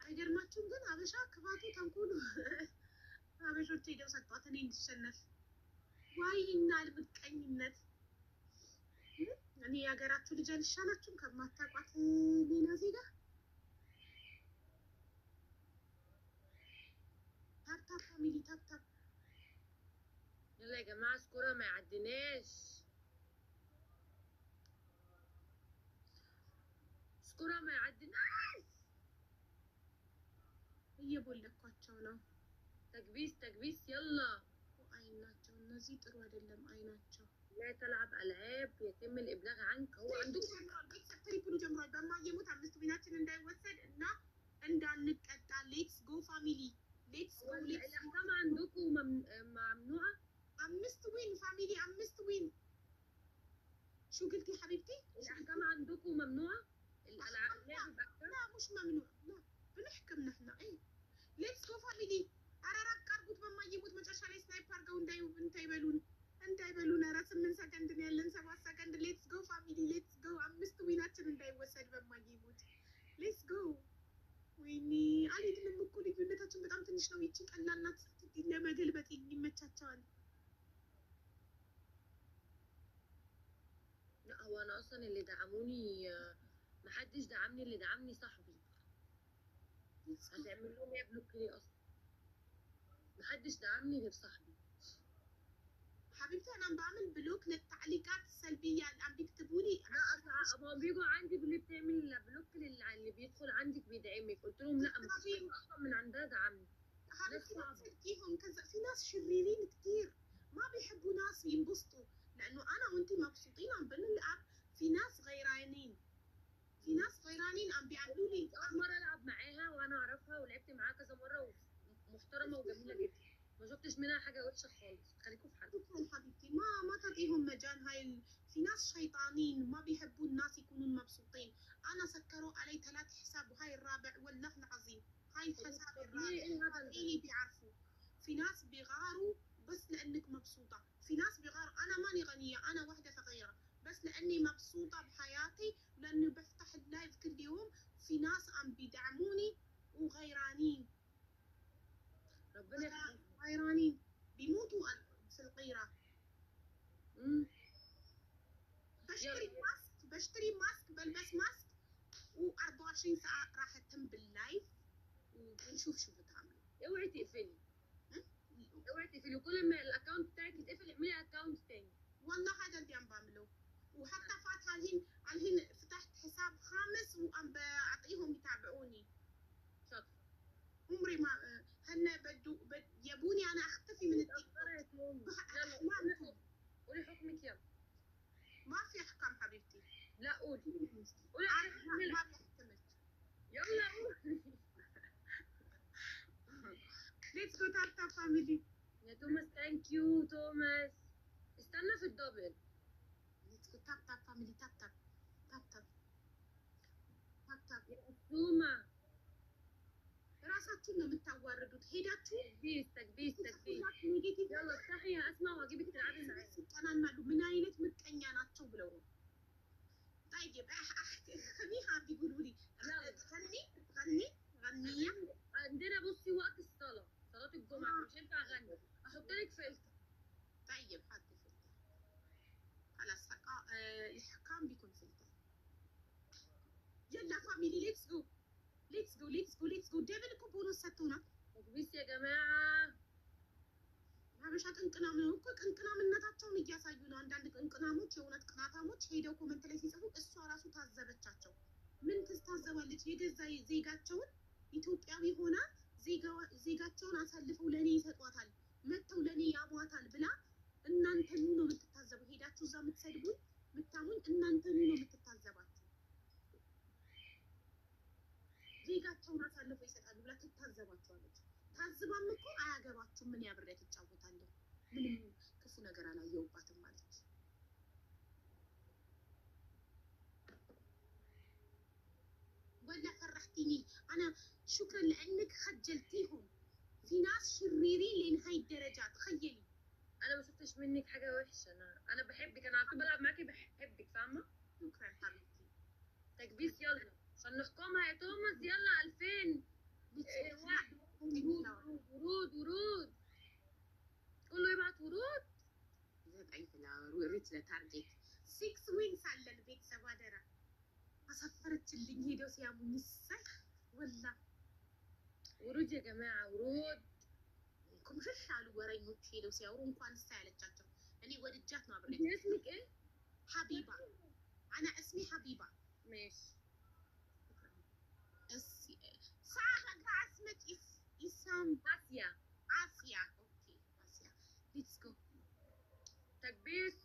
አይገርማችሁም ግን አበሻ ክፋቱ ተንኮሉ አበሾች ሄደው ሰጧት እኔ እንድሸነፍ ዋይና ምቀኝነት እኔ የሀገራችሁ ልጅ አልሻላችሁም ከማታውቋት ሌላ ዜጋ ታፕታፕ ፋሚሊ ታፕታፕ يلا يا جماعه الكرة ما يعديناش الكرة ما يعديناش እየቦለኳቸው ነው تكبيس يلا አይናቸው እነዚህ ጥሩ አይደለም አይናቸው لا تلعب العاب يتم الابلاغ عنك هو عنده ትሪፕሉ ጀምሯል በማየሙት 5 ዊናችን እንዳይወሰድ እና እንዳንቀጣ ሌትስ ጎ ፋሚሊ ሌትስ ጎ الاحكام عندكم ممنوعه 5 وين فاميلي 5 وين شو قلتي حبيبتي الاحكام عندكم ممنوعه الالعاب لا مش ممنوع لا بنحكم نحن اي ليتس جو فاميلي አራራቅ አርጉት በማይሙት መጨረሻ ላይ ስናይፕ አርገው እንዳይበሉን ኧረ 8 ሰከንድ ነው ያለን 7 ሰከንድ ሌትስ ጎ هو انا اصلا اللي دعموني محدش دعمني، اللي دعمني صاحبي. هتعمل لهم ايه بلوك ليه اصلا؟ محدش دعمني غير صاحبي. حبيبتي انا عم بعمل بلوك للتعليقات السلبيه اللي عم بيكتبوا لي. ما بيجوا عندي بيقولوا لي بتعمل بلوك اللي بيدخل عندك بيدعمك، قلت لهم لا مفيش حد اصلا من عندها دعمني. حبيبتي لا تسلكيهم كذا، في ناس شريرين كتير ما بيحبوا ناس ينبسطوا، لانه انا وانتي مبسوطين عم بنلعب، في ناس غيرانين، في ناس غيرانين عم بيعملوا لي. اول مره العب معاها وانا اعرفها ولعبت معاها كذا مره ومحترمه وجميله جدا، ما شفتش منها حاجه وحشه خالص. خليكم في حالكم. شكرا حبيبتي، ما تعطيهم مجال. هاي في ناس شيطانين ما بيحبوا الناس يكونوا مبسوطين. انا سكروا علي 3 حساب وهاي الرابع والله العظيم هاي الحساب الرابع اللي بيعرفوا. في ناس بيغاروا بس لانك مبسوطه، في ناس بيغاروا. انا ماني غنيه، انا وحده فقيره، بس لاني مبسوطه بحياتي ولاني بفتح اللايف كل يوم في ناس عم بيدعموني وغيرانين. ربنا غيرانين بيموتوا في الغيره. بشتري ماسك بلبس ماسك و24 ساعة راح اتم باللايف ونشوف شو بتعملوا. اوعي تقفلي، اوعي تقفلي، وكل ما الاكونت بتاعك يتقفل اعملي اكونت تاني. والله هذا اللي عم بعمله، وحتى فاتحة الحين فتحت حساب خامس وعم بعطيهم يتابعوني. شاطرة. عمري ما هن يبوني انا اختفي من التيك توك. قولي حكمك يلا. ما في احكام حبيبتي. لا قولي ما بيحكمك. يلا قولي. ليتس جو تاب تاب فاميلي. يا توماس ثانك يو توماس. استنى في الدبل. ليتس جو تاب تاب فاميلي. تاب تاب تاب تاب تاب تاب. يا توما ራሳችሁን ነው የምታዋርዱት። ሄዳችሁ ተክቢስ يلا افتحي يا اسماء واجيبك تلعبي معايا። ይጠናናሉ ምን አይነት ምቀኛ ናቸው ብለው ነው። طيب خليها بيقولوا لي غني عندنا بصي وقت الصلاة، صلاة الجمعة مش هينفع اغني، احط لك فلتر. طيب حطي فلتر خلاص. الحكام بيكون فلتر. يلا فاميلي ليتس جو ليتس جو ليتس جو ليتس جو. ደብልኩ ቦነስ ሰጥቶናል። ተክቢስ يا جماعة። ሀበሻ ቅንቅናም ነው እኮ ቅንቅናምነታቸውን እያሳዩ ነው። አንዳንድ ቅንቅናሞች የእውነት ቅናታሞች ሄደው ኮመንት ላይ ሲጽፉ እሷ ራሱ ታዘበቻቸው። ምን ትታዘባለች? የገዛ ዜጋቸውን ኢትዮጵያዊ ሆና ዜጋቸውን አሳልፈው ለኔ ይሰጧታል፣ መተው ለኔ ያሟታል ብላ እናንተኑ ነው የምትታዘቡ። ሄዳችሁ እዛ የምትሰድቡኝ የምታሙኝ እናንተኑ ነው የምትታዘባችሁ። ዜጋቸውን አሳልፈው ይሰጣሉ ብላ ትታዘባቸዋለች። ታዝባም እኮ አያገባችሁም፣ ምን ያብሬያት እጫወታለሁ፣ ምንም ክፉ ነገር አላየሁባትም ማለች። ولا فرحتيني انا شكرا لانك خجلتيهم. في ناس شريرين لنهاية الدرجة. تخيلي انا ما شفتش منك حاجه وحشه، انا بحبك، انا على طول بلعب معاكي بحبك، فاهمه؟ شكرا حبيبتي. تكبيس يلا عشان نحكمها يا توماس. يلا 2000 ورود كله يبعت ورود. ዘጠኝ ፍላወር ለታርጌት 6 ዊንስ አለን ቤተሰብ አደራ። አሳፈረችልኝ ሄደው ሲያሙኝ ይሳይ ወላ ورود يا جماعه ورود ኩምሽሽ አሉ ወረኞች ሄደው ሲያወሩ እንኳን እሳ ያለቻቸው። እኔ ወድጃት ነው አብሬ። اسمك ايه؟ حبيبه. انا اسمي حبيبه. ماشي. ساعة اسمك اسم آسيا. آسيا. اوكي آسيا. ليتس جو. تكبيس.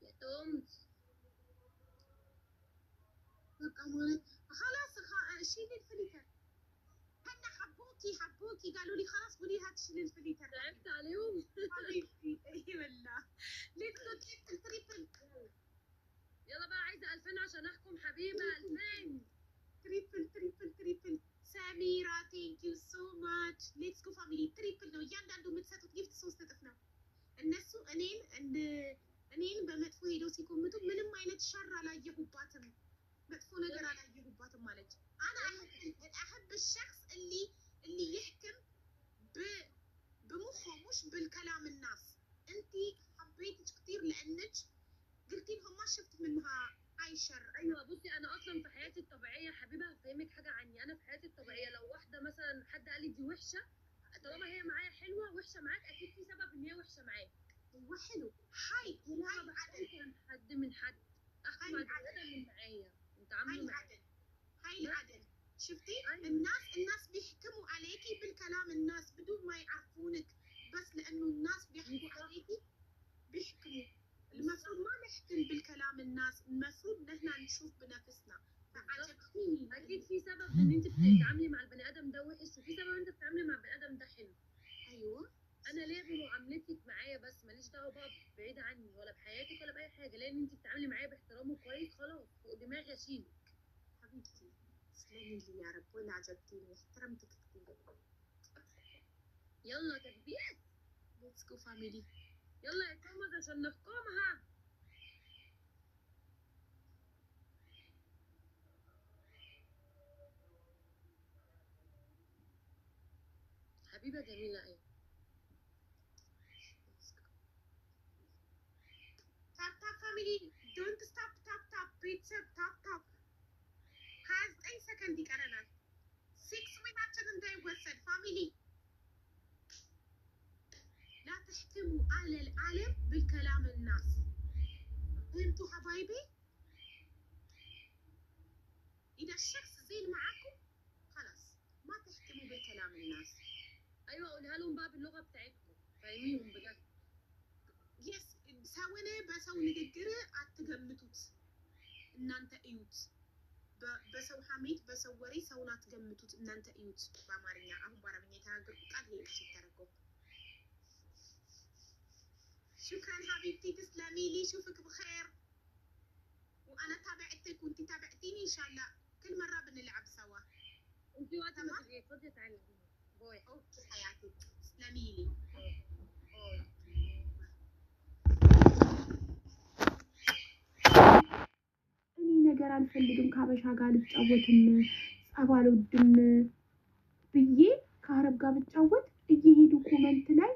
يا تومس خلاص شيلي الفلتر. هن حبوكي قالوا لي خلاص قولي لها تشيل الفلتر. تعبت عليهم حبيبتي. اي والله. ليتس جو تريبل. يلا بقى عايزه 2000 عشان احكم حبيبه. 2000 تريبل. سميرة ثانك يو سو ماتش. ሌትስ ጎ ፋሚሊ። ትሪፕል ነው እያንዳንዱ የምትሰጡት ጊፍት 3 እጥፍ ነው። እነሱ እኔን በመጥፎ ሄደው ሲኮምቱ ምንም አይነት ሸር አላየሁባትም፣ መጥፎ ነገር አላየሁባትም ማለች። انا احب الشخص اللي يحكم بمخه مش مثلا حد قال لي دي وحشه، طالما هي معايا حلوه وحشه معاك اكيد في سبب ان هي وحشه معاك. هو حلو. هاي ولا ما بحكمش حد من حد، احكم على البني ادم اللي معايا انت عامله معايا. هاي العدل. شفتي الناس بيحكموا عليكي بالكلام، الناس بدون ما يعرفونك، بس لانه الناس بيحكوا عليكي بيحكموا. المفروض ما نحكم بالكلام الناس، المفروض نحن نشوف بنفسنا. فعجبتيني اكيد في سبب ان انت بتتعاملي مع البني ادم ده وحش، وفي سبب انت بتتعاملي مع البني ادم ده حلو. ايوه انا ليه بمعاملتك معايا بس، ماليش دعوه بقى بعيده عني ولا بحياتك ولا باي حاجه، لان انت بتتعاملي معايا باحترام وكويس خلاص فوق دماغي اشيلك. حبيبتي تسلمي لي يا رب، ولا عجبتيني، احترمتك كثير. يلا تكبير، ليتس جو فاميلي. يلا يا توماس عشان نحكمها. حبيبه جميله ايه. تاب تاب فاميلي، دونت ستوب، تاب تاب بيتزا، تاب تاب. 29 ሰከንድ ይቀረናል። 6 ዊናችን እንዳይወሰድ ፋሚሊ። لا تحكموا على العالم بالكلام الناس. فهمتوا حبايبي؟ إذا الشخص زين معاكم خلاص ما تحكموا بالكلام الناس. ايوه قولها لهم بقى باللغه بتاعتكم، فاهميهم بجد. يس ሰውን በሰው ንግግር አትገምቱት፣ እናንተ እዩት። በሰው ሐሜት በሰው ወሬ ሰውን አትገምቱት፣ እናንተ እዩት። በአማርኛ አሁን በአረብኛ የተናገርኩት ቃል ይሄ ነው ሲተረጎም። شكرا حبيبتي، تسلمي لي، شوفك بخير. وانا تابعتك وانت تابعتيني ان شاء الله، كل مره بنلعب سوا. انت وقت ما تبقي فاضيه تعالي. باي. اوكي حياتي، تسلمي لي. እኔ ነገር አልፈልግም፣ ከሀበሻ ጋር ልጫወትም፣ ጸብ አልወድም ብዬ ከአረብ ጋር ብጫወት እየሄዱ ኮመንት ላይ